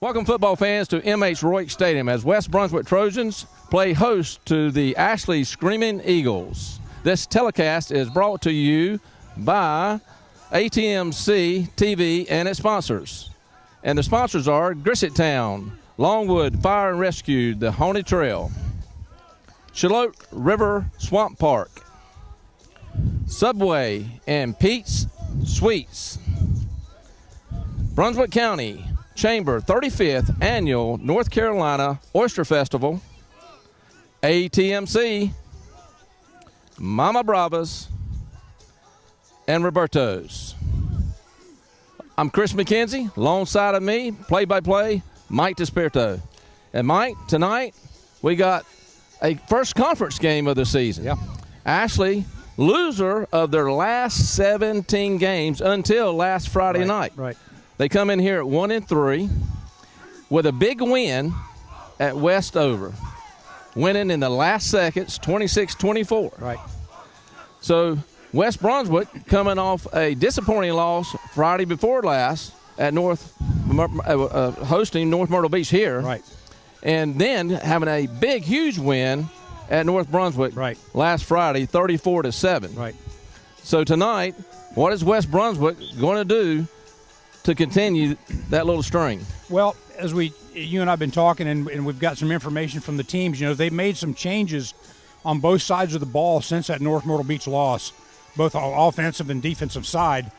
Welcome, football fans, to M.H. Royk Stadium as West Brunswick Trojans play host to the Ashley Screaming Eagles. This telecast is brought to you by ATMC TV and its sponsors. And the sponsors are Grisset Town, Longwood Fire and Rescue, the Haunted Trail, Shalote River Swamp Park, Subway and Pete's Sweets, Brunswick County Chamber 35th Annual North Carolina Oyster Festival, ATMC, Mama Brava's, and Roberto's. I'm Chris McKenzie. Alongside of me, play-by-play, Mike Desperto. And Mike, tonight we got a first conference game of the season. Yeah. Ashley, loser of their last 17 games until last Friday night. Right. They come in here at 1-3 with a big win at Westover, winning in the last seconds, 26-24. Right. So West Brunswick coming off a disappointing loss Friday before last at hosting North Myrtle Beach here. Right. And then having a big, huge win at North Brunswick last Friday, 34-7. Right. So tonight, what is West Brunswick going to do to continue that little string? Well, as you and I have been talking, and we've got some information from the teams, they've made some changes on both sides of the ball since that North Myrtle Beach loss, both on offensive and defensive side.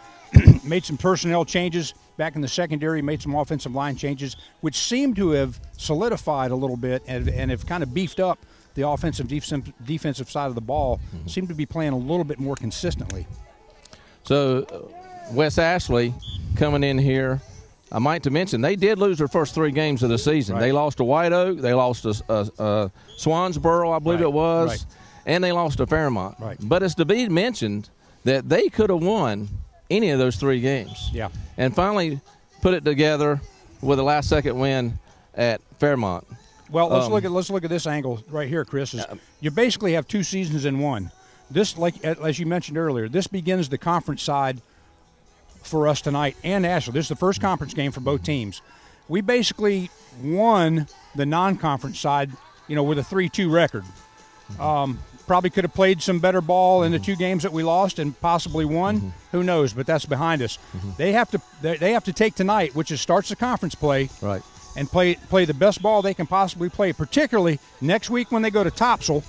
Made some personnel changes back in the secondary, made some offensive line changes, which seem to have solidified a little bit and have kind of beefed up the offensive defensive side of the ball, seem to be playing a little bit more consistently. So West Ashley coming in here, I might to mention, they did lose their first 3 games of the season. Right. They lost to White Oak, they lost to Swansboro, I believe it was, and they lost to Fairmont. Right. But it's to be mentioned that they could have won any of those 3 games. Yeah. And finally put it together with a last-second win at Fairmont. Well, let's look at this angle right here, Chris. You basically have 2 seasons in one. This, like as you mentioned earlier, this begins the conference side for us tonight and Ashley. This is the first conference game for both teams. We basically won the non-conference side, with a 3-2 record. Probably could have played some better ball in the 2 games that we lost and possibly won. Who knows? But that's behind us. They have to take tonight, which starts the conference play, and play the best ball they can possibly play, particularly next week when they go to Topsail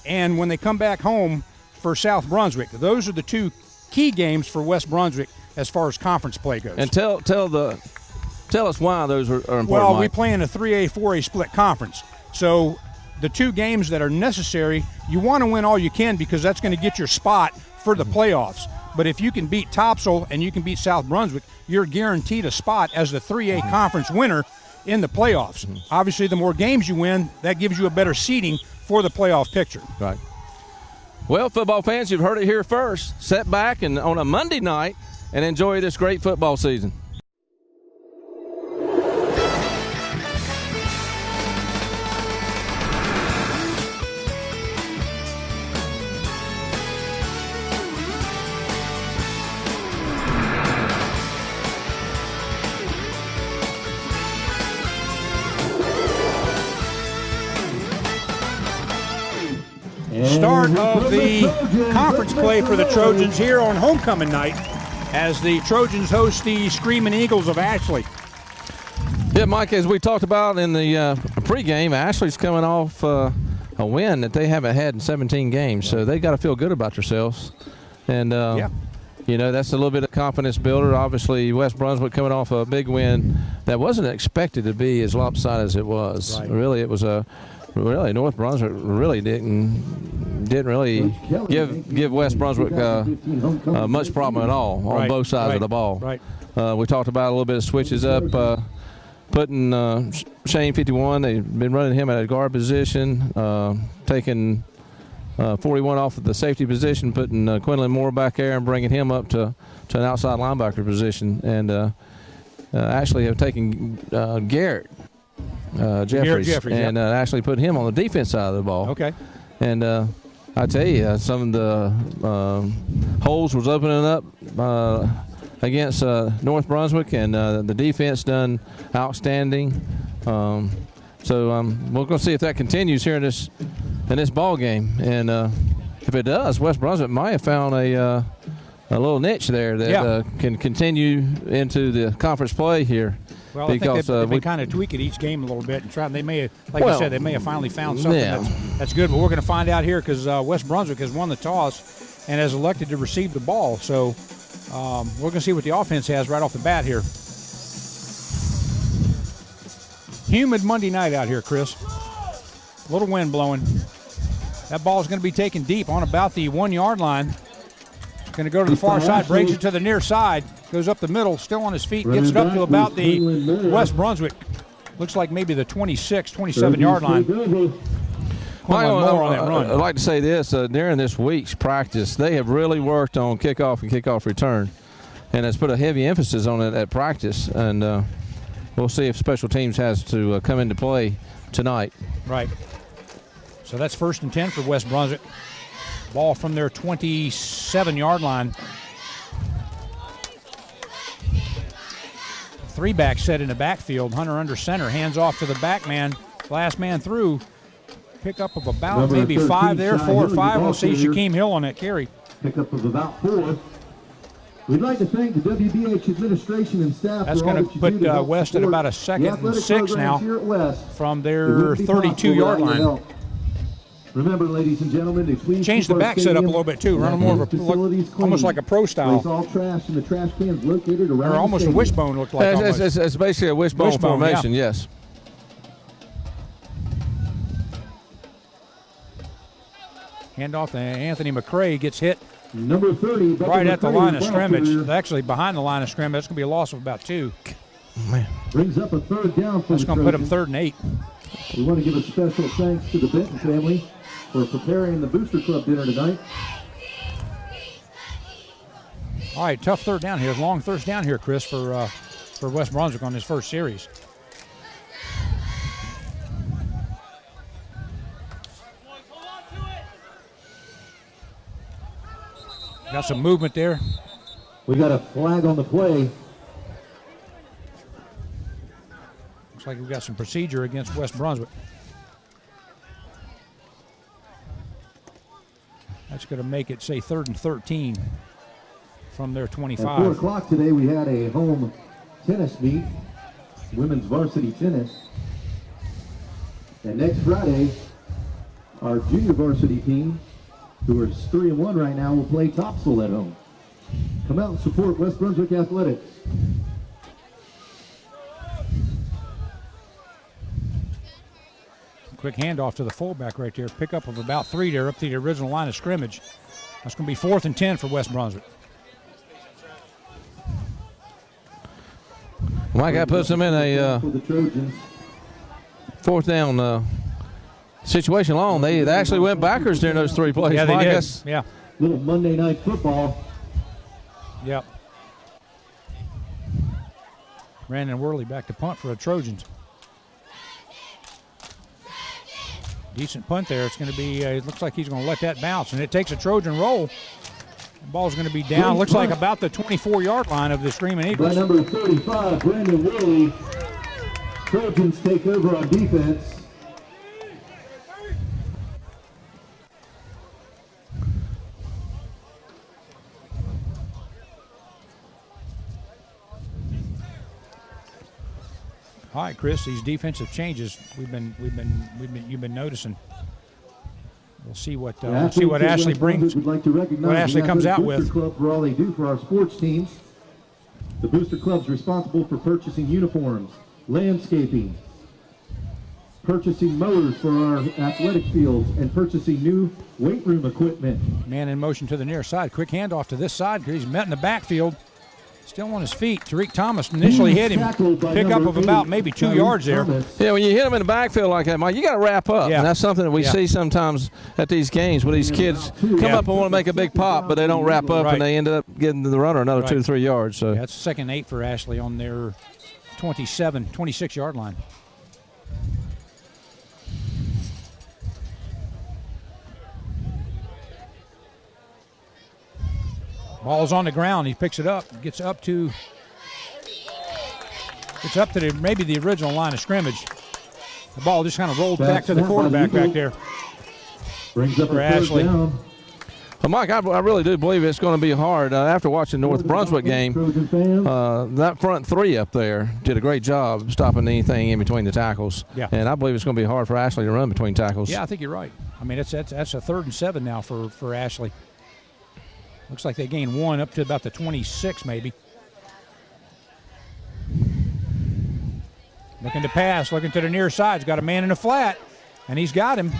and when they come back home for South Brunswick. Those are the 2 key games for West Brunswick as far as conference play goes. And tell us why those are important. Well, Mike. we play in a 3A, 4A split conference. So the 2 games that are necessary, you want to win all you can because that's going to get your spot for the playoffs. But if you can beat Topsail and you can beat South Brunswick, you're guaranteed a spot as the 3A conference winner in the playoffs. Obviously, the more games you win, that gives you a better seeding for the playoff picture. Right. Well, football fans, you've heard it here first. Sit back and on a Monday night and enjoy this great football season. Start of the conference play for the Trojans here on homecoming night as the Trojans host the Screaming Eagles of Ashley. Yeah, Mike, as we talked about in the pregame, Ashley's coming off a win that they haven't had in 17 games, so they got to feel good about themselves. And, that's a little bit of confidence builder. Obviously, West Brunswick coming off a big win that wasn't expected to be as lopsided as it was. Right. Really, it was North Brunswick really didn't really give West Brunswick much problem at all on both sides of the ball. Right. We talked about a little bit of switches up, putting Shane 51. They've been running him at a guard position, taking 41 off of the safety position, putting Quinlan Moore back there and bringing him up to an outside linebacker position, and actually have taken Garrett Jeffries and actually put him on the defense side of the ball. Okay. And I tell you, some of the holes was opening up against North Brunswick, and the defense done outstanding. So we're going to see if that continues here in this ball game, and if it does, West Brunswick might have found a little niche there that can continue into the conference play here. Well, I think they've been kind of tweaking each game a little bit and trying. They may have, like you said, they may have finally found something that's good. But we're going to find out here because West Brunswick has won the toss and has elected to receive the ball. So we're going to see what the offense has right off the bat here. Humid Monday night out here, Chris. A little wind blowing. That ball is going to be taken deep on about the 1 yard line. Going to go to the far side, brings it to the near side, goes up the middle, still on his feet, gets it up to about the West Brunswick. Looks like maybe the 26, 27 yard line. I'd like to say this, during this week's practice, they have really worked on kickoff and kickoff return, and has put a heavy emphasis on it at practice, and we'll see if special teams has to come into play tonight. Right. So that's 1st and 10 for West Brunswick. Ball from their 27-yard line. 3-back set in the backfield. Hunter under center. Hands off to the back man. Last man through. Pickup of about maybe 5 there, 4 or 5. We'll see Shaquem Hill on that carry. Pickup of about 4. We'd like to thank the WBH administration and staff. That's going to put West at about a 2nd and 6 now from their 32-yard line. Remember, ladies and gentlemen, to please change the back setup a little bit too. Run more of a almost like a pro style. Place all trash in the trash cans located around. Or almost a wishbone looked like. It's basically a wishbone formation. Yeah. Yes. Handoff to Anthony McCrae, gets hit. Number 30, right at the line of scrimmage. Actually, behind the line of scrimmage. That's going to be a loss of about 2. Man. Brings up a 3rd down for That's going to put them 3rd and 8. We want to give a special thanks to the Benton family for preparing the Booster Club dinner tonight. All right, tough 3rd down here. Long 3rd down here, Chris, for West Brunswick on this first series. Got some movement there. We got a flag on the play. Looks like we've got some procedure against West Brunswick. That's going to make it, say, 3rd and 13 from their 25. At 4 o'clock today, we had a home tennis meet, women's varsity tennis. And next Friday, our junior varsity team, who are 3-1 right now, will play Topsail at home. Come out and support West Brunswick Athletics. Quick handoff to the fullback right there. Pickup of about 3 there up to the original line of scrimmage. That's going to be 4th and 10 for West Brunswick. Mike, that puts them in a for the Trojans. 4th down situation long. They actually went backwards during those 3 plays. Yeah, they Mike, did. Yeah. Little Monday Night Football. Yep. Brandon Worley back to punt for the Trojans. Decent punt there. It's going to be, it looks like he's going to let that bounce, and it takes a Trojan roll. The ball's going to be down. Looks like about the 24-yard line of the Screaming Eagles. By number 35, Brandon Worley. Trojans take over on defense. All right, Chris. These defensive changes you've been noticing. We'll see what Ashley brings. We'd like to recognize what Ashley comes out with. Booster Club for all they do for our sports teams. The Booster Club's responsible for purchasing uniforms, landscaping, purchasing mowers for our athletic fields, and purchasing new weight room equipment. Man in motion to the near side. Quick handoff to this side. He's met in the backfield. Still on his feet. Tariq Thomas initially hit him. Pickup of about maybe 2 yards there. Yeah, when you hit him in the backfield like that, Mike, you got to wrap up. Yeah. And that's something that we see sometimes at these games where these kids come up and want to make a big pop, but they don't wrap up, and they end up getting the runner another 2 to 3 yards. So that's 2nd and 8 for Ashley on their 26-yard line. Ball's on the ground. He picks it up, gets up to maybe the original line of scrimmage. The ball just kind of rolled back to the quarterback back there. Brings up for a third Ashley. down. Well, Mike, I really do believe it's going to be hard. After watching the North Brunswick game, Trojan fans. that front three up there did a great job stopping anything in between the tackles. Yeah. And I believe it's going to be hard for Ashley to run between tackles. Yeah, I think you're right. I mean, that's a 3rd and 7 now for Ashley. Looks like they gained 1 up to about the 26 maybe. Looking to pass, looking to the near side. He's got a man in the flat, and he's got him.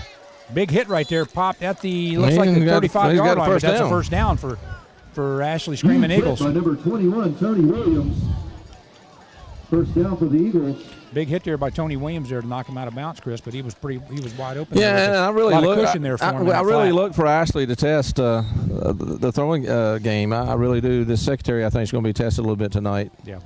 Big hit right there, popped at the, looks like the 35-yard line, but that's a first down for Ashley Screaming Eagles. By number 21, Tony Williams. First down for the Eagles. Big hit there by Tony Williams there to knock him out of bounds, Chris, but he was wide open. Yeah, and I really look look for Ashley to test the throwing game. I really do. The secretary, I think, is going to be tested a little bit tonight. Yeah.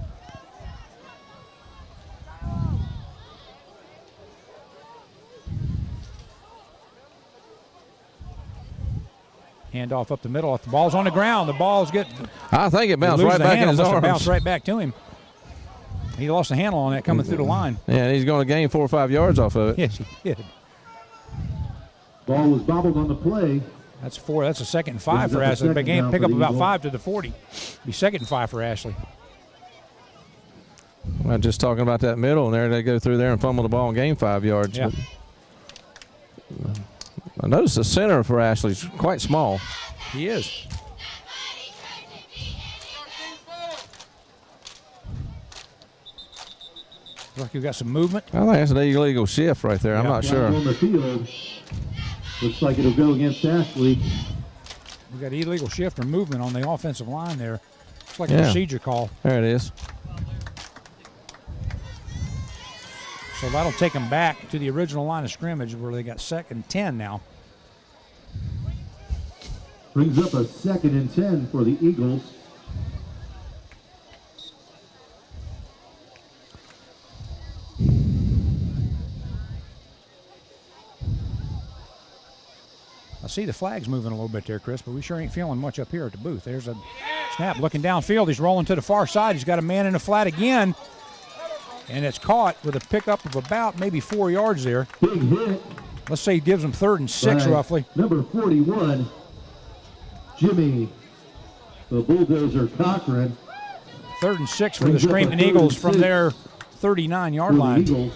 Handoff up the middle. The ball's on the ground. The ball's I think it bounced right back in his arms. Bounced right back to him. He lost the handle on that coming through the line. Yeah, and he's going to gain 4 or 5 yards off of it. Yes, he did. Ball was bobbled on the play. That's a 2nd and 5 for Ashley. Big game. Pick up about 5 to the 40. Be 2nd and 5 for Ashley. I'm just talking about that middle, and there they go through there and fumble the ball and gain 5 yards. Yeah. I noticed the center for Ashley's quite small. He is. Looks like you've got some movement. I think that's an illegal shift right there. I'm not sure. On the field. Looks like it'll go against Ashley. We've got illegal shift or movement on the offensive line there. It's like a procedure call. There it is. So that'll take them back to the original line of scrimmage where they got 2nd and 10 now. Brings up a 2nd and 10 for the Eagles. I see the flags moving a little bit there, Chris, but we sure ain't feeling much up here at the booth. There's a snap looking downfield. He's rolling to the far side. He's got a man in the flat again. And it's caught with a pickup of about maybe 4 yards there. Big hit. Let's say he gives him 3rd and 6 roughly. Number 41, Jimmy, the Bulldozer Cochran. 3rd and 6 for the Screaming Eagles from their 39-yard line. Eagles.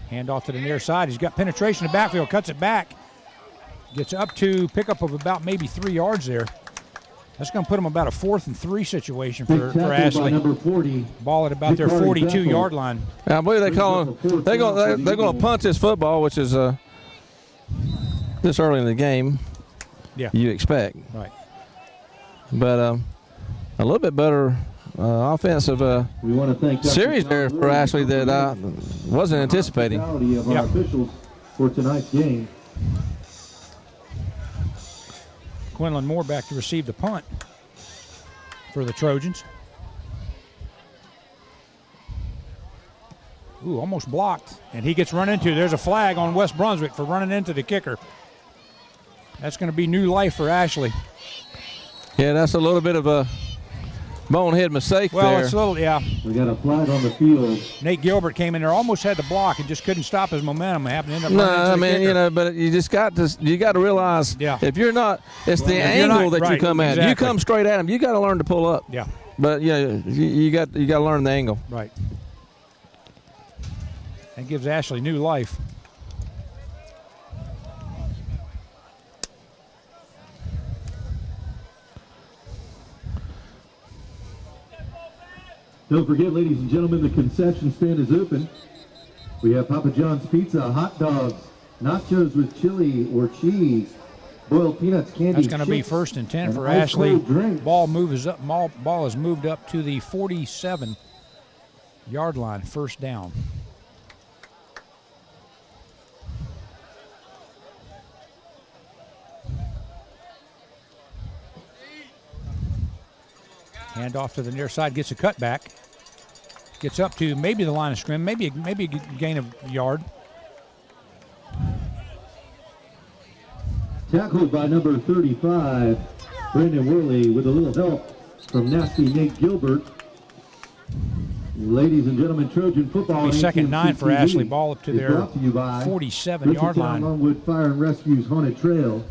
Hand off to the near side. He's got penetration in the backfield, cuts it back. Gets up to pickup of about maybe 3 yards there. That's going to put him about a 4th and 3 situation for Ashley. Number 40. Ball at about their 42-yard line. Yeah, I believe they're going to punt this football, which is this early in the game. Yeah, you expect. Right. But a little bit better offensive we want to thank series there for Ashley that I wasn't anticipating. Of our officials for tonight's game. Quinlan Moore back to receive the punt for the Trojans. Ooh, almost blocked. And he gets run into. There's a flag on West Brunswick for running into the kicker. That's going to be new life for Ashley. Yeah, that's a little bit of a bonehead mistake there. Well, it's a little, yeah. We got a flag on the field. Nate Gilbert came in there, almost had the block, and just couldn't stop his momentum. It happened to end up No, running into I the mean, kicker. but you got to realize, if you're not, it's the angle that you come at. Exactly. You come straight at him, you got to learn to pull up. Yeah. But you got to learn the angle. Right. That gives Ashley new life. Don't forget, ladies and gentlemen, the concession stand is open. We have Papa John's Pizza, hot dogs, nachos with chili or cheese, boiled peanuts, candy. That's going to be 1st and 10 for Ashley. Ball is moved up to the 47-yard line, 1st down. Hand off to the near side, gets a cutback. Gets up to maybe the line of scrimmage, maybe a gain of a yard. Tackled by number 35, Brandon Worley, with a little help from nasty Nate Gilbert. Ladies and gentlemen, Trojan football. It'll be second 9 for Ashley. Ball up to their 47-yard line. Longwood Fire and Rescue's Haunted Trail,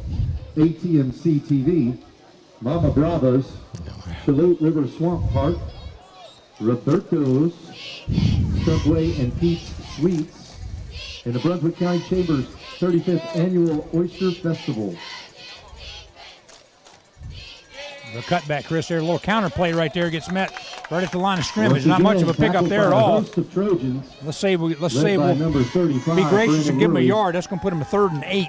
ATMC TV, Mama Bravos, Chalut River Swamp Park, Roberto's, Subway and Pete's Sweets, and the Brunswick County Chamber's 35th Annual Oyster Festival. The cutback, Chris, there. A little counter play right there. Gets met right at the line of scrimmage. Not much of a pickup there at all. Trojans, let's say we'll be gracious and give him a yard. That's going to put him a 3rd and 8.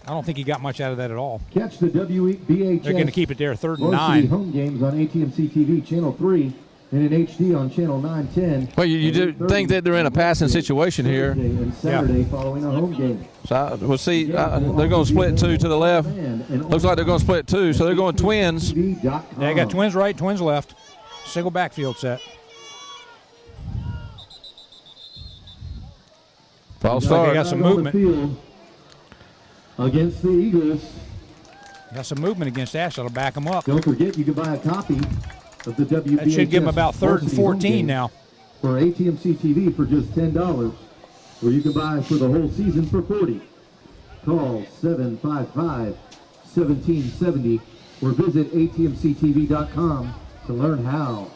I don't think he got much out of that at all. Catch the WBHS. They're going to keep it there, 3rd and Varsity 9. home games on ATMC TV, Channel 3, and in HD on Channel 910. Well, you do think that they're in a passing situation here. And Saturday following a home game. So we'll see. They're going to split 2 to the left. Looks like they're going to split 2, so they're going twins. They got twins right, twins left. Single backfield set. False start. They got some movement. Against the Eagles. Got some movement against Ash. That'll back them up. Don't forget, you can buy a copy of the WBHS. That should give them about 3rd and 14 now. For ATMC TV for just $10, or you can buy for the whole season for $40. Call 755-1770 or visit atmctv.com to learn how.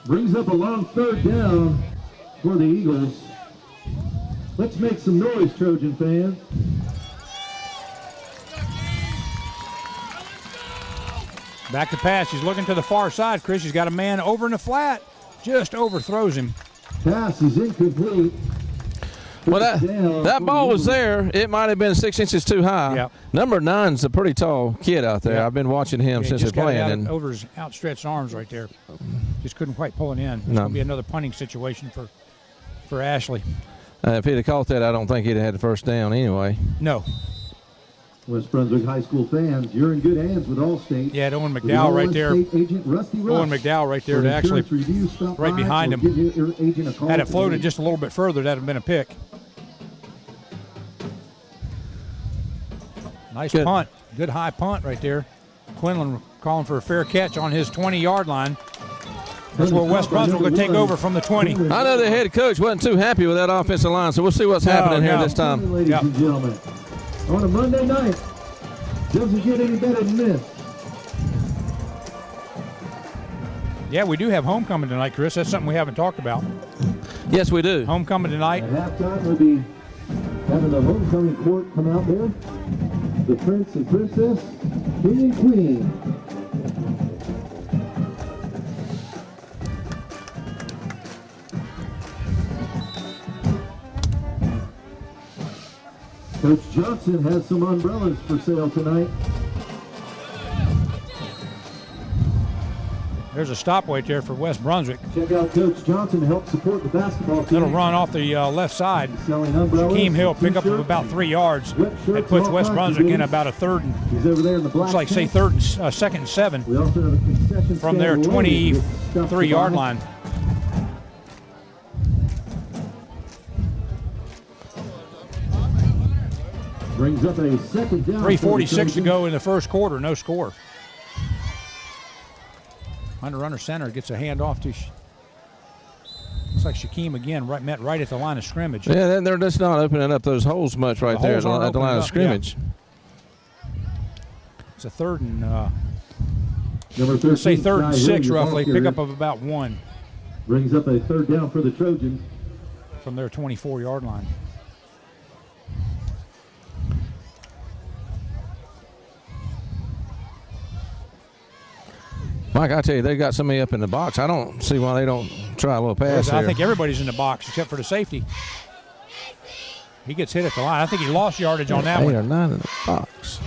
Brings up a long 3rd down for the Eagles. Let's make some noise, Trojan fans. Back to pass. He's looking to the far side, Chris. He's got a man over in the flat. Just overthrows him. Pass is incomplete. Well, that ball was there. It might have been 6 inches too high. Yep. Number 9's a pretty tall kid out there. Yep. I've been watching him since he's playing. Over his outstretched arms right there. Just couldn't quite pull it in. It's No. going to be another punting situation for Ashley. If he'd have caught that, I don't think he'd have had the first down anyway. No. West Brunswick High School fans, you're in good hands with Allstate. Yeah, Owen McDowell right there. Agent Rusty Russ. Owen McDowell right there to actually right behind him. Had it floated just a little bit further, that would have been a pick. Nice punt. Good high punt right there. Quinlan calling for a fair catch on his 20-yard line. That's where West Brunswick will take over from the 20. I know the head coach wasn't too happy with that offensive line, so we'll see what's happening here this time. Ladies and gentlemen, on a Monday night, doesn't get any better than this. Yeah, we do have homecoming tonight, Chris. That's something we haven't talked about. Yes, we do. Homecoming tonight. At halftime, we'll be having the homecoming court come out there. The Prince and Princess, King and Queen. Coach Johnson has some umbrellas for sale tonight. There's a stop right there for West Brunswick. Check out Coach Johnson to help support the basketball team. It'll run off the left side. Selling umbrellas. Shaquem Hill pick up of about 3 yards. That puts West Brunswick in about a 3rd and He's over there in the black. looks like say 2nd and 7 we also have a concession from their stand 23-yard line. Brings up a 2nd down. 3:46 to go in the first quarter. No score. Under center gets a handoff to. Looks like Shaquem again, met right at the line of scrimmage. Yeah, they're just not opening up those holes much right there at the line of scrimmage. Yeah. It's a 3rd and Number 13, say 3rd and 6 roughly. Walker Pick up of about 1 brings up a 3rd down for the Trojans. from their 24-yard line. Mike, I tell you, they got somebody up in the box. I don't see why they don't try a little pass I here. think everybody's in the box except for the safety. He gets hit at the line. I think he lost yardage on that 8 one. or 9 in the box.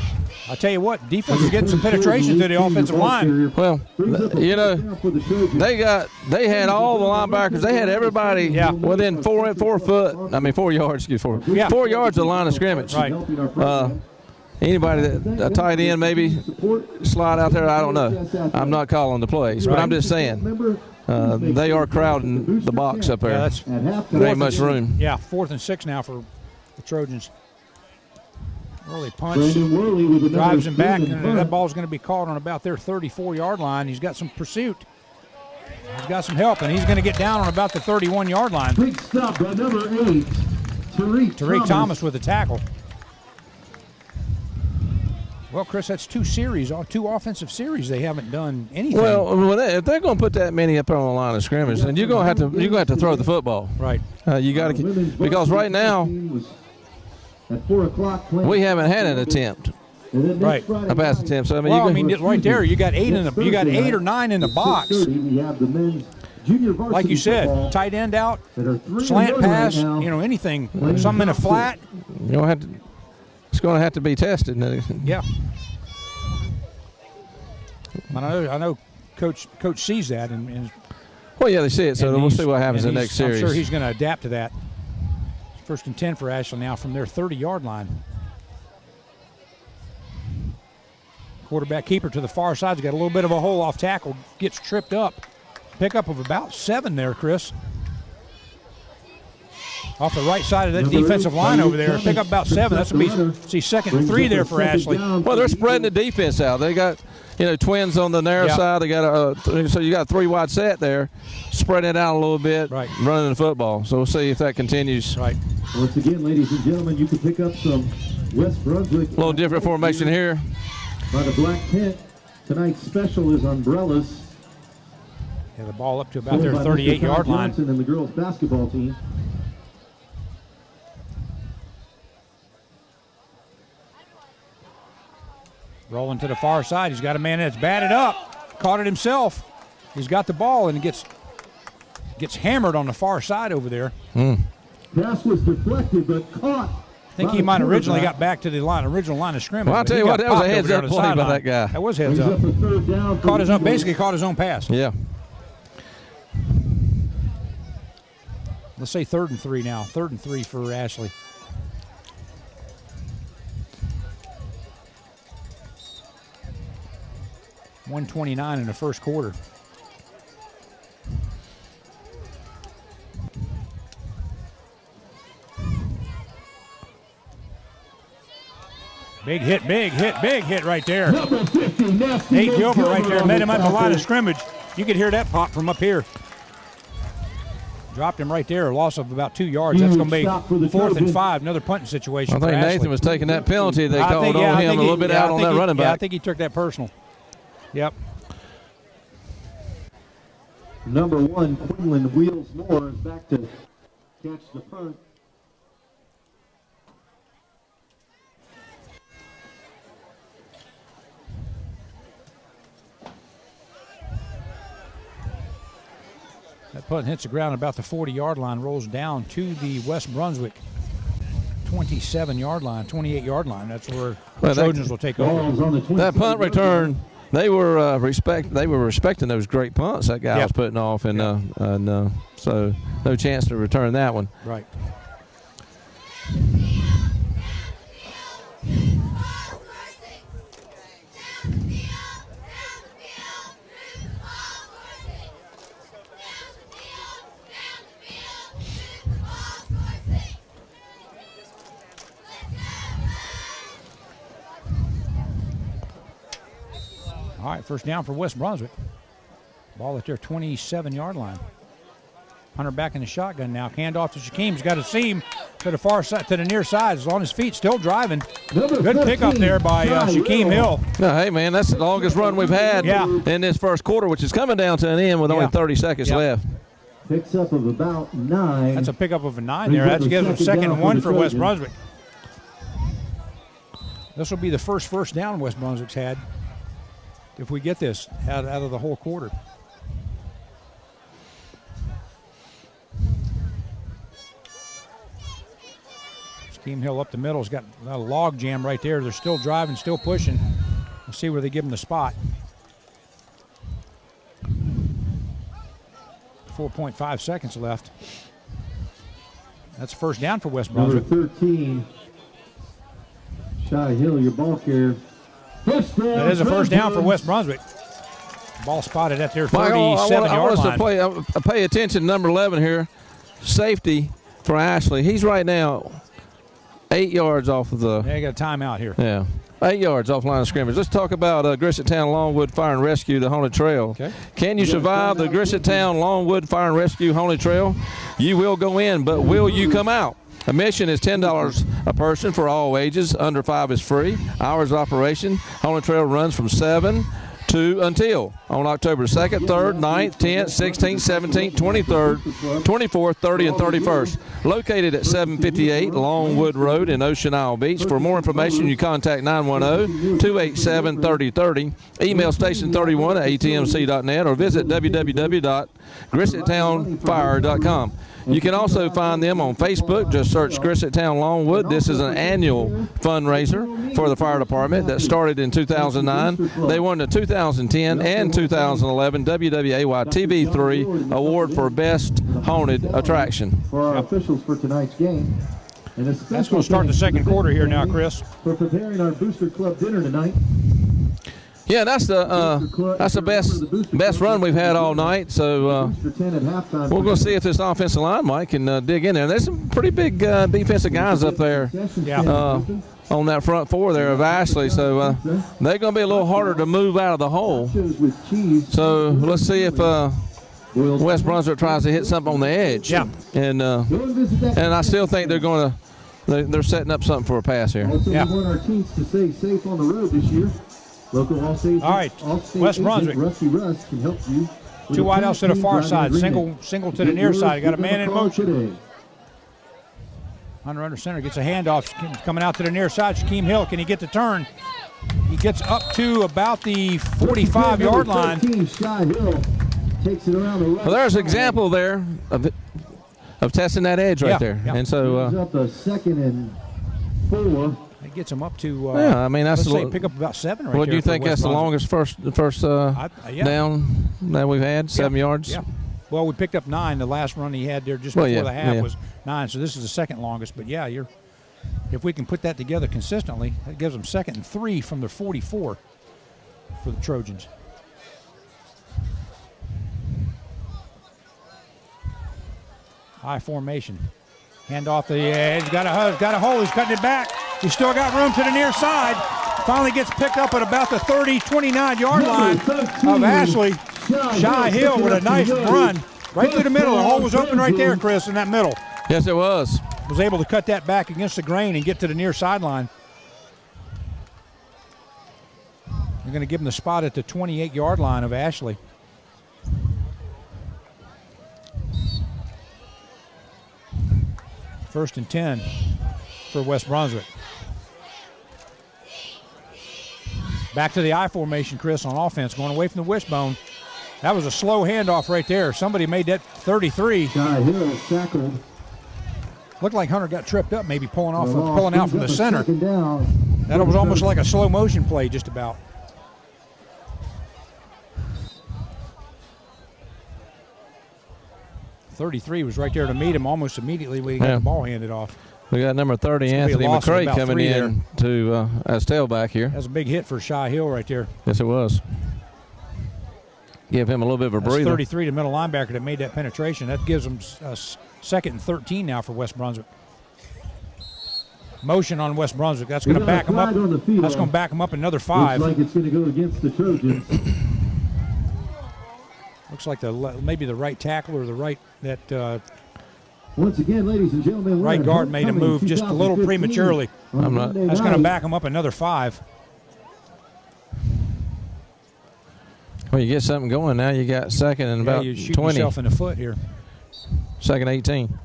I tell you what, defense is getting some penetration to the offensive line. Well, you know, they had all the linebackers. They had everybody within 4 yards. 4 yards of the line of scrimmage. Right. anybody that a tight end maybe slide out there. I don't know. I'm not calling the plays, but I'm just saying they are crowding the box up there. Yeah, there ain't much room. Yeah, 4th and 6 now for the Trojans. Early punch, drives him back, and that ball's going to be caught on about their 34-yard line. He's got some pursuit. He's got some help, and he's going to get down on about the 31-yard line. Big stop by number 8, Tariq Thomas with the tackle. Well, Chris, that's 2 offensive series. They haven't done anything. Well, if they're going to put that many up on the line of scrimmage, then you're going to have to throw the football. Right. You got to, because right now at 4 o'clock we haven't had an attempt. Right. A pass attempt. So I mean, right there, you got 8 or 9 in the box. Like you said, tight end out, slant pass, anything, something in a flat. You don't have to. It's going to have to be tested. Yeah. I know Coach sees that. And well, yeah, they see it, so we'll see what happens in the next series. I'm sure he's going to adapt to that. 1st and 10 for Ashley now from their 30-yard line. Quarterback keeper to the far side. He's got a little bit of a hole off tackle. Gets tripped up. Pickup of about 7 there, Chris. Off the right side of that defensive line over there. Pick up about 7. That's going to be 2nd and 3 there for Ashley. Well, they're spreading the defense out. They got, twins on the narrow side. They got so you got a 3-wide set there, spreading it out a little bit, running the football. So we'll see if that continues. Right. Once again, ladies and gentlemen, you can pick up some West Brunswick. A little different formation here. By the black tent. Tonight's special is umbrellas. Yeah, the ball up to about their 38-yard line. And the girls basketball team. Rolling to the far side. He's got a man that's batted up. Caught it himself. He's got the ball and gets hammered on the far side over there. Pass was deflected but caught. I think he might have originally got back to the original line of scrimmage. Well, I'll tell you what, that was a heads-up play by that guy. That was heads up. Basically caught his own pass. Yeah. Let's say 3rd and 3 now. 3rd and 3 for Ashley. .129 in the first quarter. Big hit right there. Nate Gilbert right there met him at the line of scrimmage. You could hear that pop from up here. Dropped him right there, a loss of about 2 yards. That's going to be 4th and 5, another punting situation. I think Nathan was taking that penalty they called on him a little bit out on that running back. Yeah, I think he took that personal. Yep. Number 1, Quinlan Wheels Moore is back to catch the punt. That punt hits the ground about the 40-yard line, rolls down to the West Brunswick 27-yard line, 28-yard line. That's where the Trojans will take over. That punt return, they were respecting those great punts that guy was putting off, and so no chance to return that one. Right. All right, first down for West Brunswick. Ball at their 27-yard line. Hunter back in the shotgun now. Hand off to Shaquem. He's got a seam to the far side, to the near side. He's on his feet, still driving. Good pickup there by Shaquem Hill. No, hey, man, that's the longest run we've had in this first quarter, which is coming down to an end with only 30 seconds left. Picks up of about 9. That's a pickup of a 9 there. That gives them 2nd and 1 for West Brunswick. This will be the first down West Brunswick's had. If we get this out of the whole quarter. Shaquem Hill up the middle has got a log jam right there. They're still driving, still pushing. We'll see where they give him the spot. 4.5 seconds left. That's first down for West Brunswick. Number 13, Shy Hill, your ball carrier. First down, That is a first down for Trojans. West Brunswick. Ball spotted at their Mike, I want 37-yard us line. to pay attention to number 11 here. Safety for Ashley. He's right now 8 yards off of the. Yeah, you got a timeout here. Yeah. 8 yards off line of scrimmage. Let's talk about Grissett Town Longwood Fire and Rescue, the Haunted Trail. Okay. Can you survive the Grissett Town Longwood Fire and Rescue Haunted Trail? You will go in, but will you come out? Admission is $10 a person for all ages. Under 5 is free. Hours of operation. Haunted Trail runs from 7 to until on October 2nd, 3rd, 9th, 10th, 16th, 17th, 23rd, 24th, 30th, and 31st. Located at 758 Longwood Road in Ocean Isle Beach. For more information, you contact 910-287-3030. Email station31@atmc.net or visit www.grissetttownfire.com. You can also find them on Facebook. Just search Grissett Town Longwood. This is an annual fundraiser for the fire department that started in 2009. They won the 2010 and 2011 WWAY TV3 award for Best Haunted Attraction. For our officials for tonight's game. And a That's going to start the second quarter here now, Chris. For preparing our Booster Club dinner tonight. Yeah, that's the best run we've had all night. So we're going to see if this offensive line, Mike, can dig in there. There's some pretty big defensive guys up there on that front four there of Ashley. So they're going to be a little harder to move out of the hole. So let's see if West Brunswick tries to hit something on the edge. Yeah. And I still think they're setting up something for a pass here. Yeah. We want our teams to stay safe on the road this year. Local All-State West Brunswick. Rusty Russ can help you. Two wide outs to the far side. Single to the near side. Got a man in motion. Hunter under center gets a handoff. Coming out to the near side. Shaquem Hill. Can he get the turn? He gets up to about the 45-yard line. Shy Hill takes it around the right. Well, there's an example there of testing that edge right there. Yeah. And so up a 2nd and 4. It gets him up to I mean that's pick up about 7 right there. What do you think? That's the longest first down that we've had, 7 yards. Yeah. Well, we picked up 9. The last run he had there just before the half was 9. So this is the second longest. But yeah, if we can put that together consistently, that gives them 2nd and 3 from the 44 for the Trojans. High formation. Hand off the edge. Got a hole. He's cutting it back. He's still got room to the near side. Finally gets picked up at about the 29-yard line of Ashley. Shy Hill with a nice run right through the middle. The hole was open right there, Chris, in that middle. Yes, it was. Was able to cut that back against the grain and get to the near sideline. They're going to give him the spot at the 28-yard line of Ashley. First and 10 for West Brunswick. Back to the I formation, Chris, on offense, going away from the wishbone. That was a slow handoff right there. Somebody made that 33. Shy Hill tackled. Looked like Hunter got tripped up, maybe pulling out from the center. Down. That was almost like a slow motion play, just about. .33 was right there to meet him almost immediately when he got the ball handed off. We got number 30, Anthony McCray, coming in to as tailback here. That was a big hit for Shy Hill right there. Yes, it was. Give him a little bit of a breather. 33 to middle linebacker that made that penetration. That gives them 2nd and 13 now for West Brunswick. Motion on West Brunswick. That's going to back them up. That's going to back them up another 5. Looks like it's going to go against the Trojans. Looks like maybe the right tackle or the right Once again, ladies and gentlemen, right guard made a move just a little prematurely. That's going to back them up another 5. Well, you get something going now. You got 2nd and about you shoot 20. Yourself in the foot here. 2nd 18.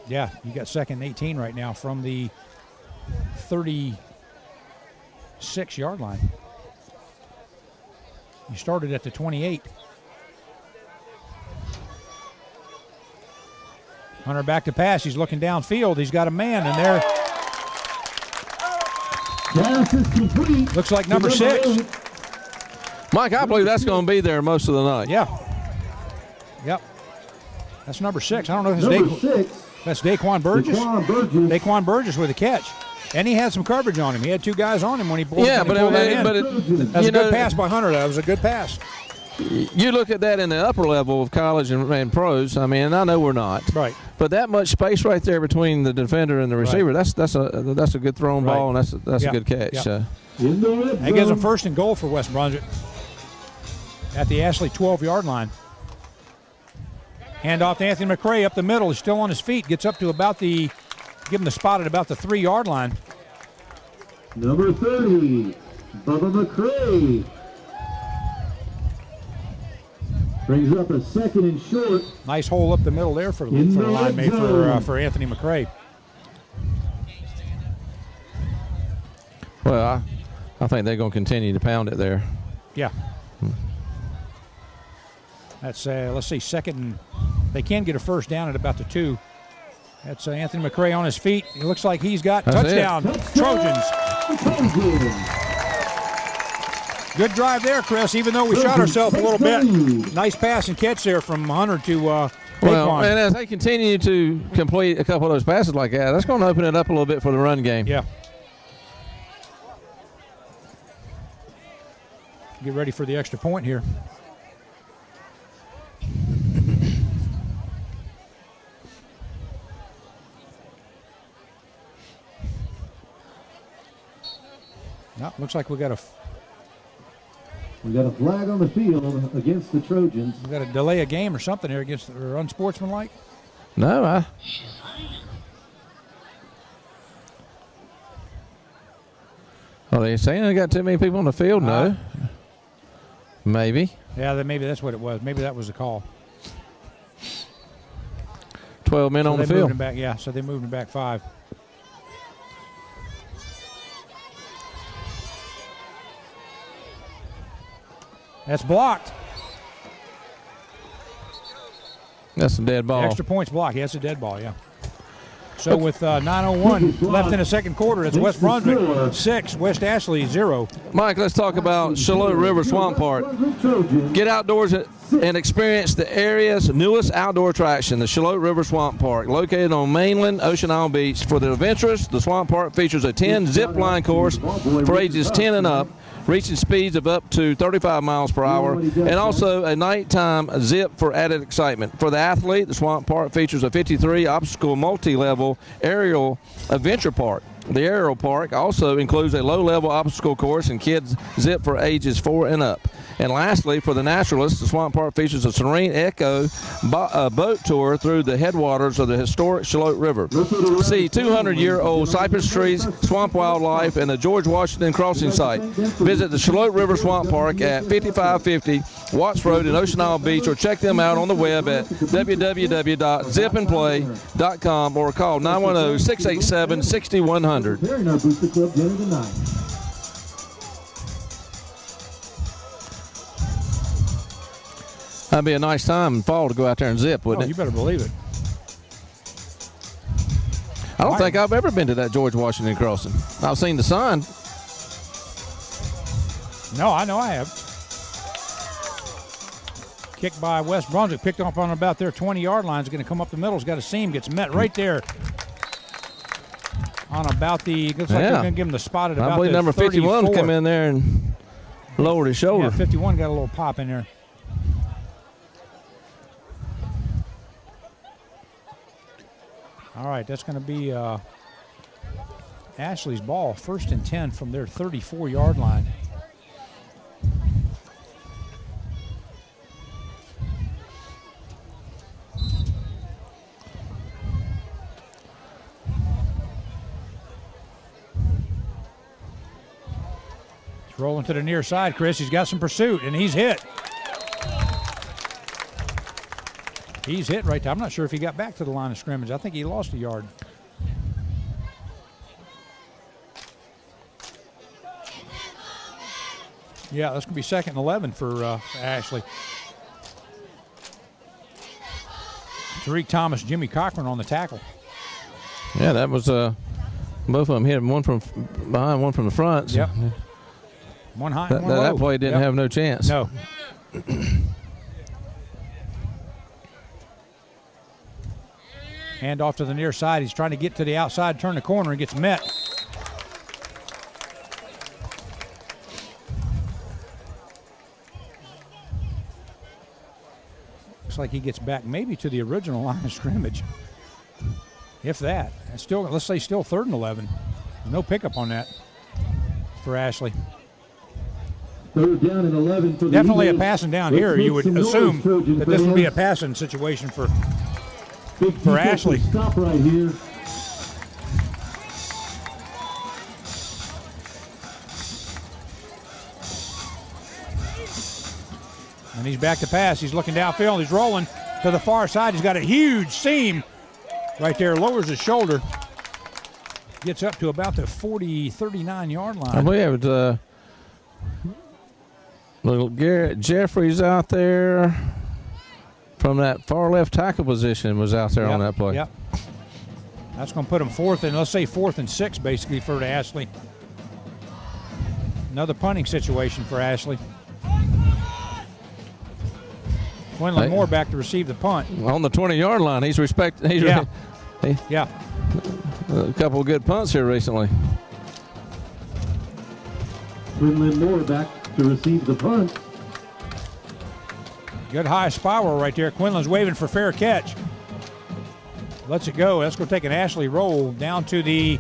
Yeah, you got 2nd 18 right now from the 36-yard line. You started at the 28. Hunter back to pass. He's looking downfield. He's got a man in there. Pass is complete. Looks like number 6. Mike, I believe that's going to be there most of the night. Yeah. Yep. That's number 6. I don't know if it's number 6. That's Daquan Burgess. Daquan Burgess with a catch. And he had some coverage on him. He had 2 guys on him when he pulled, that in. That was a good pass by Hunter. That was a good pass. You look at that in the upper level of college and pros. I mean, I know we're not. Right. But that much space right there between the defender and the receiver, right. that's a good thrown ball, and that's a good catch. Yep. That gives them 1st and goal for West Brunswick at the Ashley 12-yard line. Hand off to Anthony McCray up the middle. He's still on his feet. Gets up to give him the spot at about the 3-yard line. Number 30, Bubba McCray. Brings up a 2nd and short. Nice hole up the middle there for the line mate for Anthony McCray. Well, I think they're going to continue to pound it there. Yeah. That's, let's see, 2nd and they can get a 1st down at about the 2. That's Anthony McCray on his feet. It looks like he's got touchdown. Trojans. Good drive there, Chris, even though we shot ourselves a little bit. Nice pass and catch there from Hunter to Daquan. Well, and as they continue to complete a couple of those passes like that, that's going to open it up a little bit for the run game. Yeah. Get ready for the extra point here. No, looks like we got a flag on the field against the Trojans. We got to delay a game or something here against or unsportsmanlike. No, Are they saying they got too many people on the field? No. Maybe. Yeah, maybe that's what it was. Maybe that was the call. 12 men on the field. Moved him back, so they moved him back 5. That's blocked. That's a dead ball. Extra points blocked. Yeah, it's a dead ball, yeah. So with 9:01 left in the 2nd quarter, it's West Brunswick 6, West Ashley 0. Mike, let's talk about Charlotte River Swamp Park. Get outdoors and experience the area's newest outdoor attraction, the Charlotte River Swamp Park. Located on mainland Ocean Isle Beach. For the adventurous, the Swamp Park features a 10 zip line course for ages 10 and up, reaching speeds of up to 35 miles per hour, and also a nighttime zip for added excitement. For the athlete, the Swamp Park features a 53 obstacle multi-level aerial adventure park. The aerial park also includes a low-level obstacle course and kids zip for ages 4 and up. And lastly, for the naturalists, the Swamp Park features a serene echo boat tour through the headwaters of the historic Charlotte River. See 200-year-old cypress trees, swamp wildlife, and the George Washington crossing site. Visit the Charlotte River Swamp Park at 5550 Watts Road in Ocean Isle Beach, or check them out on the web at www.zipandplay.com or call 910-687-6100. Very no Booster Club dinner tonight. That'd be a nice time in fall to go out there and zip, wouldn't it? You better believe it. I don't think I've ever been to that George Washington crossing. I've seen the sign. No, I know I have. Kicked by West Brunswick, picked up on about their 20-yard line. Is going to come up the middle. He's got a seam, gets met right there. On about the, looks like they're going to give him the spot at about the I believe number 51 come in there and lowered his shoulder. Yeah, 51 got a little pop in there. All right, that's going to be Ashley's ball, 1st and 10 from their 34-yard line. Rolling to the near side, Chris. He's got some pursuit, and he's hit. He's hit right there. I'm not sure if he got back to the line of scrimmage. I think he lost a yard. Yeah, that's going to be 2nd and 11 for Ashley. Tariq Thomas, Jimmy Cochran on the tackle. Yeah, that was both of them hit, one from behind, one from the front. Yep. One high, one low. That play didn't have no chance. No. Hand off to the near side. He's trying to get to the outside, turn the corner, and gets met. Looks like he gets back maybe to the original line of scrimmage. If that. And still, let's say still 3rd and 11. No pickup on that for Ashley. 3rd down and 11 for the Definitely Eagles. a passing down Let's here. make You would some noise, assume Trojan that this would be a fans. passing situation for Big for defensive Ashley. Stop right here. And he's back to pass. He's looking downfield. He's rolling to the far side. He's got a huge seam right there. Lowers his shoulder. Gets up to about the 39-yard line. And we have little Garrett Jeffries out there from that far left tackle position was out there on that play. Yep. That's going to put him 4th and, let's say 4th and 6 basically for Ashley. Another punting situation for Ashley. Quinlan Moore back to receive the punt. On the 20-yard line, he's respected. Yeah. A couple of good punts here recently. Quinlan Moore back to receive the punt. Good high spiral right there. Quinlan's waving for fair catch. Lets it go. That's going to take an Ashley roll down to the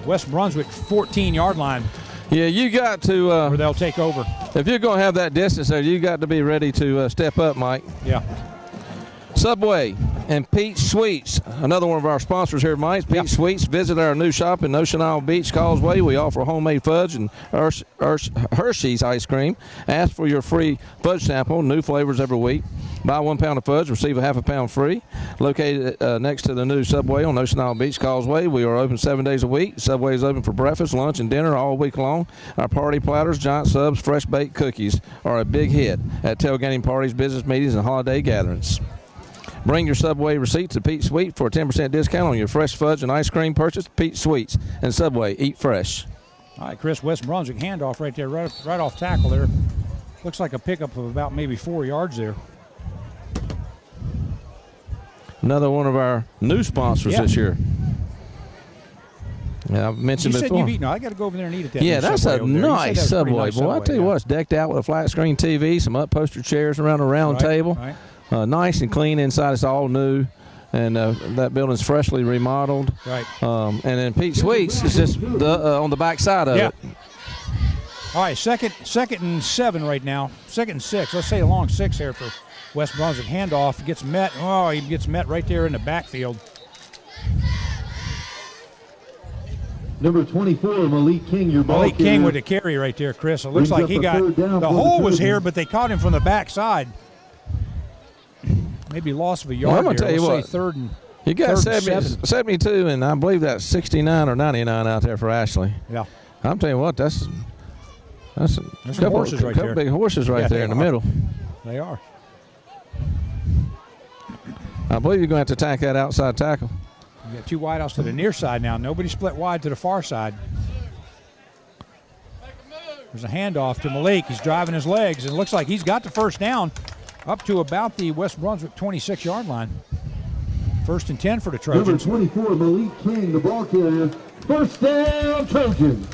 West Brunswick 14-yard line. Yeah, you got to. Where they'll take over. If you're going to have that distance there, you got to be ready to step up, Mike. Yeah. Subway and Pete's Sweets, another one of our sponsors here, Mike. Pete's Sweets. Visit our new shop in Ocean Isle Beach Causeway. We offer homemade fudge and Hershey's ice cream. Ask for your free fudge sample. New flavors every week. Buy 1 pound of fudge, receive a half a pound free. Located next to the new Subway on Ocean Isle Beach Causeway. We are open 7 days a week. Subway is open for breakfast, lunch, and dinner all week long. Our party platters, giant subs, fresh baked cookies are a big hit at tailgating parties, business meetings, and holiday gatherings. Bring your Subway receipt to Pete's Sweets for a 10% discount on your fresh fudge and ice cream purchase. Pete's Sweets and Subway. Eat fresh. All right, Chris, West Brunswick handoff right there, right off tackle there. Looks like a pickup of about maybe 4 yards there. Another one of our new sponsors this year. Yeah, I've mentioned you before. Said you've eaten. I got to go over there and eat at that. Yeah, that's Subway a nice Subway, nice boy. I tell you what, it's decked out with a flat screen TV, some upholstered chairs around a round table. Right. Nice and clean inside. It's all new, and that building's freshly remodeled. Right. And then Pete's Sweets is just on the back side of it. All right, second and 7 right now. 2nd and 6. Let's say a long 6 here for West Brunswick. Handoff gets met. Oh, he gets met right there in the backfield. Number 24, Malik King, your ball Malik King with the carry right there, Chris. It looks like he got the hole was here, but they caught him from the backside. Maybe loss of a yard. Well, I'm gonna tell you what. 3rd and you got 7. 72, and I believe that's 69 or 99 out there for Ashley. Yeah. I'm telling you what, that's a some horses right there. Big horses right there in the middle. They are. I believe you're going to have to attack that outside tackle. You got 2 wideouts to the near side now. Nobody split wide to the far side. There's a handoff to Malik. He's driving his legs, and it looks like he's got the first down up to about the West Brunswick 26-yard line. 1st and 10 for the Trojans. Number 24, Malik King, the ball carrier. First down, Trojans.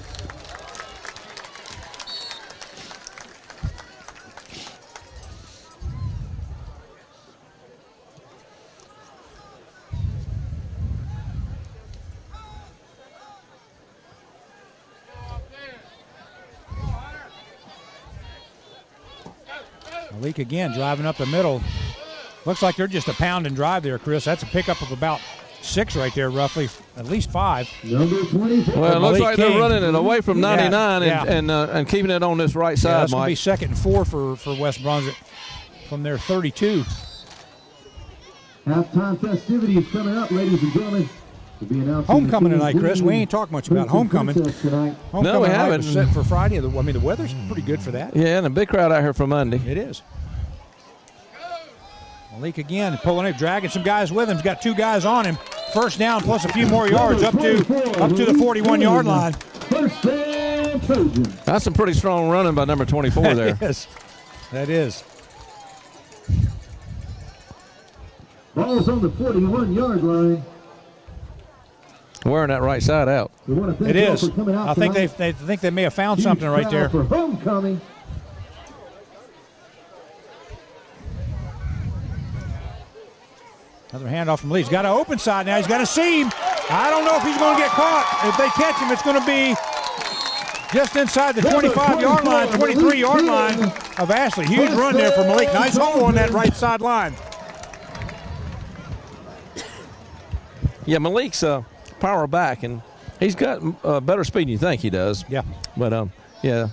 Malik again driving up the middle. Looks like they're just a pound and drive there, Chris. That's a pickup of about 6 right there, roughly, at least 5. Number 24. Well, it looks like King. they're running it away from 99 and keeping it on this right side, that's Mike. That's going to be 2nd and 4 for West Brunswick from their 32. Halftime festivities coming up, ladies and gentlemen. Homecoming tonight, Chris. We ain't talked much about homecoming. Homecoming no, we haven't. Set for Friday. I mean, the weather's pretty good for that. Yeah, and a big crowd out here for Monday. It is. Malik again pulling it, dragging some guys with him. He's got 2 guys on him. First down plus a few more yards up to the 41-yard line. First down, Trojans. That's some pretty strong running by number 24 there. That is. Ball's on the 41-yard line. wearing that right side out. It is. I think they may have found something right there. For homecoming. Another handoff from Lee. He's got an open side now. He's got a seam. I don't know if he's going to get caught. If they catch him, it's going to be just inside the 25-yard line, 23-yard line of Ashley. Huge run there for Malik. Nice hole on that right sideline. Yeah, Malik's power back, and he's got better speed than you think he does. Yeah. But, yeah,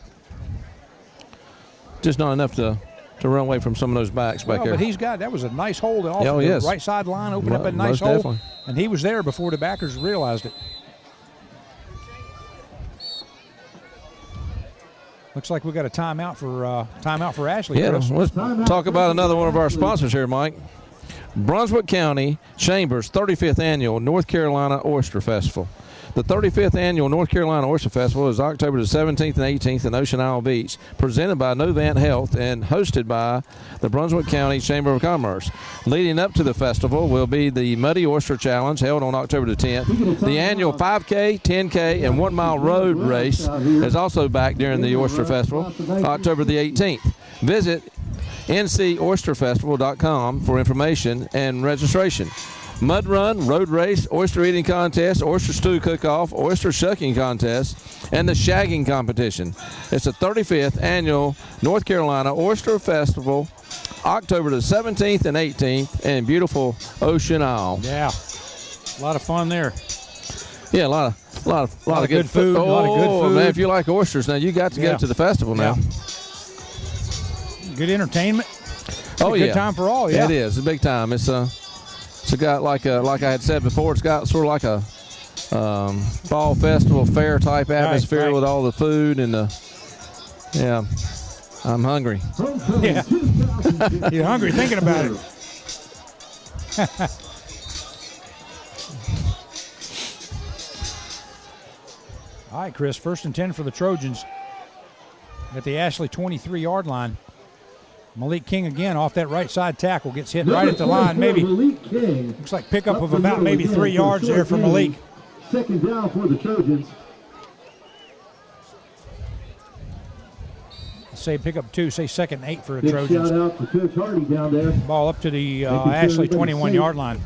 just not enough to run away from some of those backs back there. But he's got, that was a nice hole off the yes. right sideline, opened up a nice hole. Definitely. And he was there before the backers realized it. Looks like we got a timeout for Ashley. Yeah, Chris. let's talk about another one of our sponsors here, Mike. Brunswick County Chamber's 35th Annual North Carolina Oyster Festival. The 35th Annual North Carolina Oyster Festival is October the 17th and 18th in Ocean Isle Beach, presented by Novant Health and hosted by the Brunswick County Chamber of Commerce. Leading up to the festival will be the Muddy Oyster Challenge held on October the 10th. The annual 5K, 10K, and 1 mile road race is also back during the Oyster Festival, October the 18th. Visit ncoysterfestival.com for information and registration. Mud run, road race, oyster eating contest, oyster stew cook-off, oyster shucking contest, and the shagging competition. It's the 35th Annual North Carolina Oyster Festival, October the 17th and 18th in beautiful Ocean Isle. Yeah, a lot of fun there. Yeah, a lot of good food. A lot of good food. Man, if you like oysters, now you got to go to the festival now. Yeah. Good entertainment. Good time for all. Yeah, it is. It's a big time. It's got like I had said before. It's got sort of like a fall festival fair type atmosphere with all the food and I'm hungry. Yeah, you're hungry thinking about it. All right, Chris. 1st and 10 for the Trojans at the Ashley 23-yard line. Malik King again off that right side tackle. Gets hit right at the line. Maybe looks like pickup of about maybe 3 yards there for Malik. 2nd down for the Trojans. Say pick up 2. Say 2nd and 8 for the Trojans. Shout out to Coach Hardy down there. Ball up to the Ashley 21-yard line.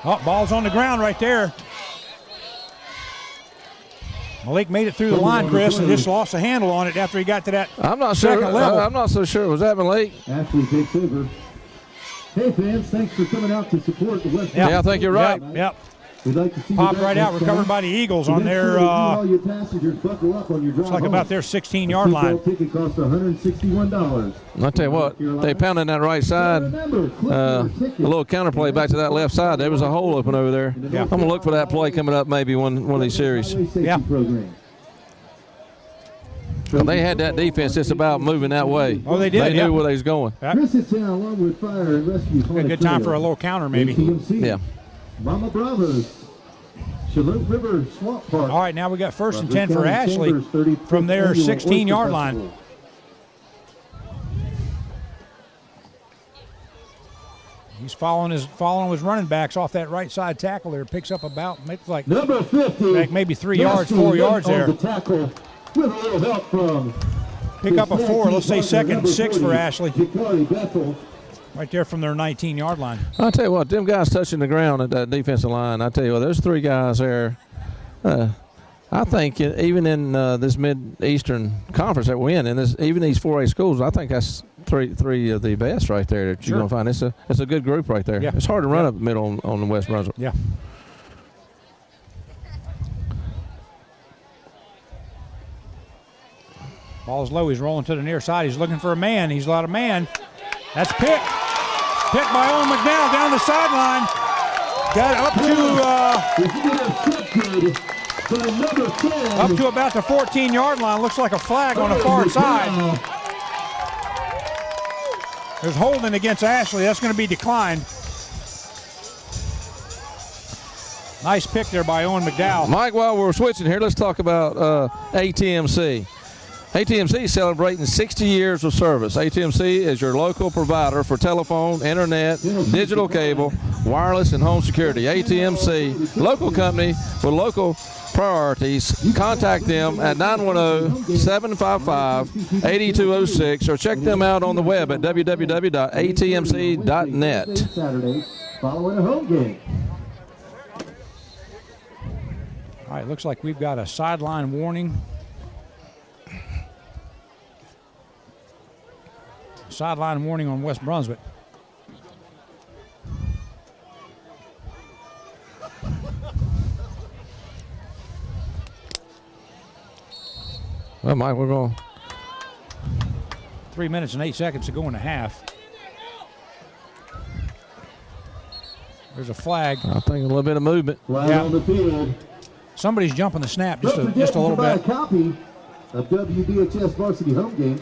Oh, ball's on the ground right there. Malik made it through the line, Chris, and just lost a handle on it after he got to that I'm not sure. second level. I'm not so sure. Was that Malik? Ashley takes over. Hey, fans, thanks for coming out to support the West. Yeah, I think you're right. Yep. We'd like to see Popped right out, recovered by the Eagles on their, all your passengers buckle up on your drive looks like about their 16-yard line. The ticket costs $161. I'll tell you what, they pounded that right side. A little counterplay back to that left side. There was a hole open over there. Yeah. I'm going to look for that play coming up maybe one of these series. Yeah. Well, they had that defense just about moving that way. Oh, they did. They knew where they was going. Yep. Along with fire and rescue. A good time for a little counter maybe. Yeah. Mama Bravos. Shalom River Swamp Park. All right, now we got 1st and 10 for Ashley from their 16-yard line. He's following his running backs off that right side tackle there. Picks up about like number 50. Maybe 3 yards, 4 yards there. The tackle with a little help from. Pick up a 4. Let's say 2nd and 6 for Ashley. Bethel. Right there from their 19-yard line. I'll tell you what, them guys touching the ground at that defensive line, I tell you what, there's 3 guys there. I think even in this Mid-Eastern Conference that we're in, and even these 4A schools, I think that's three of the best right there that you're going to find. It's a good group right there. Yeah. It's hard to run up the middle on the West Brunswick. Yeah. Ball's low. He's rolling to the near side. He's looking for a man. He's not a man. That's picked. Picked by Owen McDowell down the sideline. Got up to about the 14-yard line. Looks like a flag on the far side. There's holding against Ashley. That's going to be declined. Nice pick there by Owen McDowell. Mike, while we're switching here, let's talk about ATMC. ATMC is celebrating 60 years of service. ATMC is your local provider for telephone, internet, digital cable, wireless, and home security. ATMC, local company with local priorities. Contact them at 910-755-8206 or check them out on the web at www.atmc.net. Saturday, following a home game. All right, looks like we've got a sideline warning. Sideline warning on West Brunswick. Well, Mike, we're going. 3 minutes and 8 seconds to go in the half. There's a flag. I think a little bit of movement. Flag on the field. Somebody's jumping the snap just a little buy bit. A copy of WBHS Varsity Home Games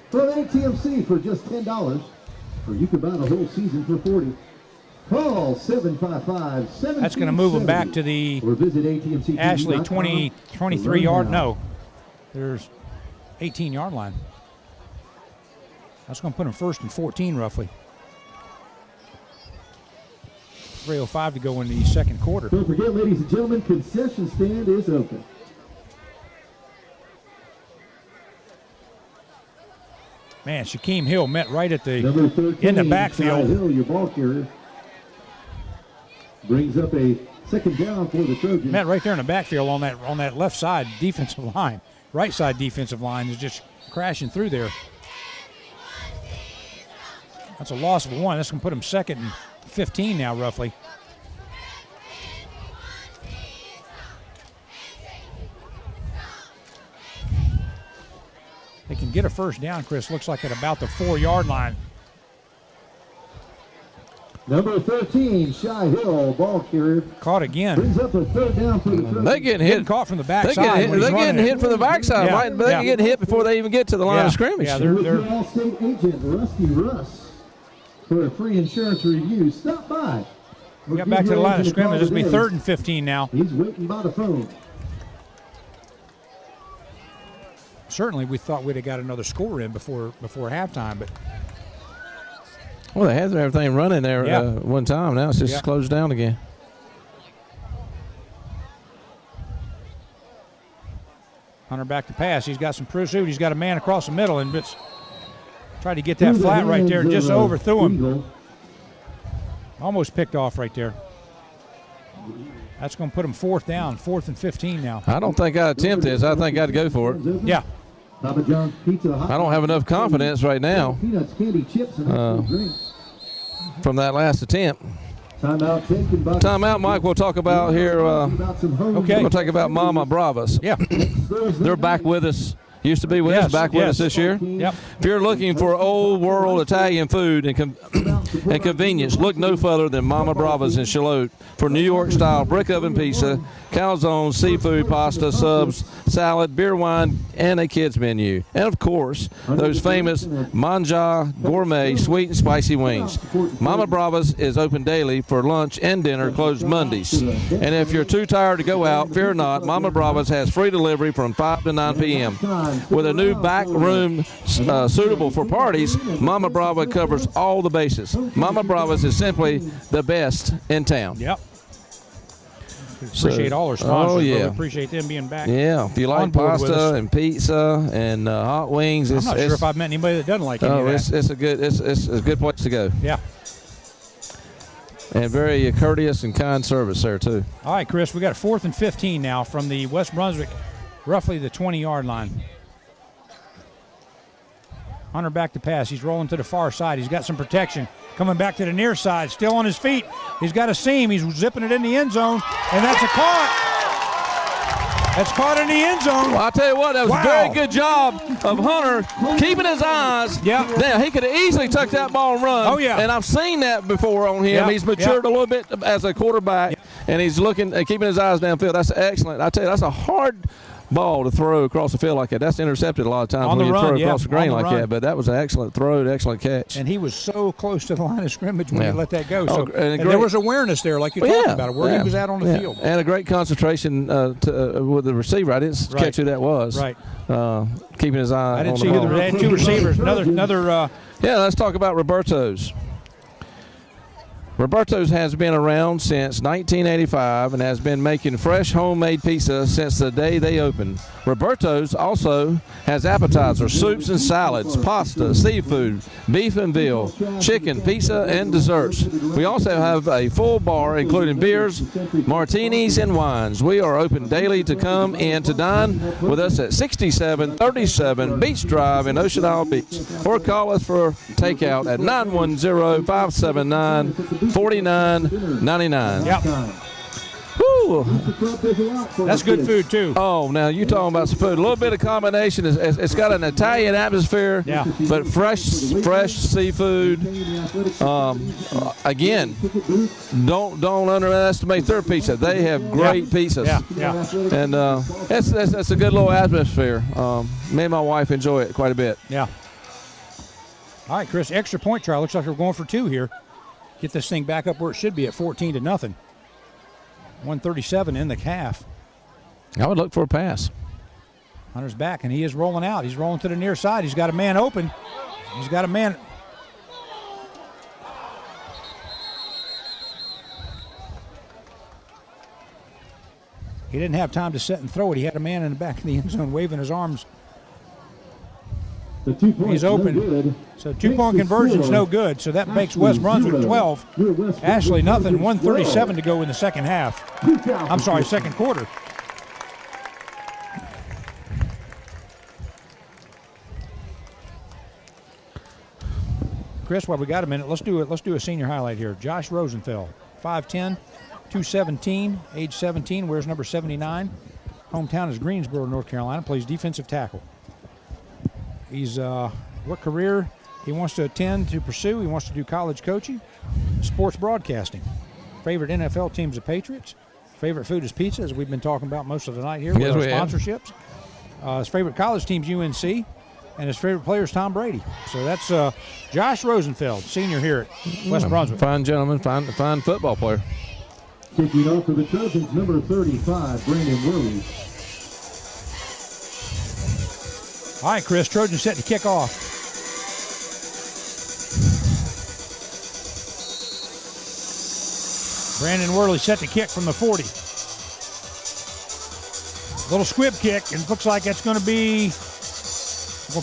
from ATMC for just $10, or you can buy the whole season for $40. Call 755-1770. That's going to move them back to the or visit ATMC Ashley 23-yard. No, there's 18-yard line. That's going to put them first and 14 roughly. 3:05 to go in the second quarter. Don't forget, ladies and gentlemen, concession stand is open. Man, Shaquem Hill met right at the Number 13, in the backfield. Ty Hill, your ball carrier, brings up a second down for the Trojans. Met right there in the backfield on that left side defensive line. Right side defensive line is just crashing through there. That's a loss of 1. That's going to put him second and 15 now, roughly. They can get a first down, Chris. Looks like at about the 4-yard line. Number 13, Shy Hill, ball carrier. Caught again. Brings up a third down for the Trojans. They getting hit. Caught from the backside. They're getting hit from the backside, Yeah. right? They're getting hit before they even get to the line of scrimmage. Yeah, With your All-State agent, Rusty Russ, for a free insurance review. Stop by. We got back to the line of scrimmage. This will be 3rd and 15 now. He's waiting by the phone. Certainly, we thought we'd have got another score in before halftime, but Well, they had everything running there one time. Now it's just closed down again. Hunter back to pass. He's got some pursuit. He's got a man across the middle, and it's tried to get that flat right there. Just overthrew him. Almost picked off right there. That's going to put him 4th down, 4th and 15 now. I don't think I'd attempt this. I think I'd go for it. Yeah. Papa John's Pizza Hot I don't have enough confidence right now Peanuts, candy, chips, and drinks. from that last attempt. Timeout taken by Timeout, Mike. We'll talk about here. Okay. We'll talk about Mama Bravas. Yeah. They're back with us. Used to be with us, back with us this year. Yep. If you're looking for old world Italian food and convenience, look no further than Mama Brava's in Charlotte for New York style brick oven pizza, calzone, seafood, pasta, subs, salad, beer, wine, and a kids menu. And of course, those famous Mangia gourmet sweet and spicy wings. Mama Brava's is open daily for lunch and dinner, closed Mondays. And if you're too tired to go out, fear not, Mama Brava's has free delivery from 5 to 9 p.m. With a new back room suitable for parties, Mama Brava covers all the bases. Mama Brava's is simply the best in town. Yep. Appreciate all our sponsors. Oh, yeah. Really appreciate them being back. Yeah, if you like pasta and pizza and hot wings, I'm not sure if I've met anybody that doesn't like any of that. It's a good place to go. Yeah. And very courteous and kind service there too. All right, Chris, we got 4th and 15 now from the West Brunswick, roughly the 20-yard line. Hunter back to pass. He's rolling to the far side. He's got some protection. Coming back to the near side, still on his feet. He's got a seam. He's zipping it in the end zone, and that's a caught. That's caught in the end zone. Well, I'll tell you what, that was a very good job of Hunter keeping his eyes. Yeah. Now, he could have easily took that ball and run. Oh, yeah. And I've seen that before on him. Yeah. He's matured a little bit as a quarterback. and he's looking, keeping his eyes downfield. That's excellent. I tell you, that's a hard ball to throw across the field like that. That's intercepted a lot of times on when you run, throw across the green like run. that. But that was an excellent throw, an excellent catch. And he was so close to the line of scrimmage when he let that go. So and there was awareness there, like you talked about, where he was at on the field. And a great concentration with the receiver. I didn't catch who that was. Right. Keeping his eye on the ball. I didn't see who they had two receivers. Another. Yeah, let's talk about Roberto's. Roberto's has been around since 1985 and has been making fresh homemade pizza since the day they opened. Roberto's also has appetizers, soups and salads, pasta, seafood, beef and veal, chicken, pizza, and desserts. We also have a full bar including beers, martinis, and wines. We are open daily to come in to dine with us at 6737 Beach Drive in Ocean Isle Beach, or call us for takeout at 910-579-4999. Yep. Woo. That's good food, too. Oh, now you talking about some food. A little bit of combination. It's got an Italian atmosphere, but fresh seafood. Again, don't underestimate their pizza. They have great pizzas. Yeah. And that's a good little atmosphere. Me and my wife enjoy it quite a bit. Yeah. All right, Chris, extra point try. Looks like we're going for 2 here. Get this thing back up where it should be at 14-0. 137 in the half. I would look for a pass. Hunter's back, and he is rolling out. He's rolling to the near side. He's got a man open. He's got a man. He didn't have time to set and throw it. He had a man in the back of the end zone waving his arms. He's open. So 2-point conversion's no good. So that makes West Brunswick 12. Ashley nothing. 1:37 to go in the second half. I'm sorry, second quarter. Chris, while we got a minute, let's do a senior highlight here. Josh Rosenfeld, 5'10", 217, age 17, wears number 79. Hometown is Greensboro, North Carolina. Plays defensive tackle. He's what career he wants to pursue. He wants to do college coaching, sports broadcasting. Favorite NFL team's the Patriots. Favorite food is pizza, as we've been talking about most of the night here with our sponsorships. His favorite college team's UNC, and his favorite player is Tom Brady. So that's Josh Rosenfeld, senior here at West Brunswick. Fine gentleman, fine football player. Kicking off for the Trojans, number 35, Brandon Worley. All right, Chris, Trojans set to kick off. Brandon Worley set to kick from the 40. Little squib kick, and looks like it's going to be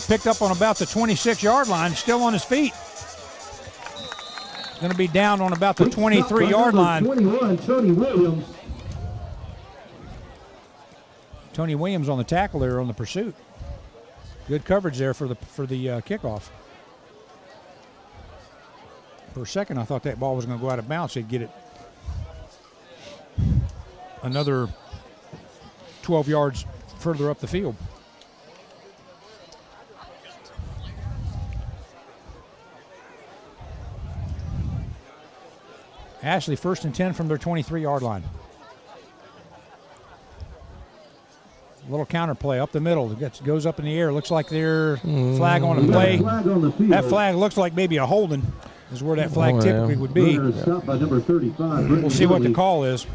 picked up on about the 26-yard line, still on his feet. It's going to be down on about the 23-yard line. 21, Tony Williams. Tony Williams on the tackle there on the pursuit. Good coverage there for the kickoff. For a second, I thought that ball was going to go out of bounds. He'd get it another 12 yards further up the field. Ashley, 1st and 10 from their 23-yard line. Little counter play up the middle. It goes up in the air. Looks like their flag on the play. That flag looks like maybe a holding is where that flag typically would be. We'll see what the call is.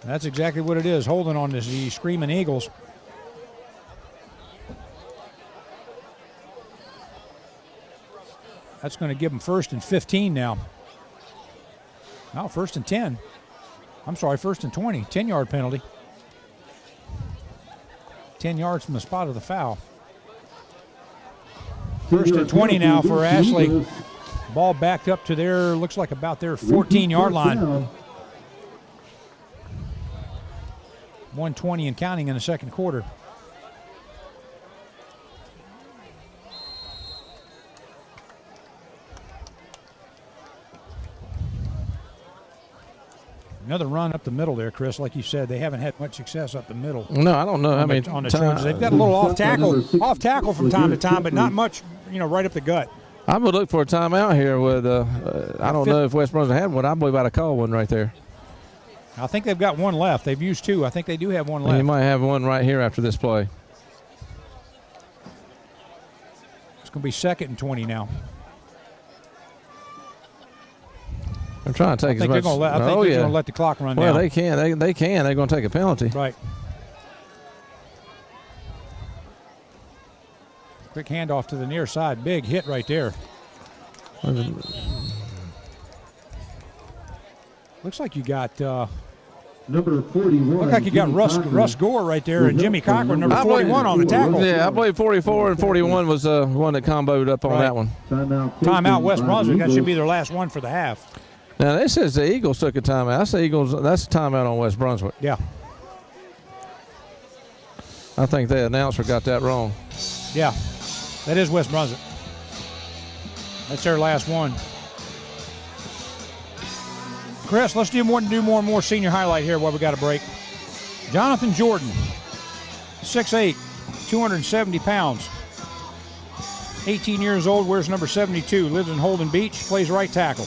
That's exactly what it is. Holding on the Screaming Eagles. That's going to give them 1st and 15 now. No, 1st and 10. I'm sorry, 1st and 20. 10-yard penalty. 10 yards from the spot of the foul. 1st and 20 now for Ashley. Ball backed up to their, looks like about their 14-yard line. 120 and counting in the second quarter. Another run up the middle there, Chris. Like you said, they haven't had much success up the middle. No, I don't know. I mean, on the Trojans, they've got a little off tackle from time to time, but not much. Right up the gut. I'm going to look for a timeout here with, I don't know if West Brunswick had one. I believe I'd have called one right there. I think they've got one left. They've used 2. I think they do have one left. And you might have one right here after this play. It's going to be 2nd and 20 now. I'm trying to take as much. I think they're going to let the clock run down. Well, they can. They can. They're going to take a penalty. Right. Quick handoff to the near side. Big hit right there. Looks like you got number 41. Look like you got Russ Gore right there and Jimmy Cochran, number 41 on the tackle. Yeah, I believe 44 and 41 was one that comboed up on that one. Timeout West Brunswick. That should be their last one for the half. Now, this says the Eagles took a timeout. That's the Eagles. That's a timeout on West Brunswick. Yeah. I think the announcer got that wrong. Yeah, that is West Brunswick. That's their last one. Chris, let's do more and more senior highlight here while we got a break. Jonathan Jordan, 6'8", 270 pounds. 18 years old, wears number 72, lives in Holden Beach, plays right tackle.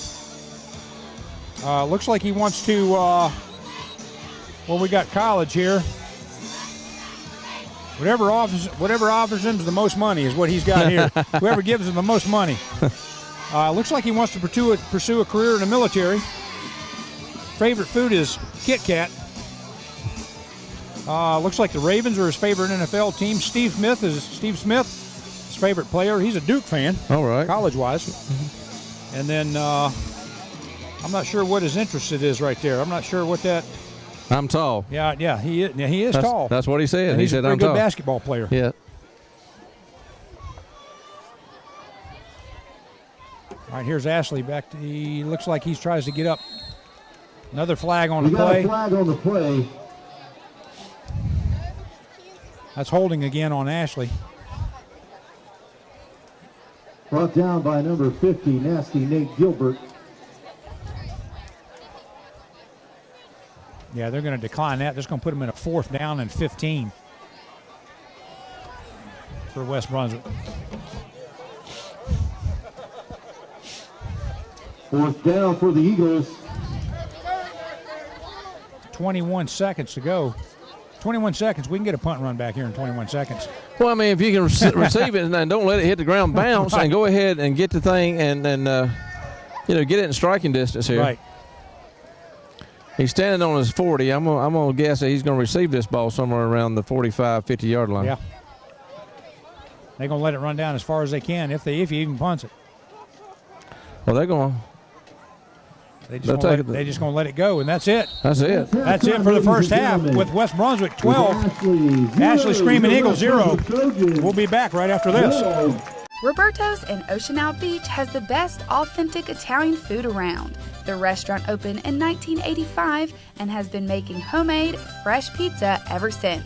Looks like he wants to, well, we got college here. Whatever offers him the most money is what he's got here. Whoever gives him the most money. Looks like he wants to pursue a career in the military. Favorite food is Kit Kat. Looks like the Ravens are his favorite NFL team. Steve Smith, his favorite player. He's a Duke fan. All right. College-wise. And then I'm not sure what his interest is right there. I'm not sure what that. I'm tall. Yeah, he is tall. That's what he said. And he said, I'm tall. He's a good basketball player. Yeah. All right, here's Ashley back. He looks like he tries to get up. Another flag on the play. We got a flag on the play. That's holding again on Ashley. Brought down by number 50, nasty Nate Gilbert. Yeah, they're going to decline that. They're just going to put them in a 4th down and 15 for West Brunswick. 4th down for the Eagles. 21 seconds to go. 21 seconds. We can get a punt run back here in 21 seconds. Well, I mean, if you can receive it and don't let it hit the ground, bounce, and go ahead and get the thing and get it in striking distance here. Right. He's standing on his 40. I'm gonna guess that he's going to receive this ball somewhere around the 45, 50-yard line. Yeah. They're going to let it run down as far as they can if he even punts it. Well, they're going to. They just going to let it go, and that's it. That's it. That's it for the first half with West Brunswick 12. Ashley Screaming Eagle 0. We'll be back right after this. Roberto's in Ocean Isle Beach has the best authentic Italian food around. The restaurant opened in 1985 and has been making homemade, fresh pizza ever since.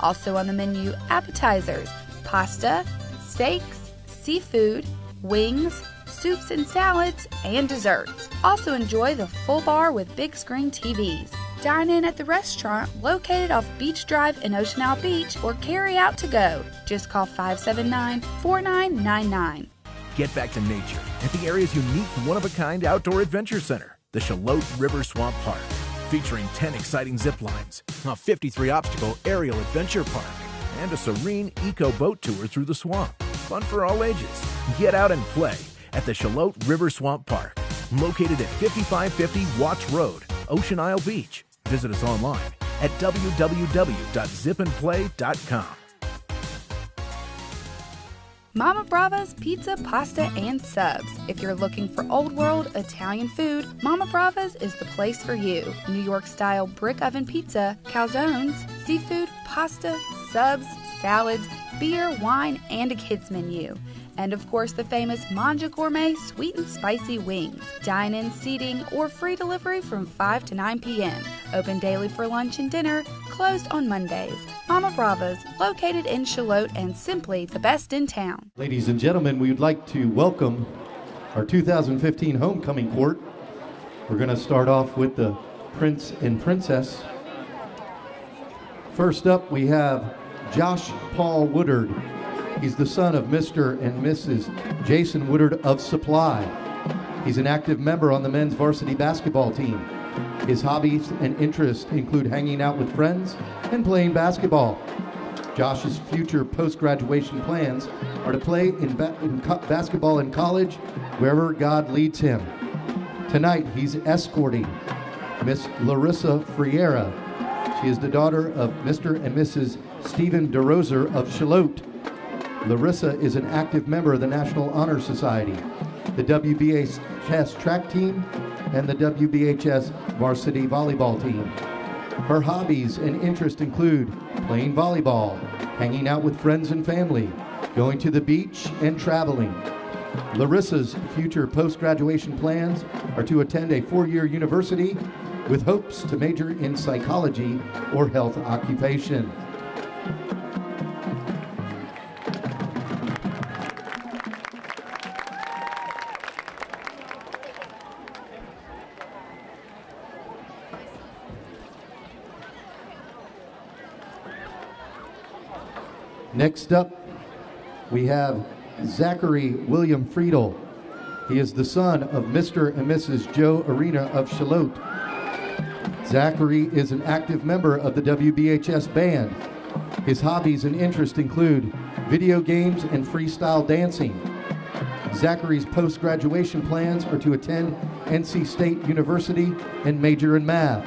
Also on the menu, appetizers, pasta, steaks, seafood, wings, soups and salads, and desserts. Also enjoy the full bar with big screen TVs. Dine in at the restaurant located off Beach Drive in Ocean Isle Beach or carry out to go. Just call 579-4999. Get back to nature at the area's unique one-of-a-kind outdoor adventure center, the Shallotte River Swamp Park, featuring 10 exciting zip lines, a 53-obstacle aerial adventure park, and a serene eco-boat tour through the swamp. Fun for all ages. Get out and play at the Shallotte River Swamp Park, located at 5550 Watts Road, Ocean Isle Beach. Visit us online at www.zipandplay.com. Mama Brava's Pizza, Pasta, and Subs. If you're looking for old world Italian food, Mama Brava's is the place for you. New York style brick oven pizza, calzones, seafood, pasta, subs, salads, beer, wine, and a kids menu. And of course the famous Manja Gourmet sweet and spicy wings. Dine-in seating or free delivery from 5 to 9 p.m. Open daily for lunch and dinner, closed on Mondays. Mama Brava's, located in Shallotte and simply the best in town. Ladies and gentlemen, we would like to welcome our 2015 homecoming court. We're going to start off with the Prince and Princess. First up, we have Josh Paul Woodard. He's the son of Mr. and Mrs. Jason Woodard of Supply. He's an active member on the men's varsity basketball team. His hobbies and interests include hanging out with friends and playing basketball. Josh's future post-graduation plans are to play in basketball in college wherever God leads him. Tonight, he's escorting Miss Larissa Friera. She is the daughter of Mr. and Mrs. Stephen DeRoser of Shallotte. Larissa is an active member of the National Honor Society, the WBHS track team, and the WBHS varsity volleyball team. Her hobbies and interests include playing volleyball, hanging out with friends and family, going to the beach, and traveling. Larissa's future post-graduation plans are to attend a 4-year university with hopes to major in psychology or health occupation. Next up, we have Zachary William Friedel. He is the son of Mr. and Mrs. Joe Arena of Shallotte. Zachary is an active member of the WBHS band. His hobbies and interests include video games and freestyle dancing. Zachary's post-graduation plans are to attend NC State University and major in math.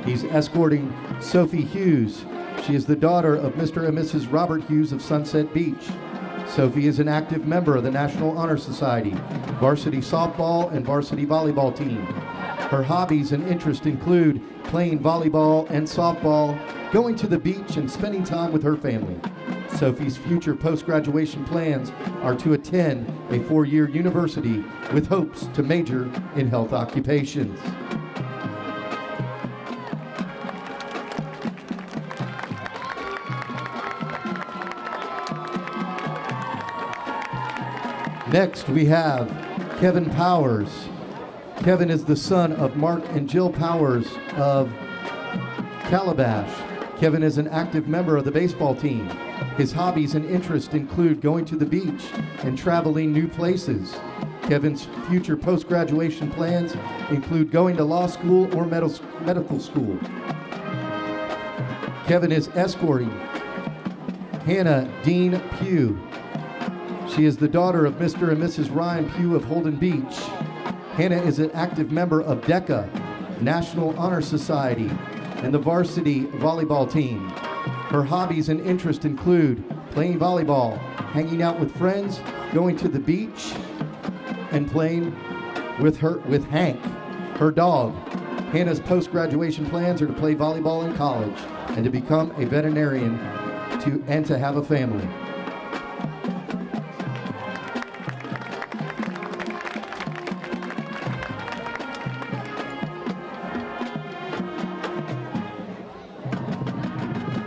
He's escorting Sophie Hughes. She is the daughter of Mr. and Mrs. Robert Hughes of Sunset Beach. Sophie is an active member of the National Honor Society, varsity softball and varsity volleyball team. Her hobbies and interests include playing volleyball and softball, going to the beach, and spending time with her family. Sophie's future post-graduation plans are to attend a 4-year university with hopes to major in health occupations. Next, we have Kevin Powers. Kevin is the son of Mark and Jill Powers of Calabash. Kevin is an active member of the baseball team. His hobbies and interests include going to the beach and traveling new places. Kevin's future post-graduation plans include going to law school or medical school. Kevin is escorting Hannah Dean Pugh. She is the daughter of Mr. and Mrs. Ryan Pugh of Holden Beach. Hannah is an active member of DECA, National Honor Society, and the varsity volleyball team. Her hobbies and interests include playing volleyball, hanging out with friends, going to the beach, and playing with Hank, her dog. Hannah's post-graduation plans are to play volleyball in college and to become a veterinarian and to have a family.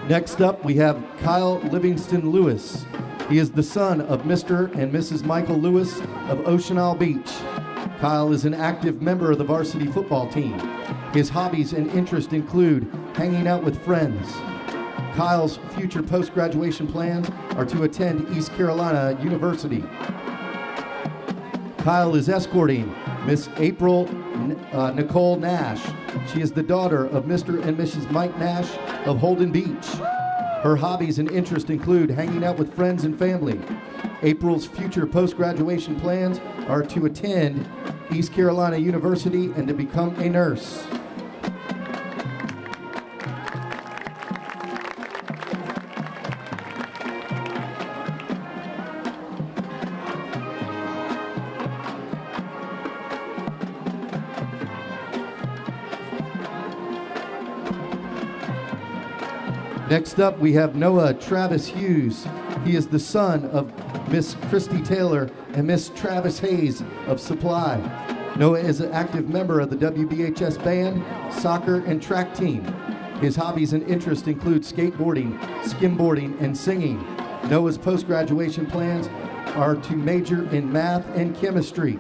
Next up, we have Kyle Livingston Lewis. He is the son of Mr. and Mrs. Michael Lewis of Ocean Isle Beach. Kyle is an active member of the varsity football team. His hobbies and interests include hanging out with friends. Kyle's future post-graduation plans are to attend East Carolina University. Kyle is escorting Miss April Nicole Nash. She is the daughter of Mr. and Mrs. Mike Nash of Holden Beach. Her hobbies and interests include hanging out with friends and family. April's future post-graduation plans are to attend East Carolina University and to become a nurse. Next up, we have Noah Travis Hughes. He is the son of Miss Christy Taylor and Miss Travis Hayes of Supply. Noah is an active member of the WBHS band, soccer, and track team. His hobbies and interests include skateboarding, skimboarding, and singing. Noah's post-graduation plans are to major in math and chemistry.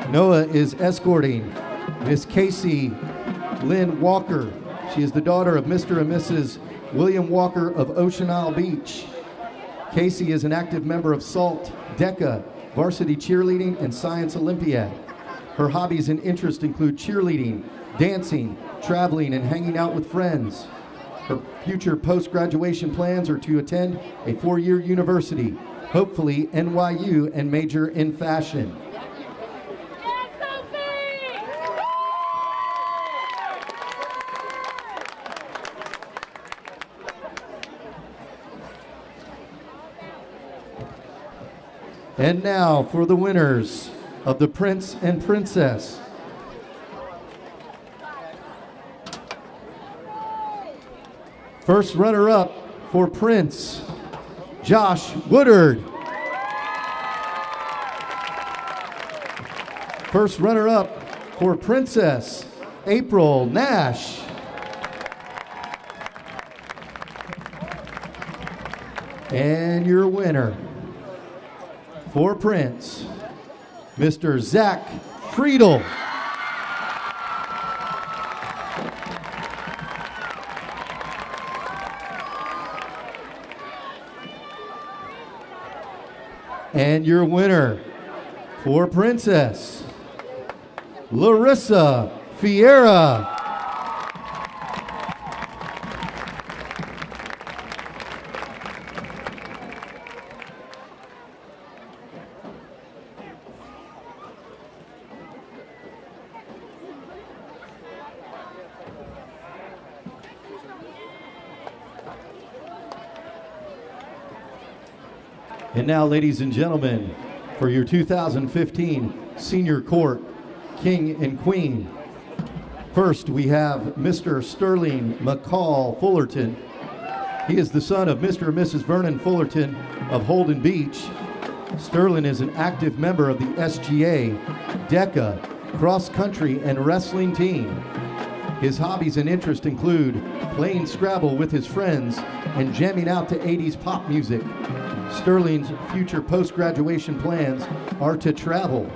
Noah is escorting Miss Casey Lynn Walker. She is the daughter of Mr. and Mrs. William Walker of Ocean Isle Beach. Casey is an active member of SALT, DECA, Varsity Cheerleading, and Science Olympiad. Her hobbies and interests include cheerleading, dancing, traveling, and hanging out with friends. Her future post-graduation plans are to attend a 4-year university, hopefully NYU, and major in fashion. And now for the winners of the Prince and Princess. First runner-up for Prince, Josh Woodard. First runner-up for Princess, April Nash. And your winner for Prince, Mr. Zach Friedel. And your winner for Princess, Larissa Fiera. And now, ladies and gentlemen, for your 2015 Senior Court King and Queen. First, we have Mr. Sterling McCall Fullerton. He is the son of Mr. and Mrs. Vernon Fullerton of Holden Beach. Sterling is an active member of the SGA, DECA, cross country, and wrestling team. His hobbies and interests include playing Scrabble with his friends and jamming out to 80s pop music. Sterling's future post-graduation plans are to travel.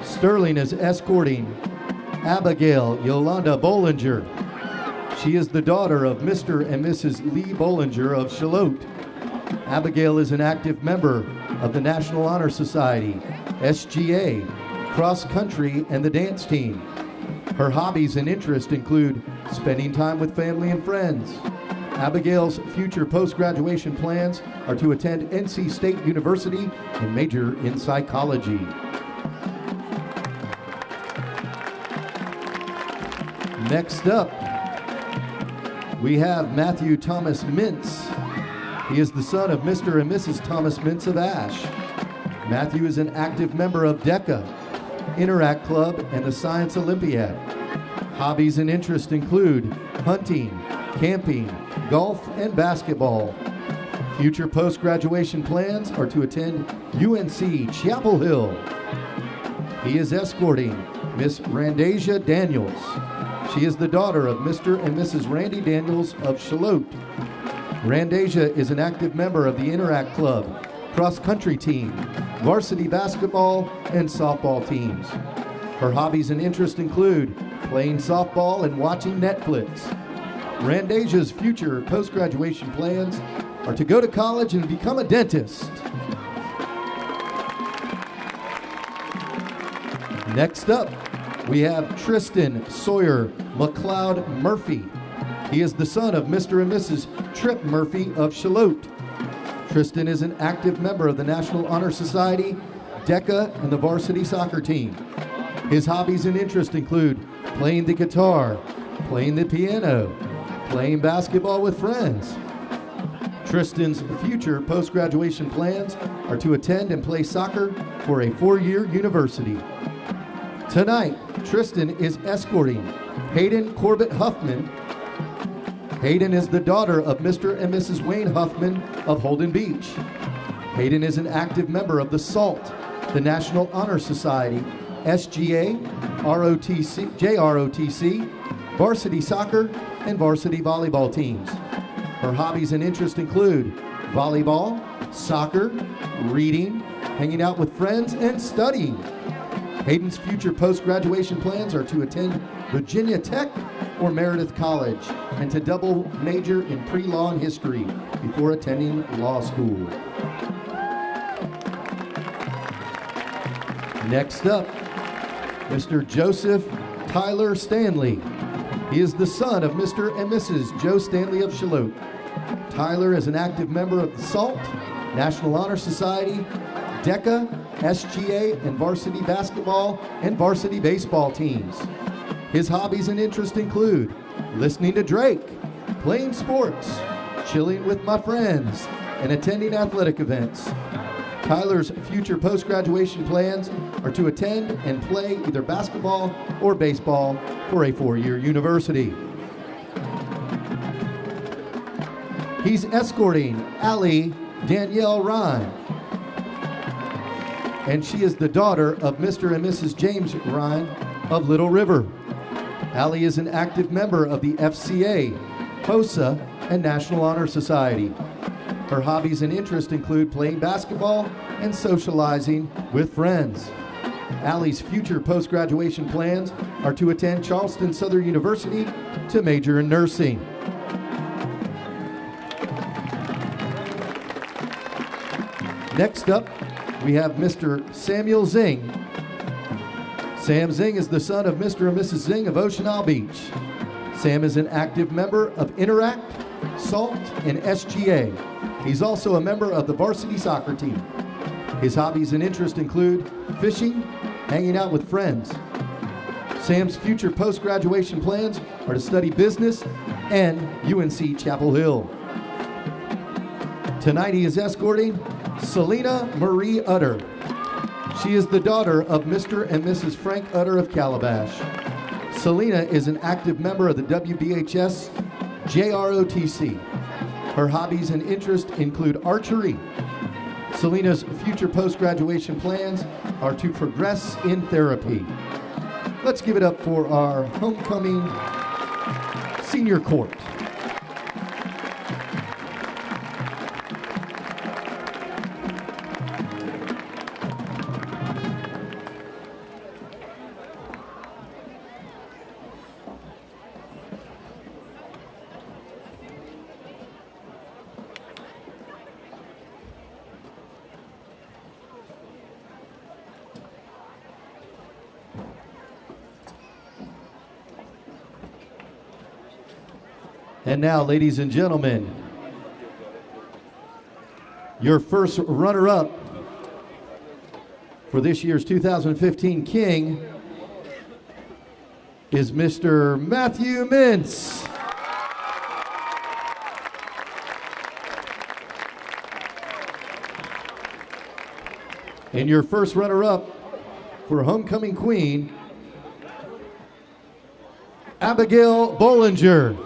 Sterling is escorting Abigail Yolanda Bollinger. She is the daughter of Mr. and Mrs. Lee Bollinger of Shallotte. Abigail is an active member of the National Honor Society, SGA, cross country, and the dance team. Her hobbies and interests include spending time with family and friends. Abigail's future post-graduation plans are to attend NC State University and major in psychology. Next up, we have Matthew Thomas Mintz. He is the son of Mr. and Mrs. Thomas Mintz of Ash. Matthew is an active member of DECA, Interact Club, and the Science Olympiad. Hobbies and interests include hunting, camping, golf, and basketball. Future post-graduation plans are to attend UNC Chapel Hill. He is escorting Miss Randasia Daniels. She is the daughter of Mr. and Mrs. Randy Daniels of Shallotte. Randasia is an active member of the Interact Club, cross-country team, varsity basketball, and softball teams. Her hobbies and interests include playing softball and watching Netflix. Randasia's future post-graduation plans are to go to college and become a dentist. Next up, we have Tristan Sawyer McLeod Murphy. He is the son of Mr. and Mrs. Tripp Murphy of Shallotte. Tristan is an active member of the National Honor Society, DECA, and the varsity soccer team. His hobbies and interests include playing the guitar, playing the piano, playing basketball with friends. Tristan's future post-graduation plans are to attend and play soccer for a 4-year university. Tonight, Tristan is escorting Hayden Corbett Huffman. Hayden is the daughter of Mr. and Mrs. Wayne Huffman of Holden Beach. Hayden is an active member of the SALT, the National Honor Society, SGA, ROTC, JROTC, varsity soccer, and varsity volleyball teams. Her hobbies and interests include volleyball, soccer, reading, hanging out with friends, and studying. Hayden's future post-graduation plans are to attend Virginia Tech or Meredith College and to double major in pre-law and history before attending law school. Next up, Mr. Joseph Tyler Stanley. He is the son of Mr. and Mrs. Joe Stanley of Shallotte. Tyler is an active member of the SALT, National Honor Society, DECA, SGA, and varsity basketball and varsity baseball teams. His hobbies and interests include listening to Drake, playing sports, chilling with my friends, and attending athletic events. Tyler's future post-graduation plans are to attend and play either basketball or baseball for a 4-year university. He's escorting Allie Danielle Ryan, and she is the daughter of Mr. and Mrs. James Ryan of Little River. Allie is an active member of the FCA, HOSA, and National Honor Society. Her hobbies and interests include playing basketball and socializing with friends. Allie's future post-graduation plans are to attend Charleston Southern University to major in nursing. Next up, we have Mr. Samuel Zing. Sam Zing is the son of Mr. and Mrs. Zing of Ocean Isle Beach. Sam is an active member of Interact, SALT, and SGA. He's also a member of the varsity soccer team. His hobbies and interests include fishing, hanging out with friends. Sam's future post-graduation plans are to study business and UNC Chapel Hill. Tonight he is escorting Selena Marie Utter. She is the daughter of Mr. and Mrs. Frank Utter of Calabash. Selena is an active member of the WBHS JROTC. Her hobbies and interests include archery. Selena's future post-graduation plans are to progress in therapy. Let's give it up for our homecoming senior court. And now, ladies and gentlemen, your first runner-up for this year's 2015 King is Mr. Matthew Mintz. And your first runner-up for Homecoming Queen, Abigail Bollinger.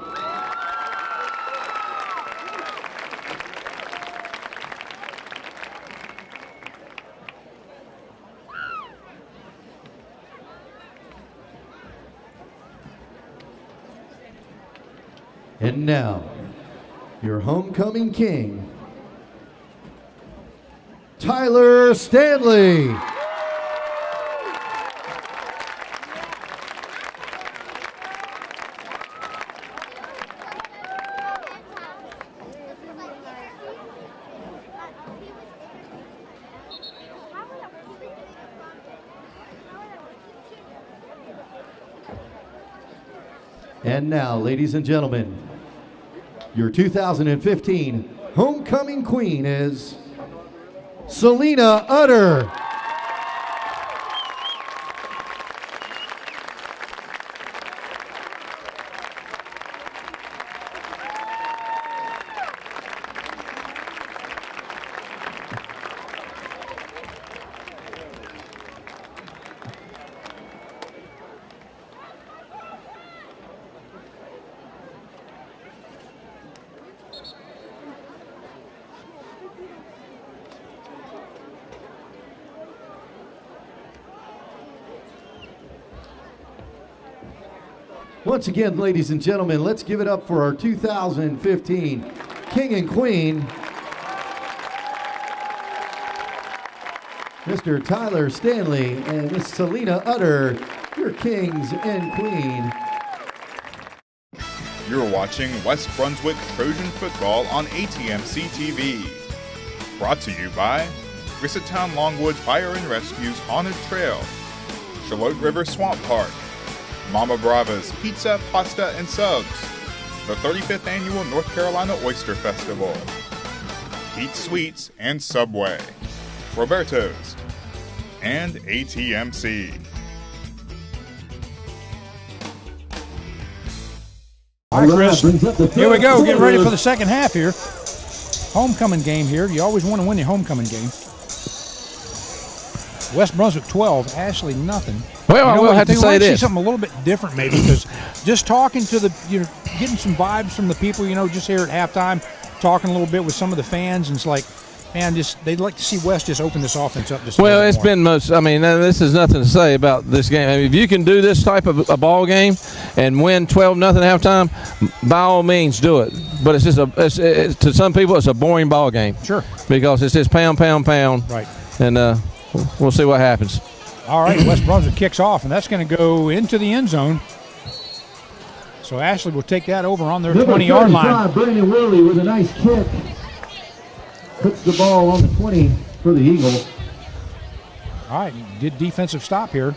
And now, your homecoming king, Tyler Stanley. And now, ladies and gentlemen, your 2015 homecoming queen is Selena Utter. Once again, ladies and gentlemen, let's give it up for our 2015 King and Queen, Mr. Tyler Stanley and Miss Selena Utter, your kings and queen. You're watching West Brunswick Trojan football on ATMC TV. Brought to you by Grissettown Longwood Fire and Rescue's Haunted Trail, Charlotte River Swamp Park, Mama Brava's Pizza, Pasta, and Subs, the 35th Annual North Carolina Oyster Festival, Pete's Sweets and Subway, Roberto's, and ATMC. All right, Chris, here we go. Getting ready for the second half here. Homecoming game here. You always want to win your homecoming game. West Brunswick 12, Ashley nothing. Well, I will have to say this. See something a little bit different maybe, because just talking to getting some vibes from the people, just here at halftime, talking a little bit with some of the fans, and it's like, man, they'd like to see West just open this offense up just a little bit more. This is nothing to say about this game. I mean, if you can do this type of a ball game and win 12-0 halftime, by all means do it. But it's just to some people it's a boring ball game. Sure. Because it's just pound. Right. And we'll see what happens. All right, West Brunswick kicks off, and that's going to go into the end zone. So Ashley will take that over on their 20-yard line. Brandon Worley with a nice kick. Puts the ball on the 20 for the Eagles. All right, good defensive stop here.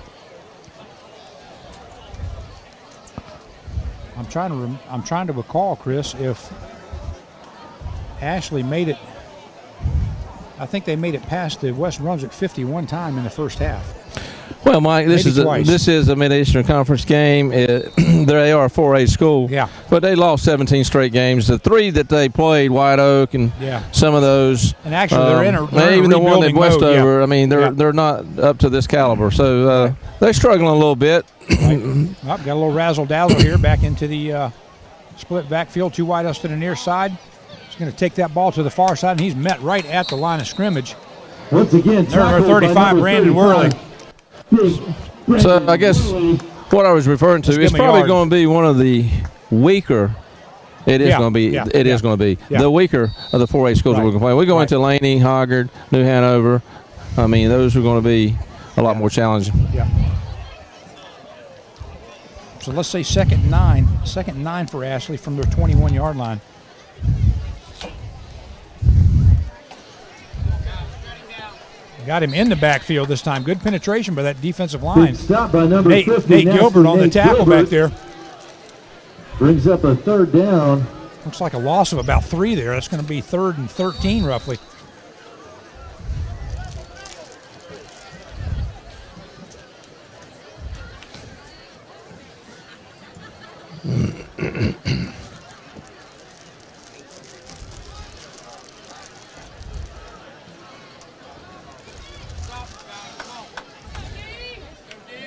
I'm trying to recall, Chris, if Ashley made it. I think they made it past the West Brunswick 50 one time in the first half. Well, Mike, this is a Mid-Eastern Conference game. They are a 4A school. Yeah. But they lost 17 straight games. The three that they played, White Oak and some of those. And actually, they're in a even the one that rebuilding Westover. mode. I mean, they're not up to this caliber. So they're struggling a little bit. Right. Got a little razzle-dazzle here back into the split backfield. Two wide outs to the near side. He's going to take that ball to the far side, and he's met right at the line of scrimmage. Once again, number 35, Brandon Worley. So I guess what I was referring to is probably going to be one of the weaker. It is going to be. It is going to be the weaker of the 4A schools that we're going to play. We go into Laney, Hoggard, New Hanover. I mean, those are going to be a lot more challenging. Yeah. So let's say second and nine for Ashley from their 21-yard line. Got him in the backfield this time. Good penetration by that defensive line. Stop by number Nate 50, Gilbert on the tackle back there. Brings up a third down. Looks like a loss of about 3 there. That's going to be 3rd and 13 roughly.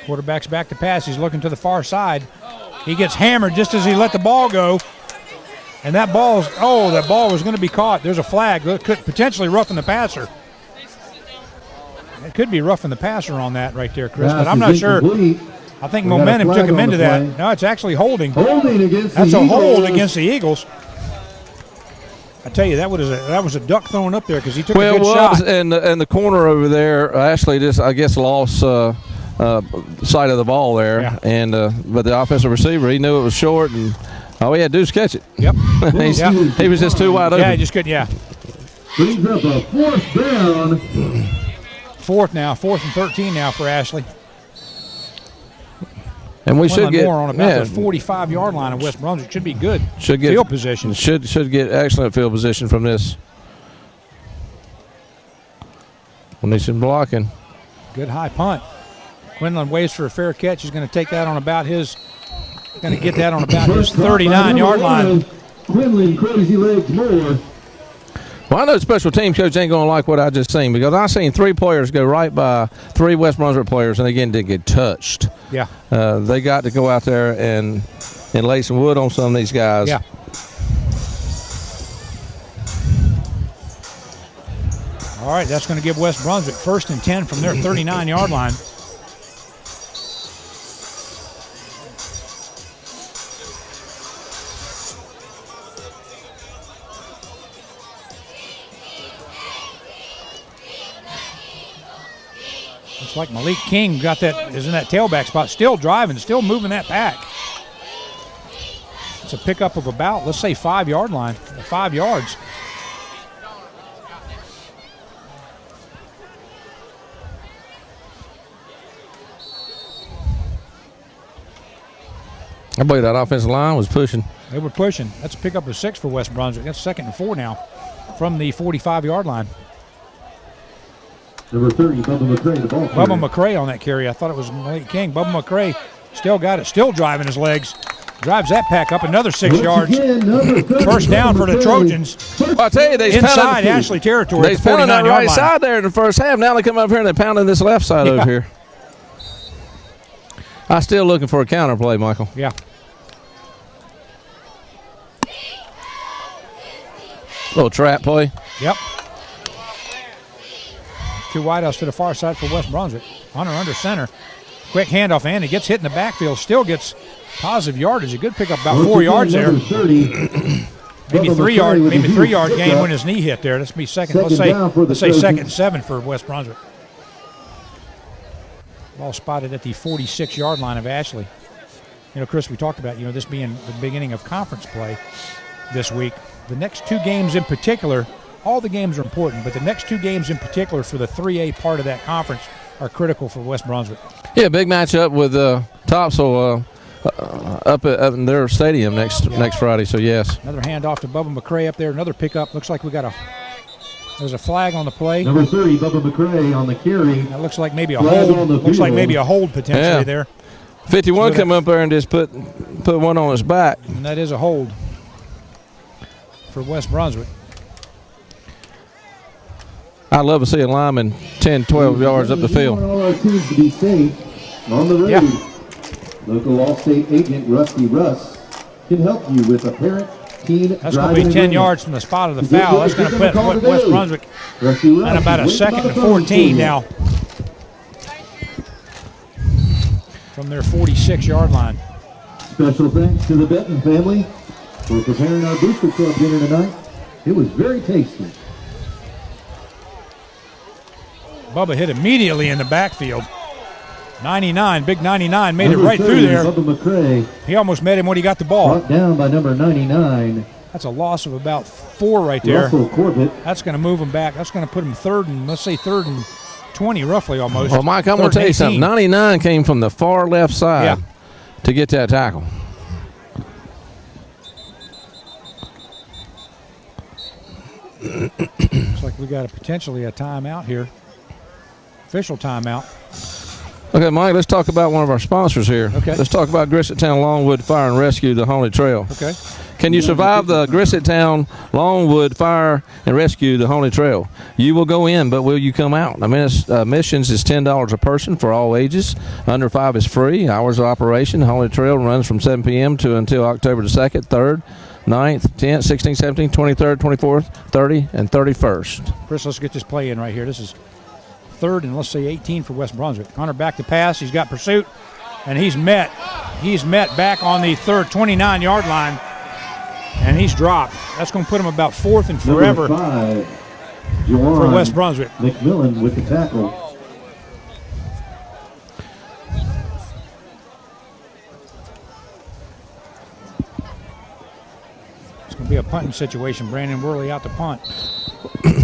Quarterback's back to pass. He's looking to the far side. He gets hammered just as he let the ball go. And that ball was going to be caught. There's a flag. That could potentially roughing the passer. It could be roughing the passer on that right there, Chris, but I'm not sure. I think momentum took him into that. No, it's actually holding. Holding against the Eagles. That's a hold against the Eagles. I tell you, that was a duck thrown up there because he took a good shot. And the corner over there, Ashley just, I guess, lost sight of the ball there, and but the offensive receiver, he knew it was short, and all he had to do was catch it. Yep. He was just too wide open. Yeah, he just couldn't. Yeah. Brings up a fourth down. Fourth and 13 now for Ashley. And we should get more on about the 45-yard line of West Brunswick. Should be good. Should get field position. Should get excellent field position from this. We'll need some blocking. Good high punt. Quinlan waits for a fair catch. He's going to take that on about his. Going to get that on about his 39-yard line. Quinlan Crazy Legs Moore. Well, I know the special teams coach ain't going to like what I just seen, because I seen 3 players go right by 3 West Brunswick players, and again didn't get touched. Yeah. They got to go out there and lay some wood on some of these guys. Yeah. All right, that's going to give West Brunswick 1st and 10 from their 39-yard line. Looks like Malik King is in that tailback spot, still driving, still moving that pack. It's a pickup of about, let's say, 5 yard line, 5 yards. I believe that offensive line was pushing. They were pushing. That's a pickup of 6 for West Brunswick. That's 2nd and 4 now from the 45-yard line. Number 30, Bubba McCray, the ball carrier. Bubba McCray on that carry. I thought it was Malik King. Bubba McCray still got it, still driving his legs. Drives that pack up another 6 yards. First down for the Trojans. Well, I tell you, they inside Ashley territory. They pounded that right side there in the first half. Now they come up here and they're pounding this left side over here. I'm still looking for a counter play, Michael. Yeah. Little trap play. Yep. 2 wideouts to the far side for West Brunswick. Hunter under center. Quick handoff, and he gets hit in the backfield. Still gets positive yardage. A good pickup, about 4 yards there. maybe 3 yard gain when his knee hit there. Let's be second. Let's say 2nd and 7 for West Brunswick. Ball spotted at the 46-yard line of Ashley. You know, Chris, we talked about, this being the beginning of conference play this week. The next 2 games in particular, all the games are important, but the next 2 games in particular for the 3A part of that conference are critical for West Brunswick. Yeah, big matchup with Topsail up in their stadium next Friday, so yes. Another handoff to Bubba McCray up there, another pickup. Looks like there's a flag on the play. Number 30, Bubba McCray on the carry. That looks like maybe a hold. Looks like maybe a hold potentially there. 51 come up there and just put one on his back. And that is a hold for West Brunswick. I'd love to see a lineman 10, 12 yards up the field. We want all our teams to be safe on the road. Yeah. Local Allstate agent Rusty Russ can help you with a parent, teen, that's going to be 10 yards from the spot of the foul. That's going to put West Brunswick at about a 2nd and 14 now from their 46-yard line. Special thanks to the Benton family for preparing our Booster Club dinner tonight. It was very tasty. Bubba hit immediately in the backfield. 99, big 99, made it right through there. Bubba McCray. He almost met him when he got the ball. Brought down by number 99. That's a loss of about 4 right there. Russell Corbett. That's going to move him back. That's going to put him 3rd and 20 roughly almost. Well, Mike, I'm going to tell you something. 99 came from the far left side to get that tackle. Looks like we got potentially a timeout here. Official timeout. Okay, Mike, let's talk about one of our sponsors here. Okay. Let's talk about Grissettown Longwood Fire and Rescue, the Haunted Trail. Okay. Can you survive the Grissettown Longwood Fire and Rescue, the Haunted Trail? You will go in, but will you come out? I mean, admissions is $10 a person for all ages. Under 5 is free. Hours of operation. The Haunted Trail runs from 7 p.m. until October the 2nd, 3rd, 9th, 10th, 16th, 17th, 23rd, 24th, 30th, and 31st. Chris, let's get this play in right here. This is 3rd and let's say 18 for West Brunswick. Hunter back to pass. He's got pursuit, and he's met back on the 29-yard line, and he's dropped. That's going to put him about 4th and forever for West Brunswick. McMillan with the tackle. It's going to be a punting situation. Brandon Worley out to punt.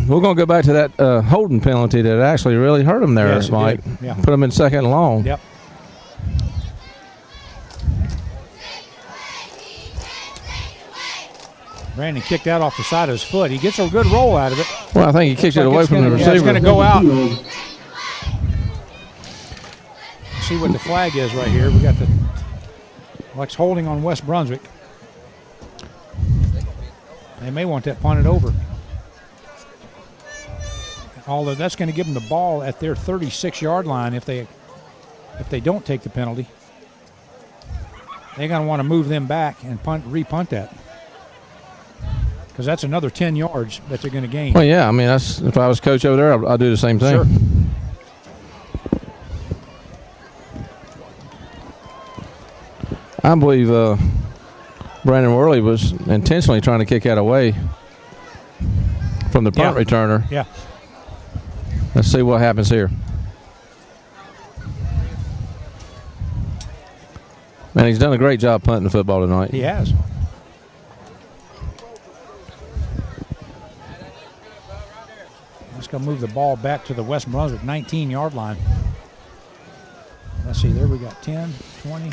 We're going to go back to that holding penalty that actually really hurt him there, yes, Mike. Yeah. Put him in 2nd and long. Yep. Brandon kicked that off the side of his foot. He gets a good roll out of it. Well, I think he kicked it away from the receiver. Yeah, it's going to go out. See what the flag is right here. We got the Lex holding on West Brunswick. They may want that punted over. Although that's going to give them the ball at their 36-yard line if they don't take the penalty. They're going to want to move them back and repunt that. Because that's another 10 yards that they're going to gain. Well, yeah. I mean, if I was coach over there, I'd do the same thing. Sure. I believe Brandon Worley was intentionally trying to kick that away from the punt returner. Yeah. Let's see what happens here. Man, he's done a great job punting the football tonight. He has. Let's go move the ball back to the West Brunswick 19-yard line. Let's see, there we got 10, 20.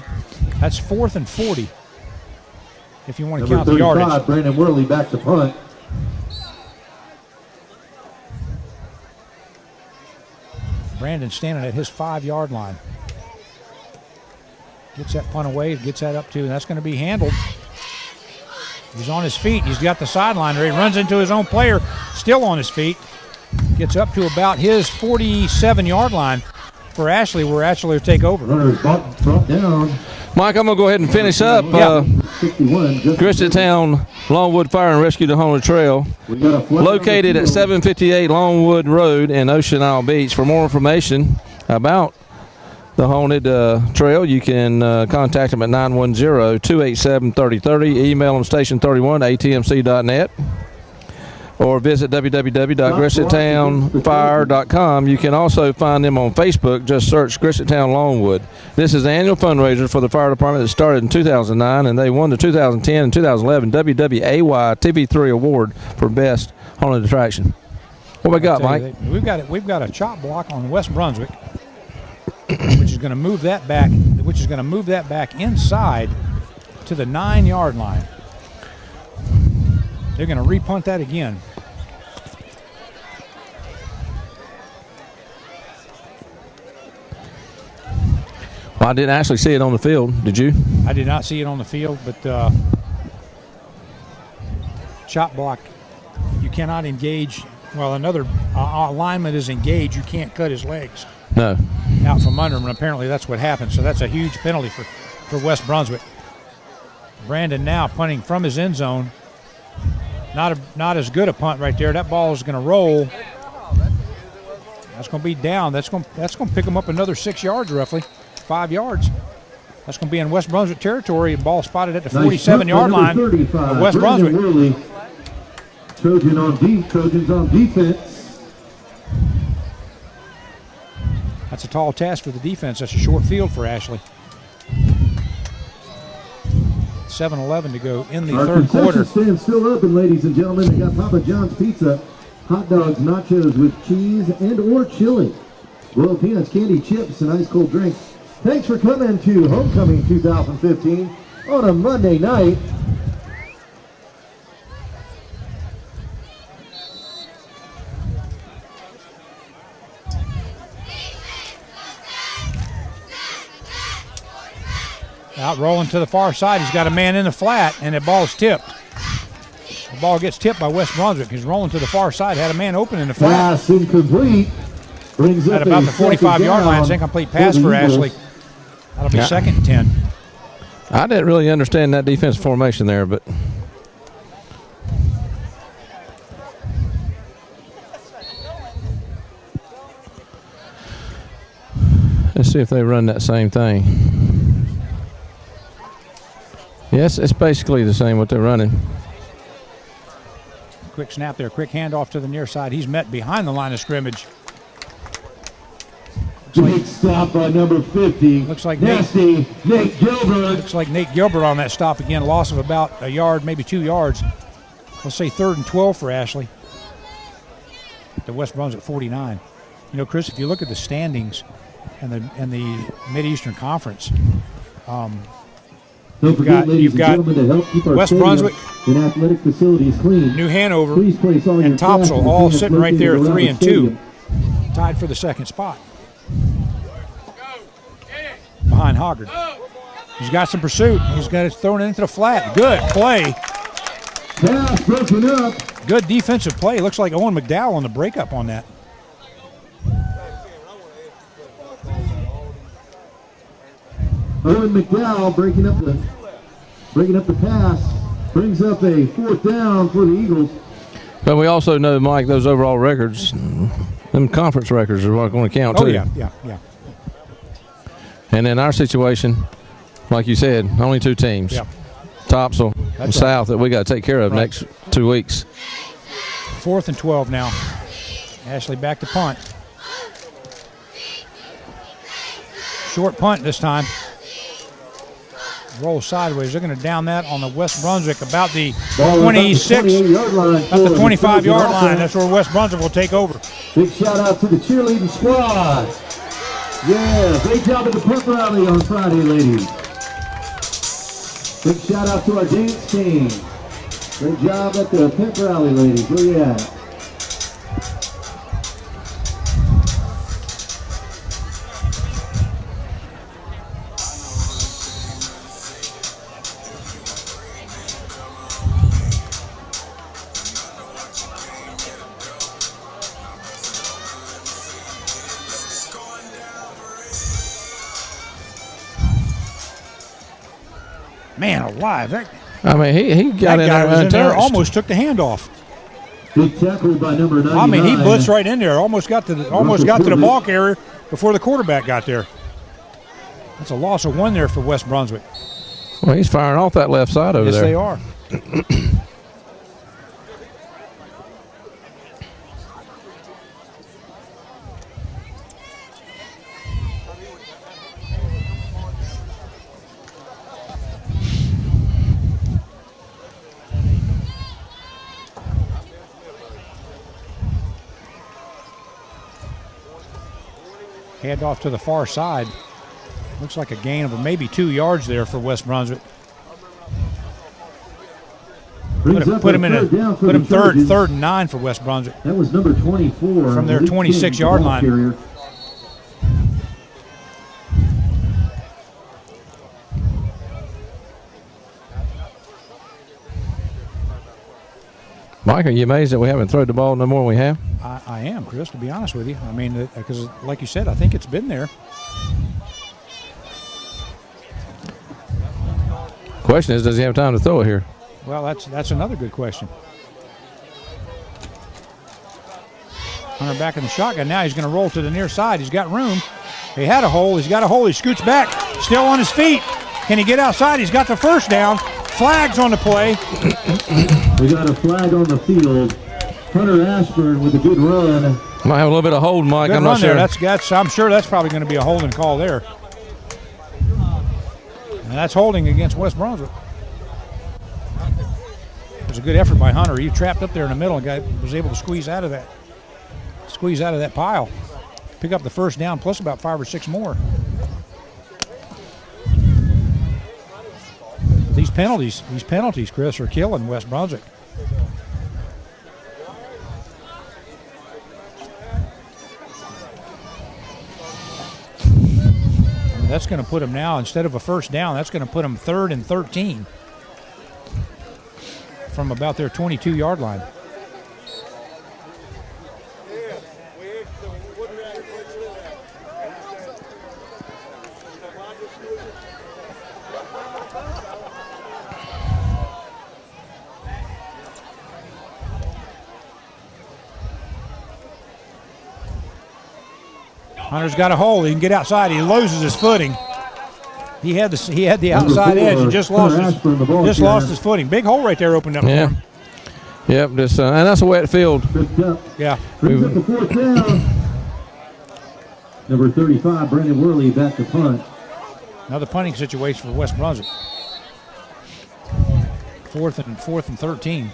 That's 4th and 40. If you want to count the yardage. Brandon Worley back to punt. Brandon standing at his 5-yard line. Gets that punt away, gets that up to, and that's going to be handled. He's on his feet. He's got the sideline there. He runs into his own player, still on his feet. Gets up to about his 47-yard line for Ashley, where Ashley will take over. Runners brought down. Mike, I'm going to go ahead and finish up. 61. Christiantown Longwood Fire and Rescue to Haunted Trail, located at 758 Longwood Road in Ocean Isle Beach. For more information about the haunted trail, you can contact them at 910-287-3030. Email them station31@atmc.net. Or visit www.grishittownfire.com. You can also find them on Facebook. Just search Grishittown Longwood. This is the annual fundraiser for the fire department that started in 2009, and they won the 2010 and 2011 WWAY TV3 award for best haunted attraction. What we got, Mike? We've got a chop block on West Brunswick, which is going to move that back. Which is going to move that back inside to the 9-yard line. They're going to repunt that again. Well, I didn't actually see it on the field. Did you? I did not see it on the field, but chop block, you cannot engage. Well, another lineman is engaged. You can't cut his legs. No. Out from under him, and apparently that's what happened. So that's a huge penalty for West Brunswick. Brandon now punting from his end zone. Not as good a punt right there. That ball is going to roll. That's going to be down. That's going to pick him up another 6 yards roughly, 5 yards. That's going to be in West Brunswick territory. Ball spotted at the 47-yard line of West Brunswick. Worley. Trojans on defense. That's a tall task for the defense. That's a short field for Ashley. 7:11 to go in the third quarter. Stand still open, ladies and gentlemen. They got Papa John's Pizza, hot dogs, nachos with cheese and or chili, boiled peanuts, candy, chips, and ice cold drinks. Thanks for coming to Homecoming 2015 on a Monday night. Out rolling to the far side. He's got a man in the flat, and the ball's tipped. The ball gets tipped by West Brunswick. He's rolling to the far side. Had a man open in the flat. Pass incomplete. Brings at about the 45-yard line. It's incomplete pass for Ashley. That'll be 2nd and 10. I didn't really understand that defensive formation there, but let's see if they run that same thing. Yes, it's basically the same what they're running. Quick snap there, quick handoff to the near side. He's met behind the line of scrimmage. Big stop by number 50. Looks like Nate Gilbert. Looks like Nate Gilbert on that stop again. Loss of about a yard, maybe 2 yards. Let's say 3rd and 12 for Ashley. The West Brunswick 49. You know, Chris, if you look at the standings and the Mid-Eastern Conference, you've got West Brunswick, and athletic facilities clean. New Hanover, Please place all and your Topsail all sitting right there at 3 and 2, stadium. tied for the 2nd spot. Behind Hoggard. He's got some pursuit. He's got it thrown into the flat. Good play. Pass broken up. Good defensive play. Looks like Owen McDowell on the breakup on that. Owen McDowell breaking up the pass, brings up a 4th down for the Eagles. But we also know, Mike, those overall records, them conference records are what going to count too. Oh yeah. And in our situation, like you said, only 2 teams. Yeah. Topsail and South that we got to take care of next 2 weeks. 4th and 12 now. Ashley back to punt. Short punt this time. roll sideways. They're going to down that on the West Brunswick about the Ball 26, yard line at the for 25-yard line. offense. That's where West Brunswick will take over. Big shout out to the cheerleading squad. Yeah, great job at the pep rally on Friday, ladies. Big shout out to our dance team. Great job at the pep rally, ladies. Where you at? Man alive. That I mean, he got guy was in there, untouched. almost took the handoff. Big tackle by number 99. I mean, he blitzed right in there. Almost got to the ball carrier before the quarterback got there. That's a loss of 1 there for West Brunswick. Well, he's firing off that left side over Yes, there. they are. Hand off to the far side. Looks like a gain of maybe 2 yards there for West Brunswick. Put him third and 9 for West Brunswick. That was number 24. From their 26-yard line. Carrier. Mike, are you amazed that we haven't thrown the ball no more than we have? I am, Chris, to be honest with you. I mean, because like you said, I think it's been there. Question is, does he have time to throw it here? Well, that's another good question. Hunter back in the shotgun. Now he's going to roll to the near side. He's got room. He had a hole. He's got a hole. He scoots back. Still on his feet. Can he get outside? He's got the first down. Flags on the play. We got a flag on the field. Hunter Ashburn with a good run. Might have a little bit of hold, Mike. Good I'm run not sure. there. I'm sure that's probably going to be a holding call there. And that's holding against West Brunswick. It was a good effort by Hunter. He trapped up there in the middle and was able to squeeze out of that pile. Pick up the first down plus about 5 or 6 more. These penalties, Chris, are killing West Brunswick. That's going to put them now, instead of a first down, that's going to put them 3rd and 13 from about their 22-yard line. Hunter's got a hole. He can get outside. He loses his footing. He had the outside edge and just lost his footing. Big hole right there opened up for him. Yep, and that's a wet field. Yeah. Brings up the 4th down. Number 35, Brandon Worley back to punt. Another punting situation for West Brunswick. 4th and 13.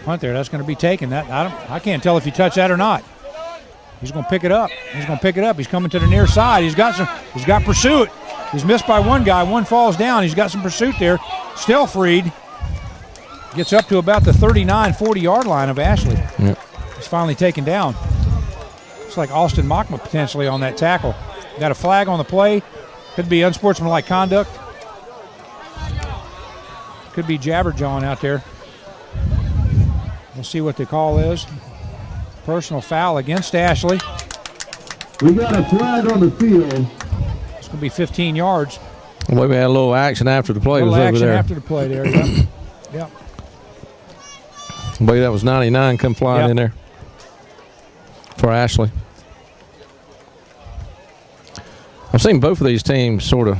Punt there. That's going to be taken. I can't tell if he touched that or not. He's going to pick it up. He's coming to the near side. He's got pursuit. He's missed by one guy. One falls down. He's got some pursuit there. Still freed. Gets up to about the 39, 40-yard line of Ashley. Yep. He's finally taken down. Looks like Austin Mockma potentially on that tackle. Got a flag on the play. Could be unsportsmanlike conduct. Could be jabberjawing out there. We'll see what the call is. Personal foul against Ashley. We got a flag on the field. It's going to be 15 yards. Well, we had a little action after the play. A little was over action there. after the play there, yep. Yep. I believe that was 99 come flying in there for Ashley. I've seen both of these teams sort of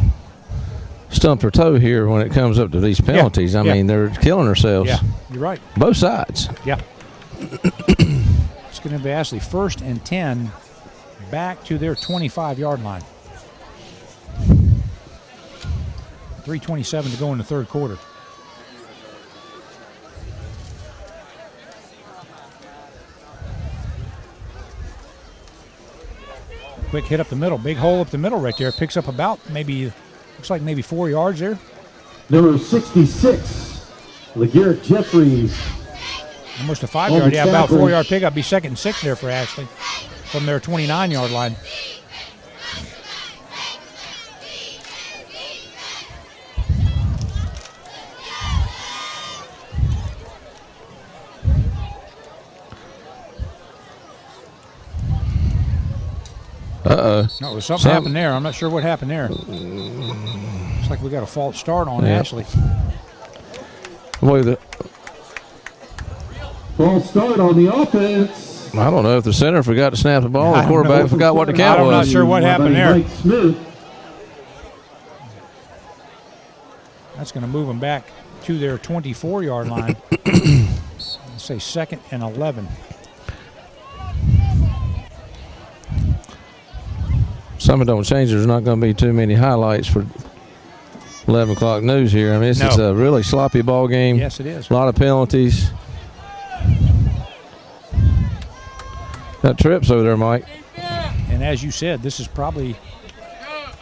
stump their toe here when it comes up to these penalties. I mean, they're killing themselves. Yeah, you're right. Both sides. Yeah. It's going to be Ashley 1st and 10 back to their 25-yard line. 3:27 to go in the third quarter. Quick hit up the middle. Big hole up the middle right there. Picks up about looks like maybe 4 yards there. Number 66, LeGarrette Jeffries. Almost a 5-yard. Yeah, about 4-yard pickup. Be 2nd and 6 there for Ashley from their 29-yard line. Uh-oh. No, something happened there. I'm not sure what happened there. Looks like we got a false start on Ashley. Boy, False start on the offense. I don't know if the center forgot to snap the ball. The quarterback forgot what the count was. I'm not sure what happened there. Mike Smith. That's going to move them back to their 24-yard line. Let's say 2nd and 11. Something don't change. There's not going to be too many highlights for 11 o'clock news here. I mean, this is a really sloppy ball game. Yes, it is. A lot of penalties. Got trips over there, Mike. And as you said, this is probably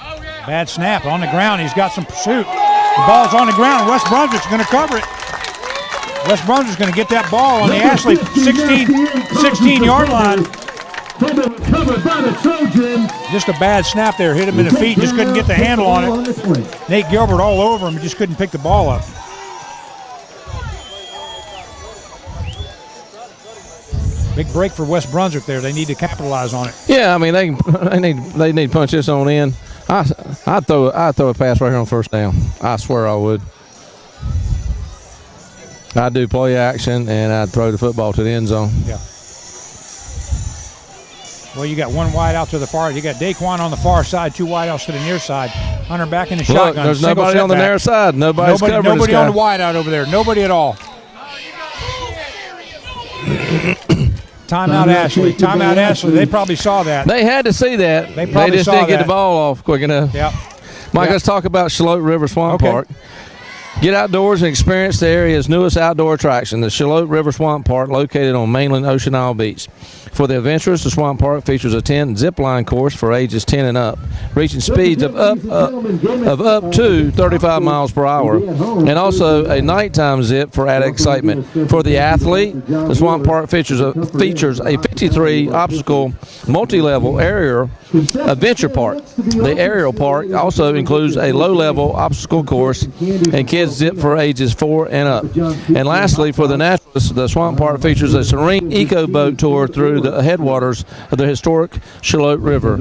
a bad snap on the ground. He's got some pursuit. The ball's on the ground. West Brunswick's going to cover it. West Brunswick's going to get that ball on the Ashley 16-yard line. Covered by the Trojans. Just a bad snap there. Hit him in the feet. Just couldn't get the handle on it. Nate Gilbert all over him. Just couldn't pick the ball up. Big break for West Brunswick there. They need to capitalize on it. Yeah, I mean they need to punch this on in. I'd throw a pass right here on first down. I swear I would. I'd do play action and I'd throw the football to the end zone. Yeah. Well, you got one wide out to the far. You got Daquan on the far side, 2 wide outs to the near side. Hunter back in the shotgun. There's nobody on the near side. Nobody on the wide out over there. Nobody at all. Timeout Ashley. Timeout Ashley. They probably saw that. They had to see that. They just didn't get the ball off quick enough. Yep. Mike, let's talk about Charlotte River Swamp Park. Get outdoors and experience the area's newest outdoor attraction, the Charlotte River Swamp Park, located on mainland Ocean Isle Beach. For the adventurous, the Swamp Park features a 10 zip-line course for ages 10 and up, reaching speeds of up to 35 miles per hour, and also a nighttime zip for added excitement. For the athlete, the Swamp Park features a 53-obstacle multi-level aerial adventure park. The aerial park also includes a low-level obstacle course and kids zip for ages 4 and up. And lastly, for the naturalists, the Swamp Park features a serene eco boat tour through the headwaters of the historic Charlotte River.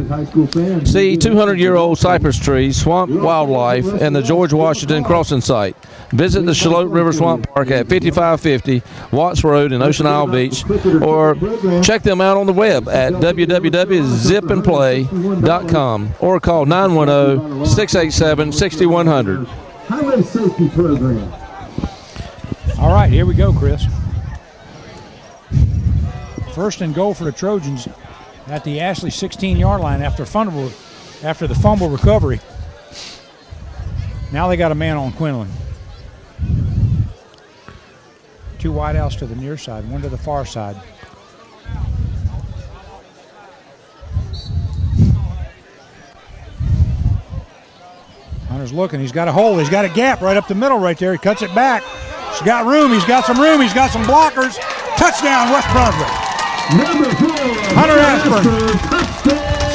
See 200-year-old cypress trees, swamp wildlife, and the George Washington crossing site. Visit the Charlotte River Swamp Park at 5550 Watts Road in Ocean Isle Beach, or check them out on the web at www.zipandplay.com or call 910-687-6100. Highway Safety Program. All right, here we go, Chris. 1st and goal for the Trojans at the Ashley 16-yard line after the fumble recovery. Now they got a man on Quinlan. 2 wide outs to the near side, 1 to the far side. Hunter's looking. He's got a hole. He's got a gap right up the middle right there. He cuts it back. He's got room. He's got some room. He's got some blockers. Touchdown, West Brunswick. Hunter Ashburn.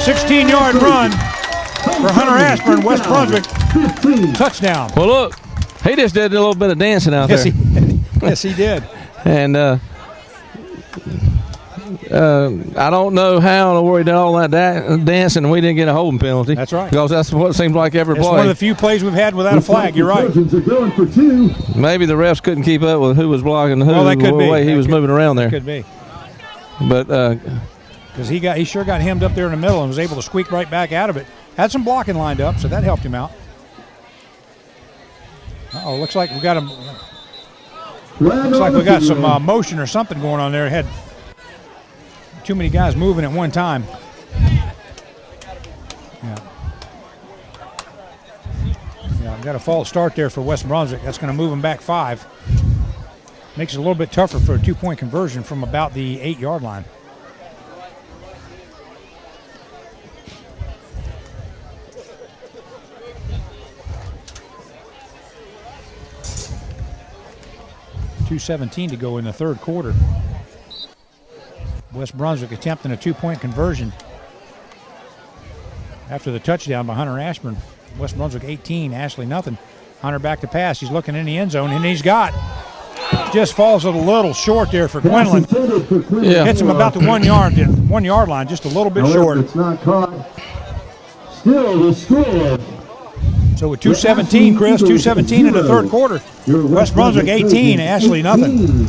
16-yard run for Hunter Ashburn, West Brunswick. Touchdown. Well, look, he just did a little bit of dancing out there. Yes, he did. And I don't know how in the world he did all that dancing and we didn't get a holding penalty. That's right. Because that's what it seems like every play. It's one of the few plays we've had without a flag. You're right. Maybe the refs couldn't keep up with who was blocking who, the way he was moving around there. Could be. But because he sure got hemmed up there in the middle and was able to squeak right back out of it. Had some blocking lined up, so that helped him out. Oh, looks like we got him. Looks like we got some motion or something going on there. Had too many guys moving at one time. Yeah, got a false start there for West Brunswick. That's going to move them back 5. Makes it a little bit tougher for a 2-point conversion from about the 8-yard line. .217 to go in the third quarter. West Brunswick attempting a 2-point conversion after the touchdown by Hunter Ashburn. West Brunswick 18, Ashley nothing. Hunter back to pass. He's looking in the end zone, and he's got. Just falls a little short there for Quinlan. Yeah. Hits him about the 1 yard line, just a little bit short. It's not caught. Still the score. So with 2:17, Chris, 2:17 in the third quarter. West Brunswick 18, Ashley nothing.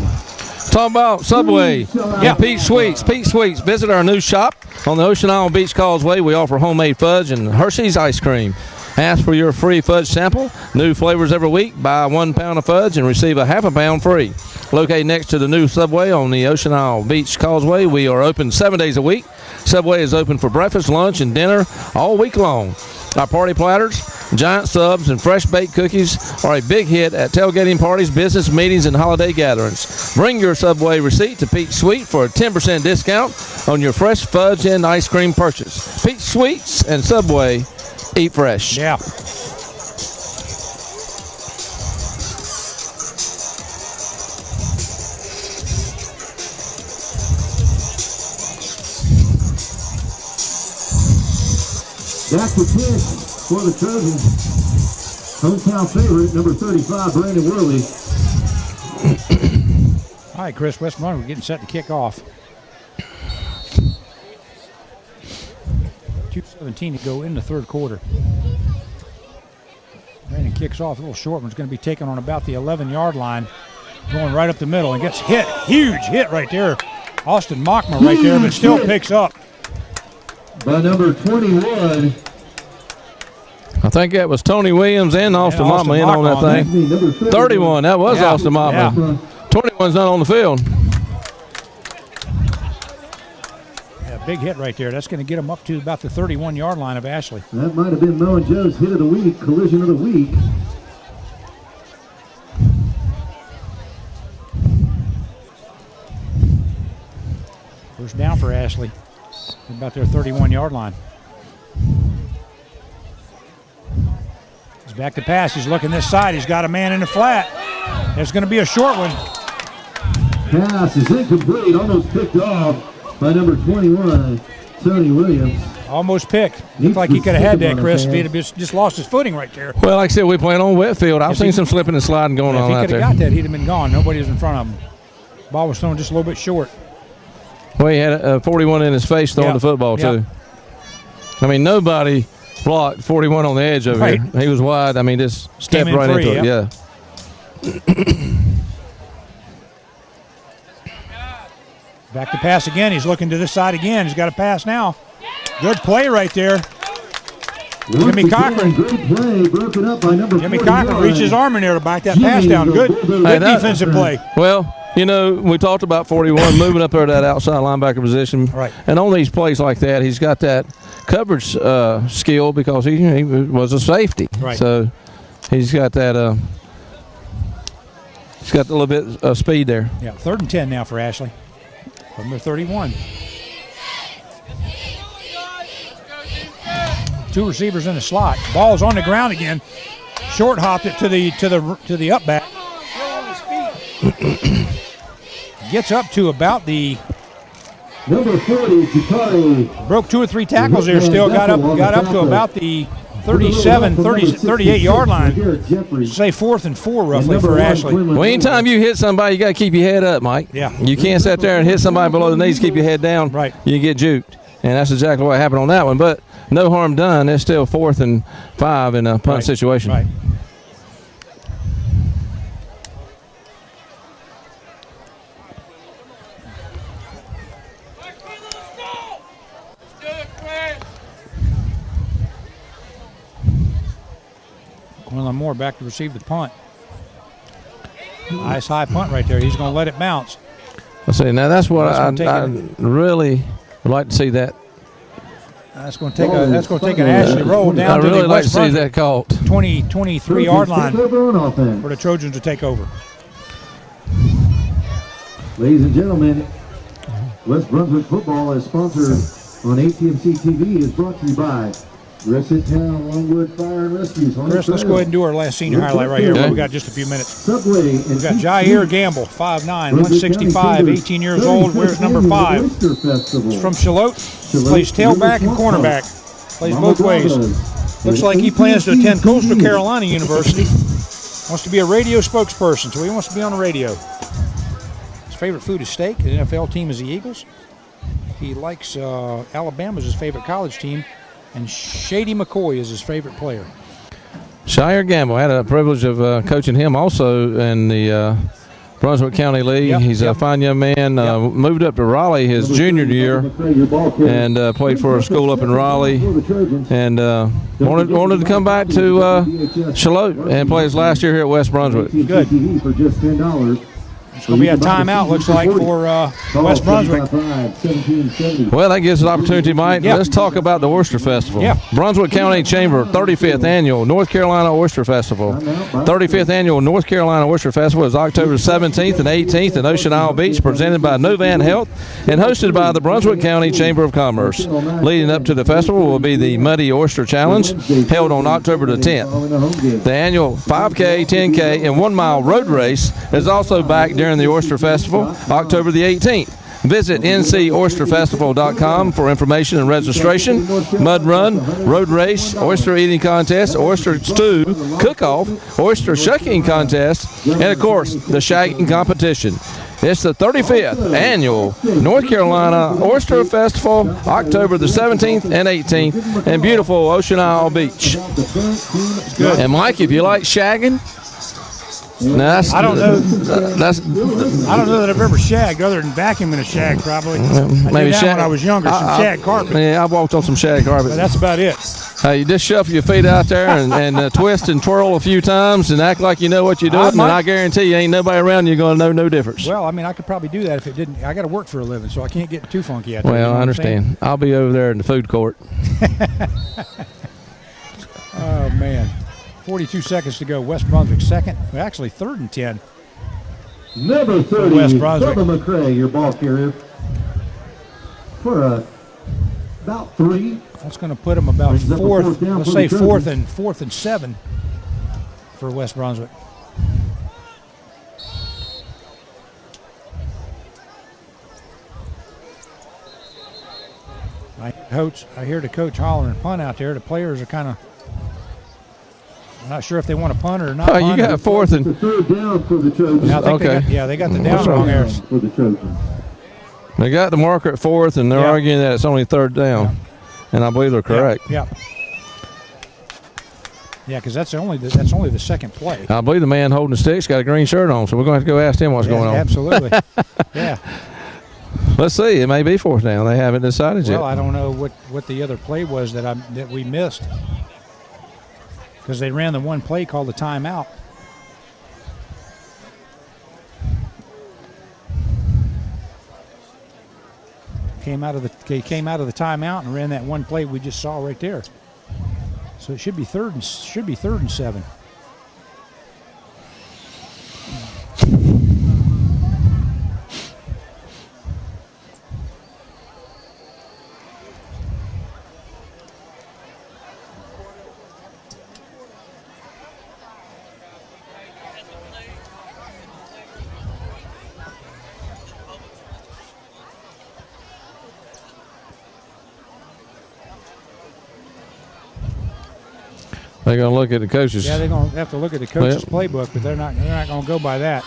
Talking about Subway. Yeah, Pete Sweets. Pete Sweets. Visit our new shop on the Ocean Isle Beach Causeway. We offer homemade fudge and Hershey's ice cream. Ask for your free fudge sample. New flavors every week. Buy 1 pound of fudge and receive a half a pound free. Located next to the new Subway on the Ocean Isle Beach Causeway. We are open 7 days a week. Subway is open for breakfast, lunch, and dinner all week long. Our party platters, giant subs, and fresh baked cookies are a big hit at tailgating parties, business meetings, and holiday gatherings. Bring your Subway receipt to Pete Sweet for a 10% discount on your fresh fudge and ice cream purchase. Pete Sweets and Subway, eat fresh. Yeah. Back to kick for the Trojans. Hometown favorite, number 35, Brandon Worley. All right, Chris, West Brunswick getting set to kick off. 2:17 to go in the third quarter. Brandon kicks off. A little short one's going to be taken on about the 11-yard line. Going right up the middle and gets hit. Huge hit right there. Austin Mockmer right there, but still picks up. By number 21. I think that was Tony Williams and Austin Mockmer in on that thing. 31, that was Austin Mockmer. Yeah. 21's not on the field. Yeah, big hit right there. That's going to get him up to about the 31-yard line of Ashley. That might have been Mo and Joe's hit of the week, collision of the week. First down for Ashley. About their 31-yard line. He's back to pass. He's looking this side. He's got a man in the flat. There's going to be a short one. Pass is incomplete, almost picked off by number 21, Tony Williams. Almost picked. Looked like he could have had that, Chris, if he'd have just lost his footing right there. Well, like I said, we playing on wet field. I've seen some slipping and sliding going on out there. If he could have got that, he'd have been gone. Nobody was in front of him. Ball was thrown just a little bit short. Well, he had a 41 in his face throwing the football, too. I mean, nobody blocked 41 on the edge over here. He was wide. I mean, just stepped right into it. Yeah. Back to pass again. He's looking to this side again. He's got a pass now. Good play right there. Jimmy Cochran. Great play, broken up by number 41. Jimmy Cochran reached his arm in there to back that pass down. Good defensive play. Well, you know, we talked about 41 moving up there to that outside linebacker position. Right. And on these plays like that, he's got that coverage skill because he was a safety. Right. So he's got that he's got a little bit of speed there. Yeah, 3rd and 10 now for Ashley. Number 31. 2 receivers in the slot. Ball's on the ground again. Short hopped it to the up back. Gets up to about the number 40, Chikari. Broke 2 or 3 tackles there. Still got up to about the 38-yard line. Say 4th and 4 roughly for Ashley. Well, anytime you hit somebody, you got to keep your head up, Mike. Yeah. You can't sit there and hit somebody below the knees, keep your head down. Right. You get juked. And that's exactly what happened on that one. But no harm done. It's still 4th and 5 in a punt situation. Right. Quinlan Moore back to receive the punt. Nice high punt right there. He's going to let it bounce. Let's see. Now that's what I really would like to see that. That's going to take an Ashley roll down I to really the like West to see Brunswick that caught. 23-yard line for the Trojans to take over. Ladies and gentlemen, West Brunswick football is sponsored on ATMC TV is brought to you by Russet Town Longwood Fire and Rescue. Chris, let's go ahead and do our last senior highlight right here. Okay. We got just a few minutes. Subway. We've got Jair Gamble, 5'9", 165, 18 years old, wears number 5. He's from Shallotte, plays tailback and cornerback, plays both ways. Looks like he plans to attend Coastal Carolina University. Wants to be a radio spokesperson, so he wants to be on the radio. His favorite food is steak. His NFL team is the Eagles. He likes Alabama's his favorite college team, and Shady McCoy is his favorite player. Shire Gamble. I had a privilege of coaching him also in the Brunswick County League. He's a fine young man. Moved up to Raleigh his junior year and played for a school up in Raleigh. And wanted to come back to Shallotte and play his last year here at West Brunswick. Good. It's going to be a timeout, looks like, for West Brunswick. Well, that gives us an opportunity, Mike. Let's talk about the Oyster Festival. Brunswick County Chamber 35th Annual North Carolina Oyster Festival. 35th Annual North Carolina Oyster Festival is October 17th and 18th in Ocean Isle Beach, presented by Novan Health and hosted by the Brunswick County Chamber of Commerce. Leading up to the festival will be the Muddy Oyster Challenge, held on October the 10th. The annual 5K, 10K, and 1 mile road race is also back during the Oyster Festival, October the 18th. Visit ncoysterfestival.com for information and registration. Mud run, road race, oyster eating contest, oyster stew, cook-off, oyster shucking contest, and, of course, the shagging competition. It's the 35th Annual North Carolina Oyster Festival, October the 17th and 18th in beautiful Ocean Isle Beach. Good. And, Mike, if you like shagging, I don't know that I've ever shagged other than vacuuming a shag, probably. Maybe shag when I was younger, some shag carpet. Yeah, I walked on some shag carpet. But that's about it. You just shuffle your feet out there and twist and twirl a few times and act like you know what you're doing, and I guarantee you ain't nobody around you going to know no difference. Well, I mean, I could probably do that if it didn't. I got to work for a living, so I can't get too funky out there. Well, I understand. I'll be over there in the food court. Oh, man. 42 seconds to go. West Brunswick second. Well, actually, 3rd and 10. Number 30, West Brunswick. Bubba McCray, your ball carrier, for about 3. That's going to put them about 4th. Let's say 4th and 7 for West Brunswick. I hear the coach hollering punt out there. The players are kind of not sure if they want to punt or not. You got 4th and 3rd down for the Trojans. They got the down wrong there. For the Trojans. They got the marker at 4th, and they're arguing that it's only 3rd down, and I believe they're correct. Yeah, because that's only the second play. I believe the man holding the stick's got a green shirt on, so we're going to have to go ask him what's going on. Absolutely. Yeah. Let's see. It may be 4th down. They haven't decided yet. Well, I don't know what the other play was that we missed, because they ran the one play called the timeout. Came out of the timeout and ran that one play we just saw right there. So it should be third and 7. They're going to look at the coaches. Yeah, they're going to have to look at the coach's playbook, but they're not going to go by that.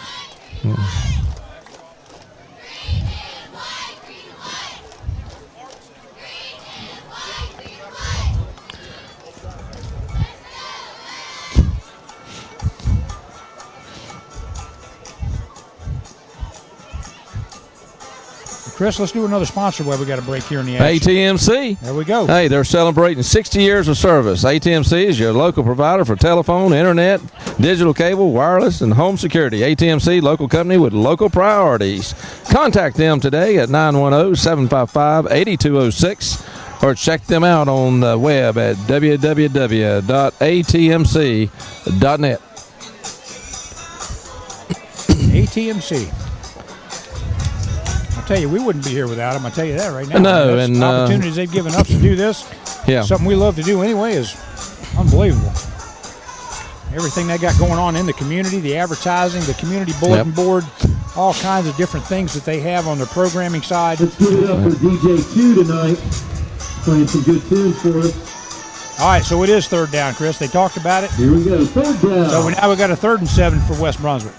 Chris, let's do another sponsor while we got a break here in the action. ATMC. There we go. Hey, they're celebrating 60 years of service. ATMC is your local provider for telephone, internet, digital cable, wireless, and home security. ATMC, local company with local priorities. Contact them today at 910-755-8206 or check them out on the web at www.atmc.net. ATMC. I'll tell you, we wouldn't be here without them. I'll tell you that right now. No, and opportunities they've given us to do this. Yeah. Something we love to do anyway is unbelievable. Everything they got going on in the community, the advertising, the community bulletin board, all kinds of different things that they have on their programming side. Let's give it up for DJ 2 tonight. Playing some good tunes for us. All right, so it is third down, Chris. They talked about it. Here we go, third down. So now we got a 3rd and 7 for West Brunswick.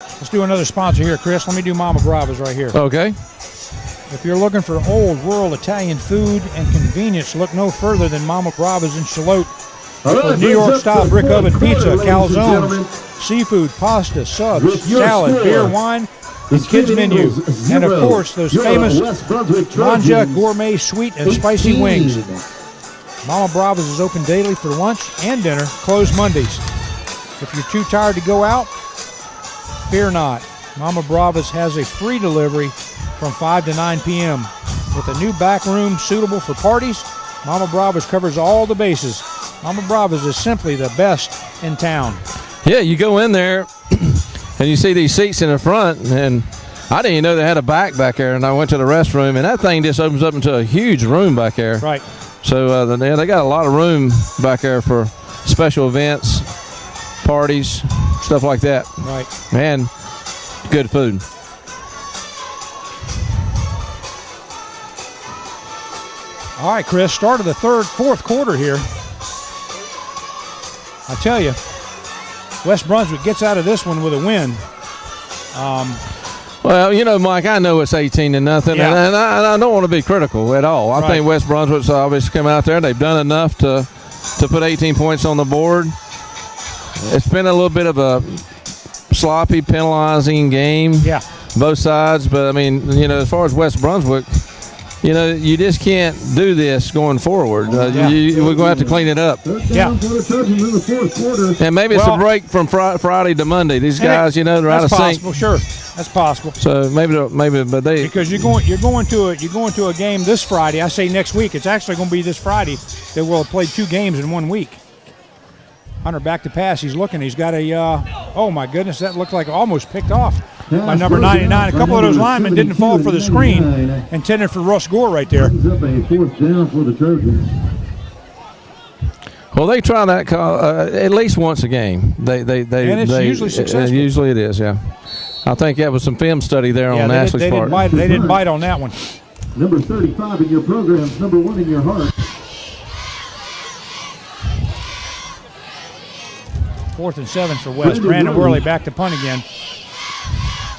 Let's do another sponsor here, Chris. Let me do Mama Brava's right here. Okay. If you're looking for old world Italian food and convenience, look no further than Mama Brava's in Charlotte. For New York-style brick oven pizza, calzones, seafood, pasta, subs, salad, beer, wine, and kids menu. And, of course, those famous Manja Gourmet sweet and spicy wings. Mama Brava's is open daily for lunch and dinner, closed Mondays. If you're too tired to go out, fear not. Mama Brava's has a free delivery from 5 to 9 p.m. With a new back room suitable for parties, Mama Brava's covers all the bases. Mama Brava's is simply the best in town. Yeah, you go in there and you see these seats in the front, and I didn't even know they had a back there, and I went to the restroom, and that thing just opens up into a huge room back there. Right. So they got a lot of room back there for special events, parties, stuff like that. Right. Man, good food. All right, Chris, start of the fourth quarter here. I tell you, West Brunswick gets out of this one with a win. Well, you know, Mike, I know it's 18-0, and I don't want to be critical at all. I think West Brunswick's obviously come out there, and they've done enough to put 18 points on the board. It's been a little bit of a sloppy, penalizing game, both sides. But, I mean, you know, as far as West Brunswick, you know, you just can't do this going forward. We're going to have to clean it up. Yeah. And maybe it's a break from Friday to Monday. These guys, you know, they're out of sync. Sure, that's possible. So maybe, but they because you're going to a game this Friday. I say next week. It's actually going to be this Friday. They will have played 2 games in 1 week. Hunter back to pass. He's looking. He's got a. Oh my goodness, that looked like almost picked off by number 99. A couple of those linemen didn't fall for the screen intended for Russ Gore right there. Up a 4th down for the Trojans. Well, they try that call at least once a game. And it's usually successful. Usually it is, yeah. I think that was some film study there on Ashley's part. They didn't bite on that one. Number 35 in your programs, number 1 in your heart. 4th and 7 for West. Brandon Worley back to punt again.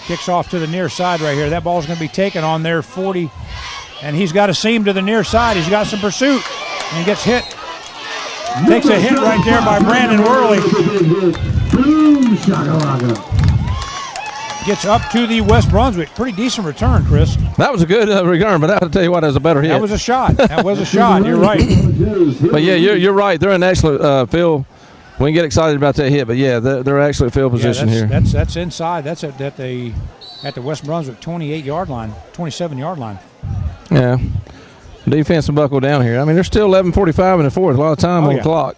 Kicks off to the near side right here. That ball's going to be taken on their 40. And he's got a seam to the near side. He's got some pursuit and gets hit. Takes a hit right there by Brandon Worley. Boom, shakalaka. Gets up to the West Brunswick. Pretty decent return, Chris. That was a good return, but I have to tell you what, that was a better hit. That was a shot. You're right. But, yeah, you're right. They're in excellent field. We can get excited about that hit, but, yeah, they're actually at field position here. That's inside. That's at the West Brunswick 28-yard line, 27-yard line. Yeah. Defense will buckle down here. I mean, there's still 11:45 in the fourth. A lot of time on the clock.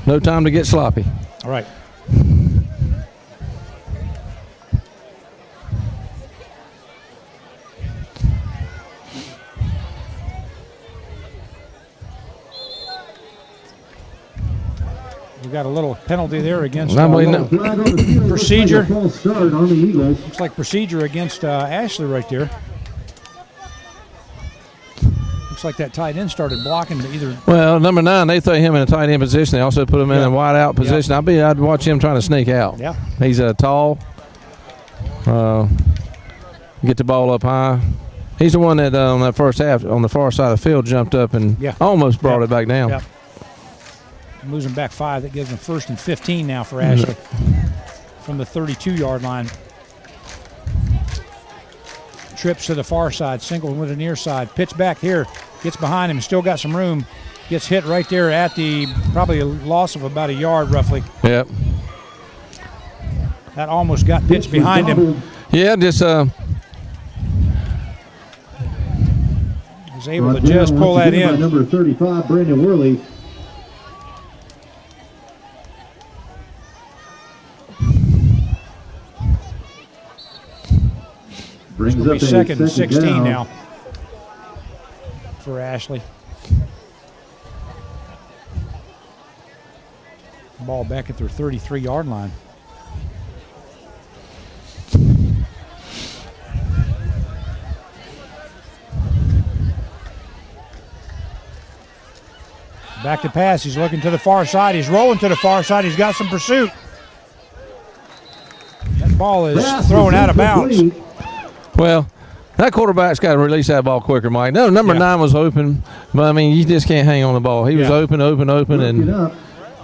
No time to get sloppy. All right. We've got a little penalty there against Procedure. procedure. False start on the Eagles. Looks like procedure against Ashley right there. Looks like that tight end started blocking to either. Well, number 9, they throw him in a tight end position. They also put him in a wide out position. I'd watch him trying to sneak out. Yeah. He's tall. Get the ball up high. He's the one that on that first half on the far side of the field jumped up and almost brought it back down. Yep. Losing back 5. That gives them 1st and 15 now for Ashley from the 32-yard line. Trips to the far side, single with the near side. Pitch back here, gets behind him, still got some room. Gets hit right there at the probably a loss of about a yard roughly. Yep. That almost got pitched behind him. Yeah, just was able to just pull that in. Number 35, Brandon Worley. It's going to be second and 16 now for Ashley. Ball back at their 33-yard line. Back to pass. He's looking to the far side. He's rolling to the far side. He's got some pursuit. That ball is thrown out of bounds. Well, that quarterback's got to release that ball quicker, Mike. No, number 9 was open, but, I mean, you just can't hang on the ball. He was open, and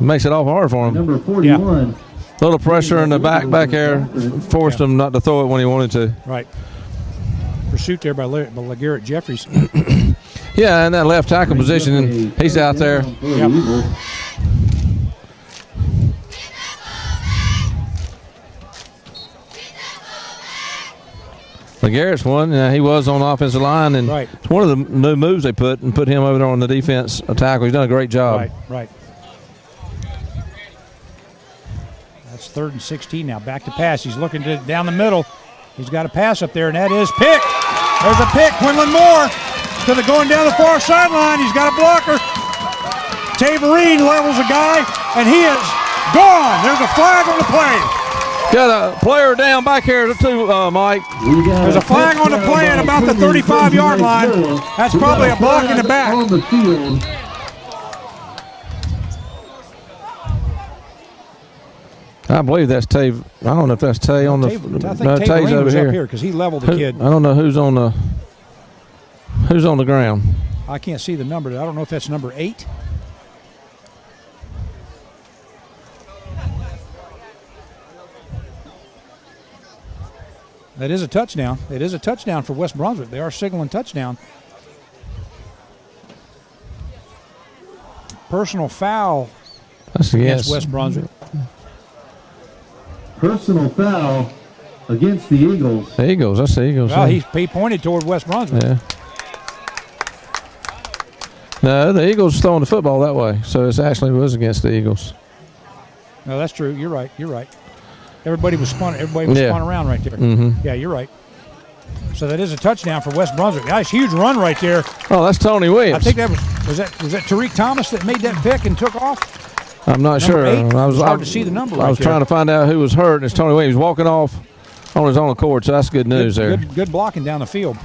makes it awful hard for him. Number 41. A little pressure in the back there forced him not to throw it when he wanted to. Right. Pursuit there by LeGarrette Jeffries. Yeah, in that left tackle position, and he's out there. Yep. LeGarrette's one. He was on the offensive line, and it's one of the new moves they put him over there on the defense tackle. He's done a great job. Right. That's 3rd and 16 now. Back to pass. He's looking down the middle. He's got a pass up there, and that is picked. There's a pick. Quinlan Moore going down the far sideline. He's got a blocker. Taverine levels a guy, and he is gone. There's a flag on the play. Got a player down back here too, Mike. There's a flag on the play at about the 35-yard line. That's probably a block in the back. On the field. I believe that's Tay. I don't know if that's Tay on the. I think Tay's over here because he leveled the kid. I don't know who's on the ground. I can't see the number. I don't know if that's number 8. That is a touchdown. It is a touchdown for West Brunswick. They are signaling touchdown. Personal foul against West Brunswick. Personal foul against the Eagles. The Eagles. That's the Eagles. Well, he pointed toward West Brunswick. Yeah. No, the Eagles throwing the football that way, so it actually was against the Eagles. No, that's true. You're right. Everybody was spun around right there. Mm-hmm. Yeah, you're right. So that is a touchdown for West Brunswick. Nice, huge run right there. Oh, that's Tony Williams. I think that was that Tariq Thomas that made that pick and took off. I'm not sure. It was hard to see the number. I was trying to find out who was hurt, and it's Tony Williams walking off on his own accord. So that's good news there. Good blocking down the field.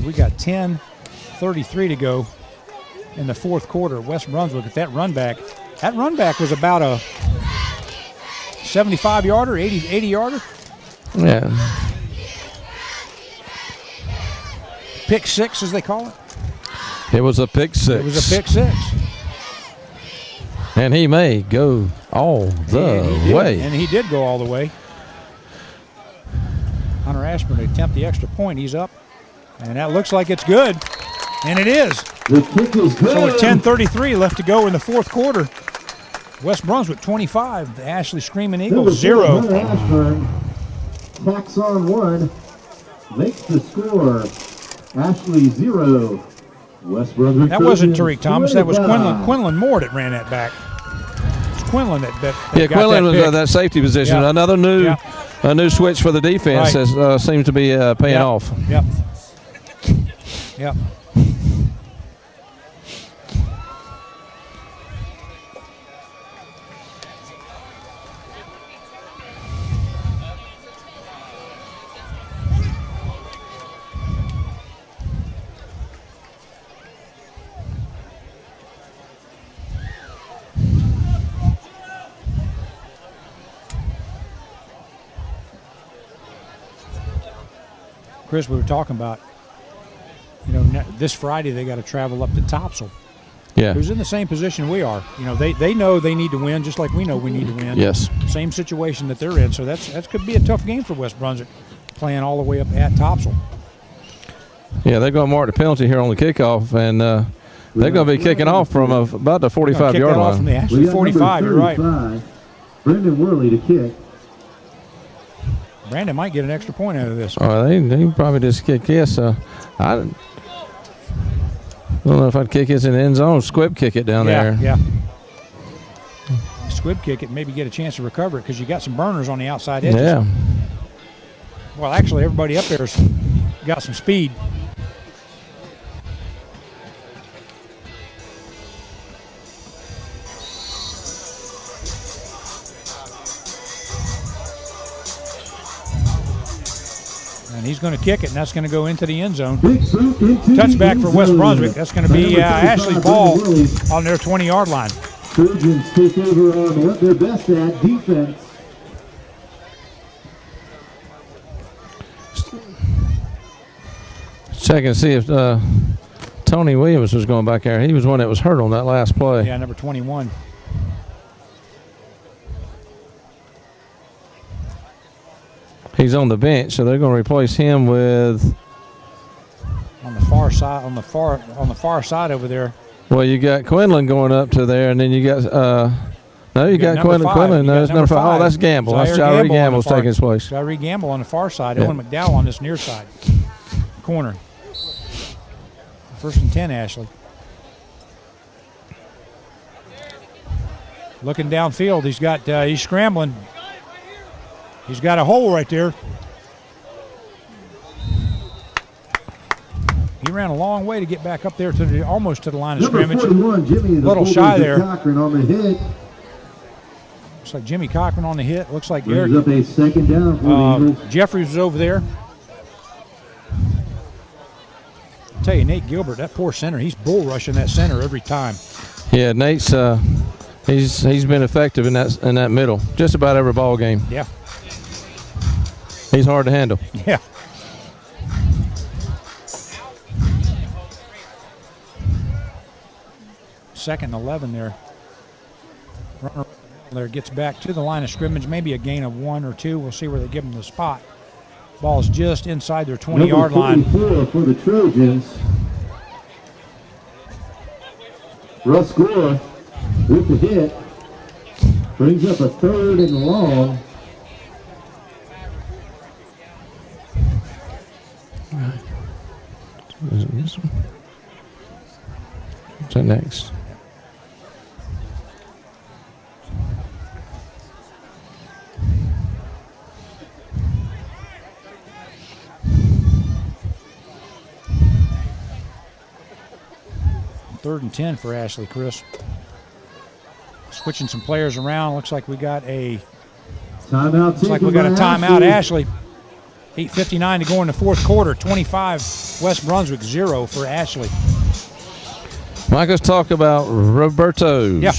We got 10:33 to go in the fourth quarter. West Brunswick at that run back. That run back was about a 75-yarder, 80-yarder. Yeah. Pick 6, as they call it. It was a pick 6. And he may go all the way. And he did go all the way. Hunter Ashburn to attempt the extra point. He's up. And that looks like it's good. And it is. The kick is good. So with 10:33 left to go in the fourth quarter, West Brunswick 25, the Ashley Screaming Eagles 0. Hunter Ashburn tacks on 1, makes the score. Ashley 0. West Brunswick. That wasn't Tariq Thomas. That was Quinlan Moore that ran that back. Quinlan that got Quinlan that was pick. that safety position. Yeah. Another new Yeah. a new switch for the defense Right. that seems to be paying off. Yep. Yep. Chris, we were talking about, this Friday they got to travel up to Topsail, Yeah. who's in the same position we are. They know they need to win, just like we know we need to win. Yes. Same situation that they're in, so that could be a tough game for West Brunswick, playing all the way up at Topsail. Yeah, they're going to mark the penalty here on the kickoff, and they're going to be kicking off from about the 45-yard line. From the actually 45, you're right. Brendan Worley to kick. Brandon might get an extra point out of this. Oh, they probably just kick this. I don't know if I'd kick this in the end zone. Squib kick it down there. Yeah. Squib kick it, maybe get a chance to recover it because you got some burners on the outside edges. Yeah. Well, actually, everybody up there's got some speed. And he's going to kick it, and that's going to go into the end zone. Touchback for West Brunswick. That's going to be Ashley Ball on their 20-yard line. Trojans take over on what they're best at, defense. Check and see if Tony Williams was going back there. He was one that was hurt on that last play. Yeah, number 21. He's on the bench, so they're going to replace him with. On the far side, on the far side over there. Well, you got Quinlan going up to there, and then you got you got Quinlan. No, it's number 5. Oh, that's Gamble. That's Jairee Gamble's taking his place. Jairee Gamble on the far side. Owen McDowell on this near side corner. 1st and 10, Ashley. Looking downfield, he's scrambling. He's got a hole right there. He ran a long way to get back up there to almost to the line of scrimmage. 41, Jimmy, a little shy there. Cochran on the hit. Looks like Jimmy Cochran on the hit. Looks like Brings up a second down for the Eagles. Jeffries was over there. I'll tell you, Nate Gilbert, that poor center, he's bull rushing that center every time. Yeah, Nate's he's been effective in that middle, just about every ball game. Yeah. He's hard to handle. Yeah. Second and 11 there. Runner there gets back to the line of scrimmage, maybe a gain of 1 or 2. We'll see where they give him the spot. Ball's just inside their 20-yard line. Number 44 for the Trojans. Russ Gore with the hit. Brings up a 3rd and long. What's that next? Third and 10 for Ashley, Chris. Switching some players around. Looks like we got a timeout. Looks like we got a timeout, Ashley. 8:59 to go in the 4th quarter. 25 West Brunswick, 0 for Ashley. Mike, talk about Roberto's. Yeah.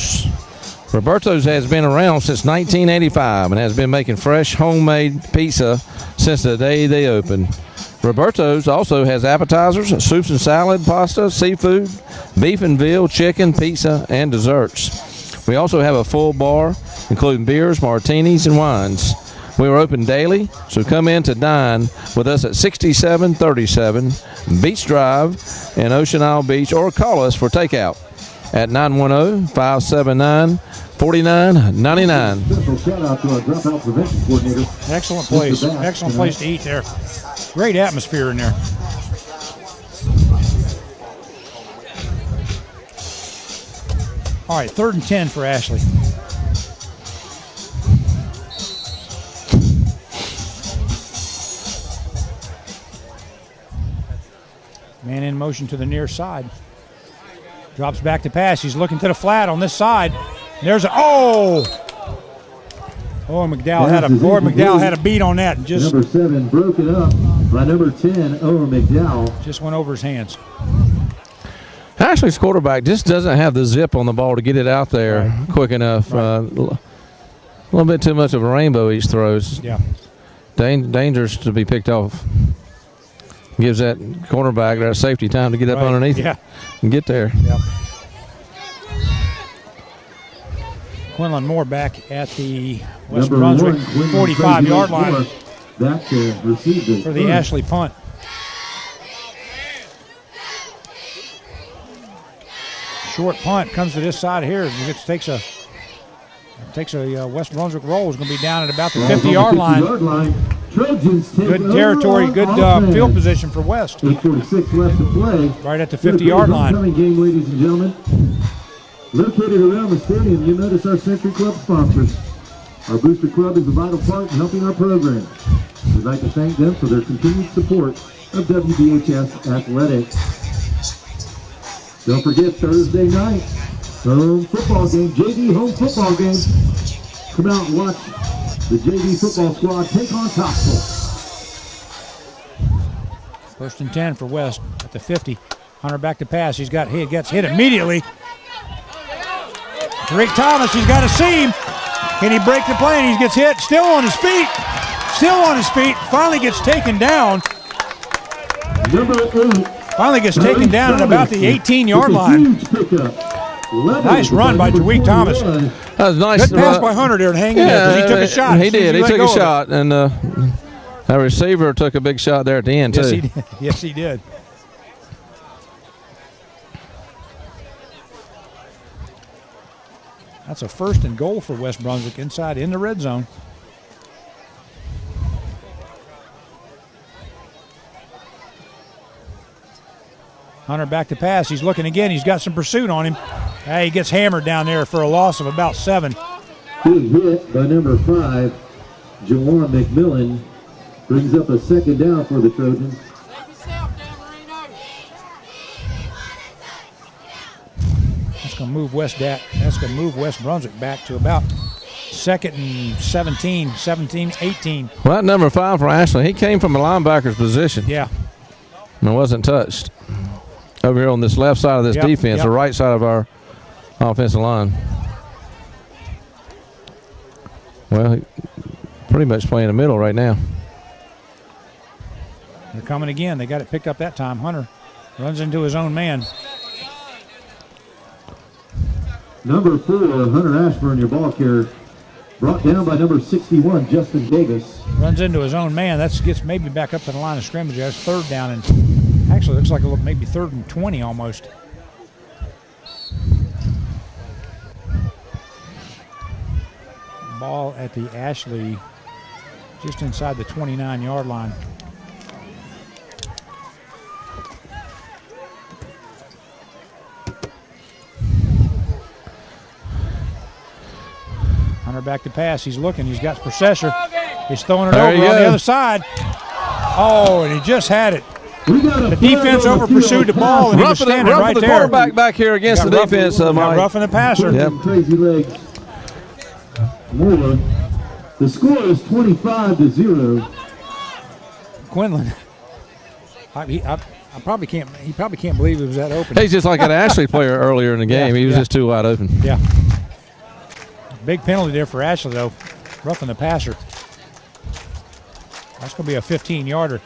Roberto's has been around since 1985 and has been making fresh homemade pizza since the day they opened. Roberto's also has appetizers, soups and salad, pasta, seafood, beef and veal, chicken, pizza, and desserts. We also have a full bar, including beers, martinis, and wines. We are open daily, so come in to dine with us at 6737 Beach Drive in Ocean Isle Beach, or call us for takeout at 910-579-4999. Special shout out to our dropout prevention coordinator. Excellent place. Excellent place to eat there. Great atmosphere in there. All right, 3rd and 10 for Ashley. motion to the near side. Drops back to pass. He's looking to the flat on this side. There's McDowell had a beat on that. And just number 7 broken up by number 10, Owen McDowell. Just went over his hands. Ashley's quarterback just doesn't have the zip on the ball to get it out there quick enough. Right. A little bit too much of a rainbow each throws. Yeah. Dangerous to be picked off. Gives that cornerback that safety time to get up underneath it and get there. Yep. Quinlan Moore back at the West Brunswick 45-yard line back to receive for the Ashley punt. Short punt comes to this side here. It takes a West Brunswick roll. It's going to be down at about the 50-yard line. Trojans take good territory, good field position for West. 8:46 left to play. Right at the 50-yard line. Coming game, ladies and gentlemen. Located around the stadium, you'll notice our Century Club sponsors. Our Booster Club is a vital part in helping our program. We'd like to thank them for their continued support of WBHS Athletics. Don't forget, Thursday night, home football game, JV home football game. Come out and watch the JV football squad take on Topsail. 1st and 10 for West at the 50. Hunter back to pass. He gets hit immediately. Rick Thomas, he's got a seam. Can he break the play? He gets hit. Still on his feet. Finally gets taken down. Number 8. Finally gets taken down at about the 18-yard line. Nice run by Jaweek Thomas. That was nice. Good pass by Hunter there to hang in there because he took a shot. He did. He took a shot, and our receiver took a big shot there at the end, too. Yes, he did. That's a 1st and goal for West Brunswick inside in the red zone. Hunter back to pass. He's looking again. He's got some pursuit on him. He gets hammered down there for a loss of about 7. Big hit by number 5, Jawan McMillan. Brings up a 2nd down for the Trojans. That's going to move West Brunswick back to about 2nd and 17, 18. Well, that number 5 for Ashley, he came from a linebacker's position. Yeah. And wasn't touched. Over here on this left side of this defense, the right side of our offensive line. Well, he pretty much playing the middle right now. They're coming again. They got it picked up that time. Hunter runs into his own man. Number 4, Hunter Ashburn, your ball carrier, brought down by number 61, Justin Davis. Runs into his own man. That gets maybe back up to the line of scrimmage. That's 3rd down, and actually looks like maybe 3rd and 20 almost. Ball at the Ashley, just inside the 29-yard line. Hunter back to pass. He's looking. He's got pressure. He's throwing it over on the other side. Oh, and he just had it. The defense over pursued the ball, and he was standing right there. The quarterback back here against the defense. Roughing the passer. Yep. Crazy legs. Moore. The score is 25-0. Quinlan. I probably can't. He probably can't believe it was that open. He's just like an Ashley player earlier in the game. He was just too wide open. Yeah. Big penalty there for Ashley, though. Roughing the passer. That's going to be a 15-yarder.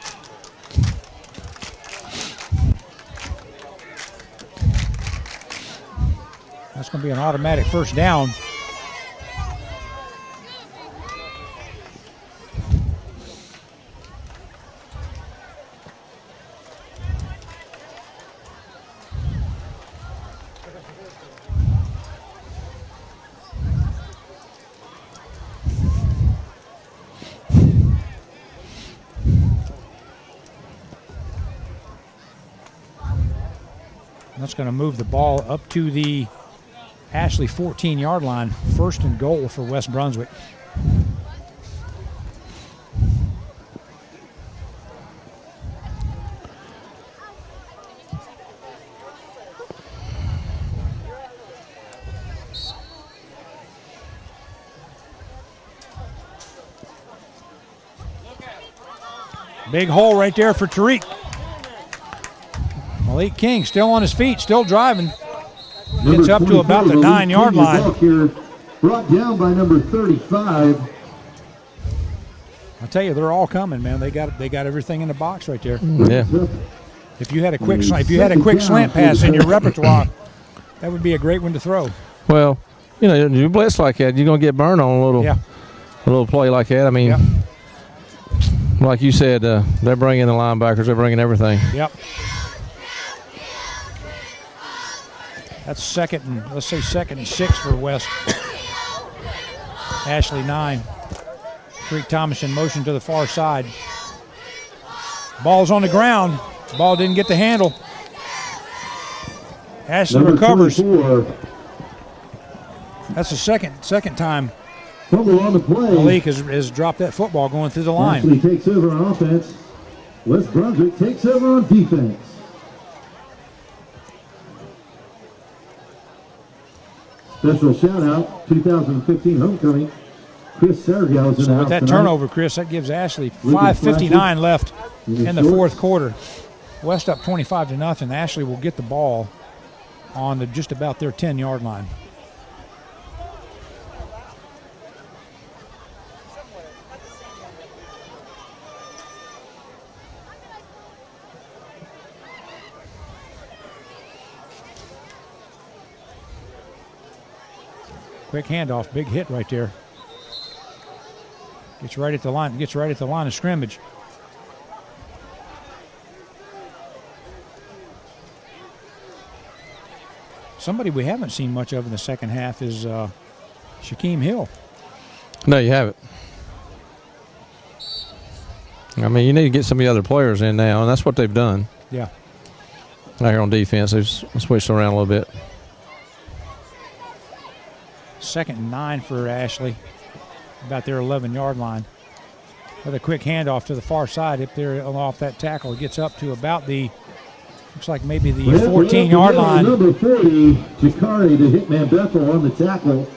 That's going to be an automatic 1st down. That's going to move the ball up to the Ashley 14-yard line. 1st and goal for West Brunswick. Big hole right there for Tariq. Malik King still on his feet, still driving. Gets up to about the 9-yard line. Here, brought down by number 35. I tell you, they're all coming, man. They got everything in the box right there. Yeah. If you had a quick slant pass in your repertoire, that would be a great one to throw. Well, you know, you blitz like that, you're gonna get burned on a little play like that. I mean, like you said, they're bringing the linebackers, they're bringing everything. Yep. That's second and 6 for West. Ashley 9. Tariq Thomas in motion to the far side. Ball's on the ground. Ball didn't get the handle. Ashley recovers. 24. That's the second time Fumble on the play. Malik has dropped that football going through the line. Ashley takes over on offense. West Brunswick takes over on defense. Special shout out, 2015 homecoming. Chris Sergio's in the house With that tonight. turnover, Chris, that gives Ashley 5:59 left in the fourth quarter. West up 25-0. Ashley will get the ball on just about their 10-yard line. Quick handoff, big hit right there. Gets right at the line of scrimmage. Somebody we haven't seen much of in the second half is Shaquem Hill. No, you haven't. I mean, you need to get some of the other players in now, and that's what they've done. Yeah. Out here on defense, they've switched around a little bit. 2nd and 9 for Ashley, about their 11-yard line. With a quick handoff to the far side up there off that tackle. It gets up to about looks like maybe the 14-yard line. Number 40, Jakari, the hitman Bethel on the tackle.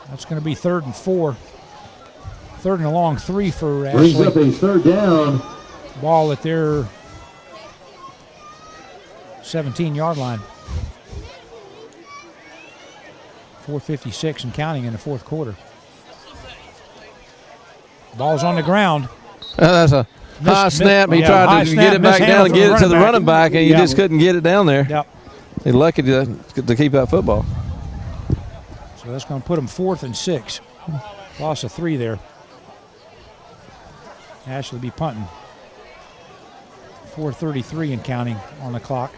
That's going to be 3rd and 4. 3rd and a long 3 for Brings up Ashley. a 3rd down. Ball at their 17-yard line. 4:56 and counting in the fourth quarter. Ball's on the ground. That's a high snap. He tried to get it back down and get it to the running back, and he just couldn't get it down there. Yep. He's lucky to keep that football. So that's going to put them 4th and 6. Loss of 3 there. Ashley be punting. 4:33 and counting on the clock.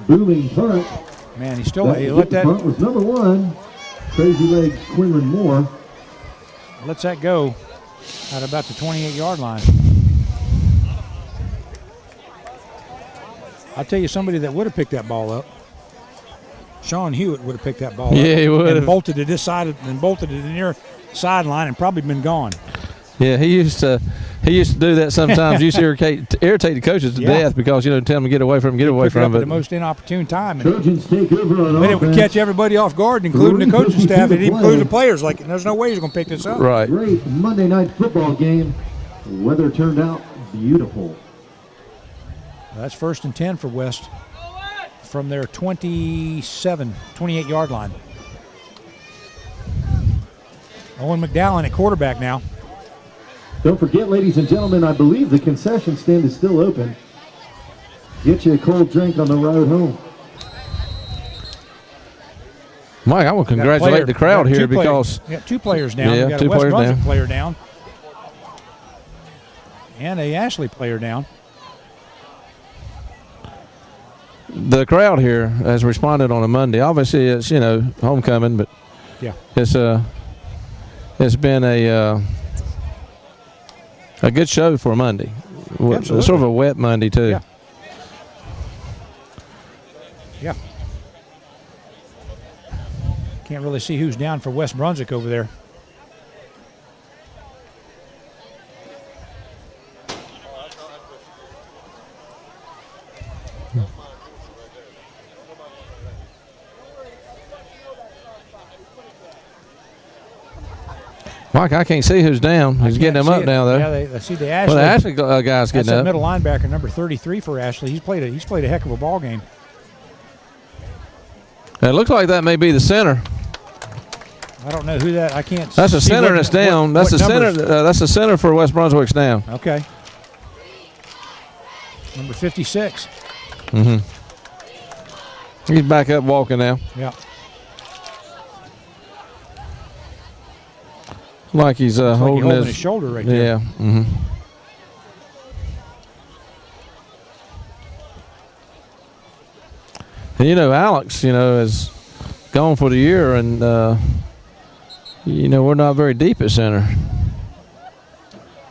Booming punt. Man, he let that punt was number 1. Crazy leg Quinlan Moore. lets that go at about the 28-yard line. I'll tell you somebody that would have picked that ball up. Sean Hewitt would have picked that ball up. Yeah, he would and have. bolted it this side and bolted it near sideline and probably been gone. Yeah, he used to do that sometimes. He used to irritate the coaches to death because, tell them to get away from him, At the most inopportune time. Trojans take over on Then it would offense. catch everybody off guard, including the coaching staff, and including the players. Like, there's no way he's going to pick this up. Right. Great Monday night football game. The weather turned out beautiful. That's 1st and 10 for West from their 28-yard line. Owen McDowell at quarterback now. Don't forget, ladies and gentlemen, I believe the concession stand is still open. Get you a cold drink on the road home. Mike, I want to congratulate the crowd here because we got 2 players down. Yeah, we got 2 a West players Brunswick down. player down and a Ashley player down. the crowd here has responded on a Monday. Obviously, it's homecoming, but yeah, it's been a good show for Monday. sort of a wet Monday too. Yeah. Yeah. Can't really see who's down for West Brunswick over there. Mike, I can't see who's down. He's getting them up now, though. Yeah, I see the Ashley. Well, the Ashley guy's getting that's up. That's middle linebacker, number 33 for Ashley. He's played a heck of a ball game. It looks like that may be the center. I don't know who that. I can't. That's the center that's down. That's the center. That's the center for West Brunswick's down. Okay. Number 56. He's back up walking now. Yeah. Like he's holding his shoulder right there. Yeah. Mm-hmm. And Alex, is gone for the year, and we're not very deep at center.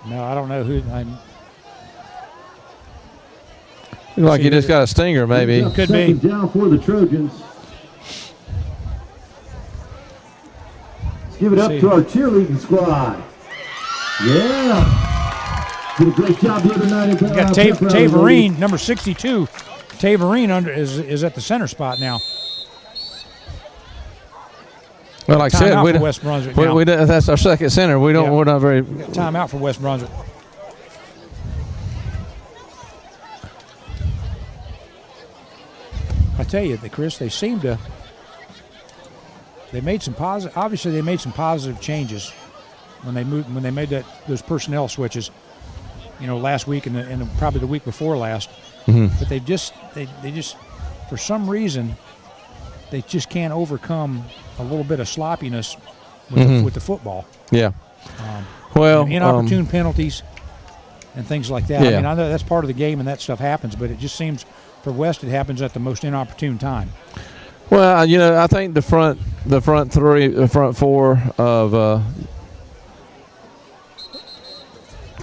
No, I don't know who. Looks like he just got a stinger, maybe. Could be. Down for the Trojans. Let's give it up to our cheerleading squad. Yeah. Did a great job the other night. You got Taverine, number 62. Taverine is at the center spot now. Well, like I said, West Brunswick that's our second center. We're not very. We got timeout for West Brunswick. I tell you, Chris, they seem to. They made some positive. Obviously, they made some positive changes when they made those personnel switches. Last week and probably the week before last. Mm-hmm. But they just for some reason they just can't overcome a little bit of sloppiness with the football. Yeah. Inopportune penalties and things like that. Yeah. I mean, I know that's part of the game and that stuff happens, but it just seems for West it happens at the most inopportune time. Well, I think the front four of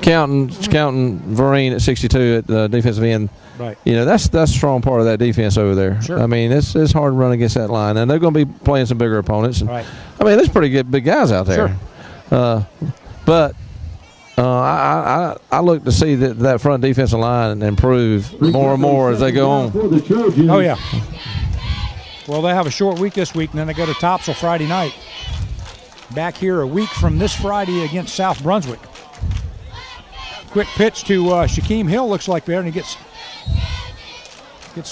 counting Vereen at 62 at the defensive end. Right. That's a strong part of that defense over there. Sure. I mean, it's hard to run against that line, and they're going to be playing some bigger opponents. And, right. I mean, there's pretty good big guys out there. Sure. But I look to see that front defensive line improve more and more as they go on. Oh yeah. Well, they have a short week this week, and then they go to Topsail Friday night. Back here a week from this Friday against South Brunswick. Quick pitch to Shaquem Hill, looks like there, and he gets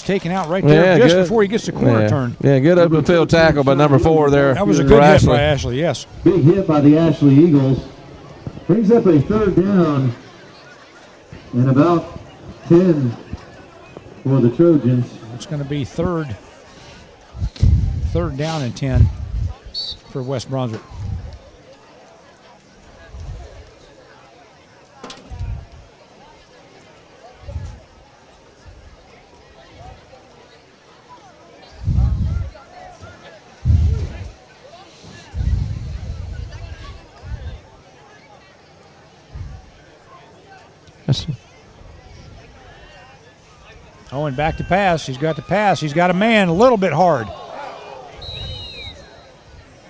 taken out right there just before he gets the corner turn. Yeah, good open field tackle by number 4 there. That was a good hit by Ashley, yes. Big hit by the Ashley Eagles. Brings up a third down and about 10 for the Trojans. It's going to be third down and 10 for West Brunswick. Owen back to pass. He's got the pass. He's got a man a little bit hard.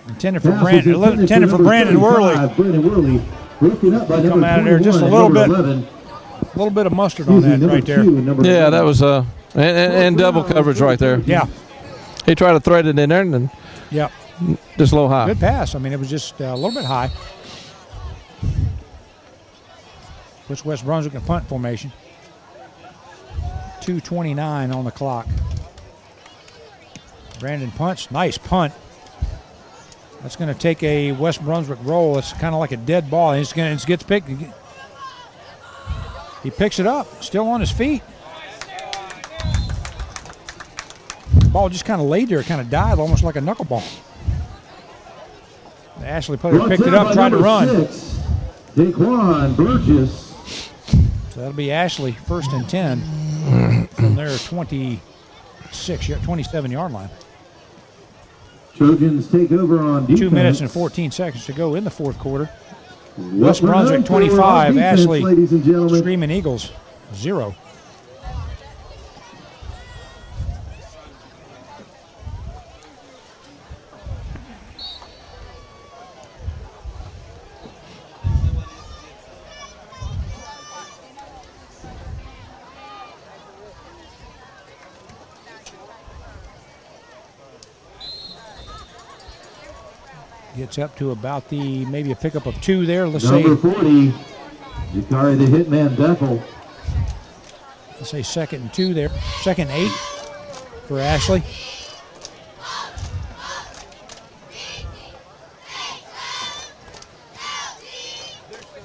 Intended for Brandon Worley. Broken up by come out of there just a little bit of mustard on that right there. Yeah, that was and double coverage right there. Yeah. He tried to thread it in there and just a little high. Good pass. I mean, it was just a little bit high. Puts West Brunswick in punt formation. 2:29 on the clock. Brandon punts. Nice punt. That's going to take a West Brunswick roll. It's kind of like a dead ball. It gets picked. He picks it up. Still on his feet. The ball just kind of laid there. It kind of died almost like a knuckleball. The Ashley player picked it up, tried to run. Daquan Burgess. So that'll be Ashley first and 10 from their 27-yard line. Trojans take over on defense. 2 minutes and 14 seconds to go in the fourth quarter. West Brunswick 25, defense, Ashley ladies and gentlemen. Screaming Eagles 0. Gets up to about maybe a pickup of 2 there. Let's Number 40, Jakari the Hitman Bethel. Let's say 2nd and 2 there. 2nd and 8 for Ashley.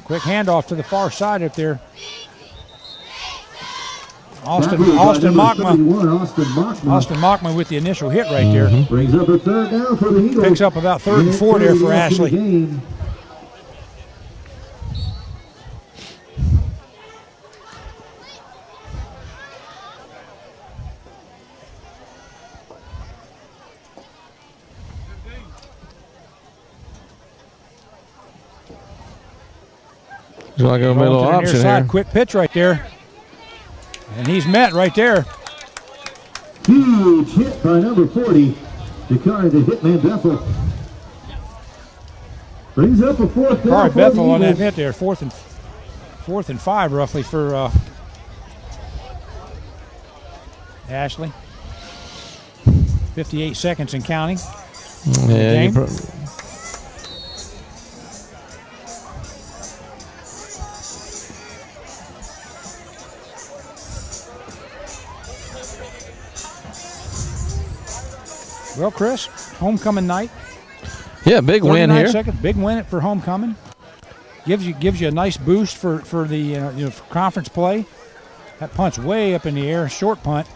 Quick handoff to the far side up there. Austin Mockma with the initial hit right there. Brings up a 3rd down for the Eagles. Picks up about 3rd and 4 there for Ashley. Looks like a little option here. Quick pitch right there. And he's met right there. Huge hit by number 40, Jakari the Hitman Bethel. Brings up a 4th down. Bethel on that hit there. 4th and 5 roughly for Ashley. 58 seconds and counting. Yeah. Well, Chris, homecoming night. Yeah, big win here. Seconds, big win for homecoming. Gives you a nice boost for the for conference play. That punt's way up in the air, short punt.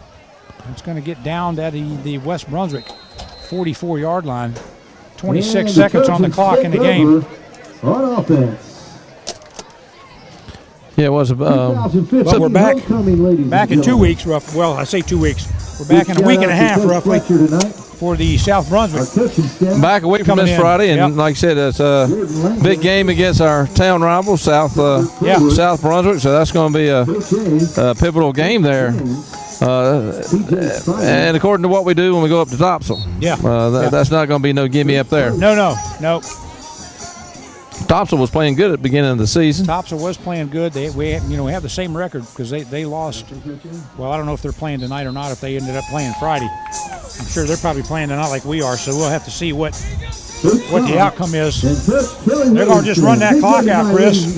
It's going to get down to the West Brunswick 44-yard line. 26 seconds on the clock in the game. On offense. Yeah, it was. But we're back in 2 weeks, roughly. Well, I say 2 weeks. We're back in a week and a half, roughly, for the South Brunswick. Back a week from this Friday, and like I said, it's a big game against our town rival, South Brunswick. So that's going to be a pivotal game there. And according to what we do when we go up to Topsail, that's not going to be no gimme up there. No. Topsail was playing good at the beginning of the season. Topsail was playing good. We have the same record because they lost. Well, I don't know if they're playing tonight or not. If they ended up playing Friday, I'm sure they're probably playing tonight like we are. So we'll have to see what the outcome is. They're going to just run that clock out, Chris.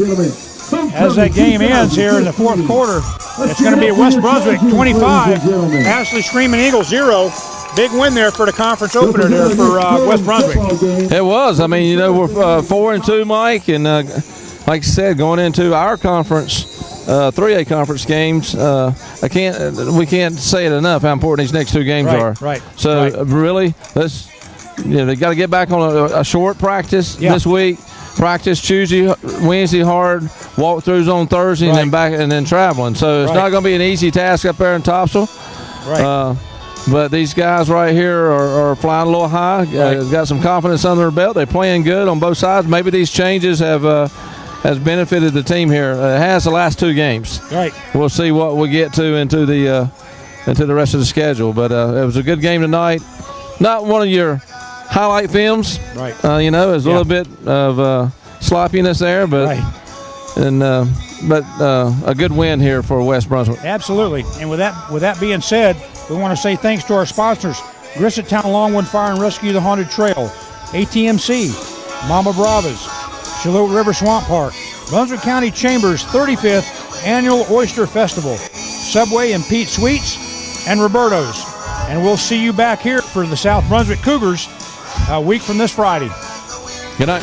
As that game ends here in the 4th quarter, it's going to be West Brunswick 25, Ashley Screaming Eagles 0. Big win there for the conference opener there for West Brunswick. It was. I mean, we're 4-2, Mike, and like I said, going into our conference, 3A conference games, we can't say it enough how important these next 2 games are. Right. So really, they got to get back on a short practice this week. Practice Tuesday, Wednesday hard, walkthroughs on Thursday, and then traveling. So it's not going to be an easy task up there in Topsail. Right. But these guys right here are flying a little high. Got some confidence under their belt. They're playing good on both sides. Maybe these changes has benefited the team here. It has the last 2 games. Right. We'll see what we get to into the rest of the schedule. But it was a good game tonight. Not one of your highlight films. Right. There's a little bit of sloppiness there, but a good win here for West Brunswick. Absolutely. And with that being said, we want to say thanks to our sponsors: Grissettown Longwood Fire and Rescue, the Haunted Trail, ATMC, Mama Bravas, Shallotte River Swamp Park, Brunswick County Chambers 35th Annual Oyster Festival, Subway and Pete Sweets, and Roberto's. And we'll see you back here for the South Brunswick Cougars a week from this Friday. Good night.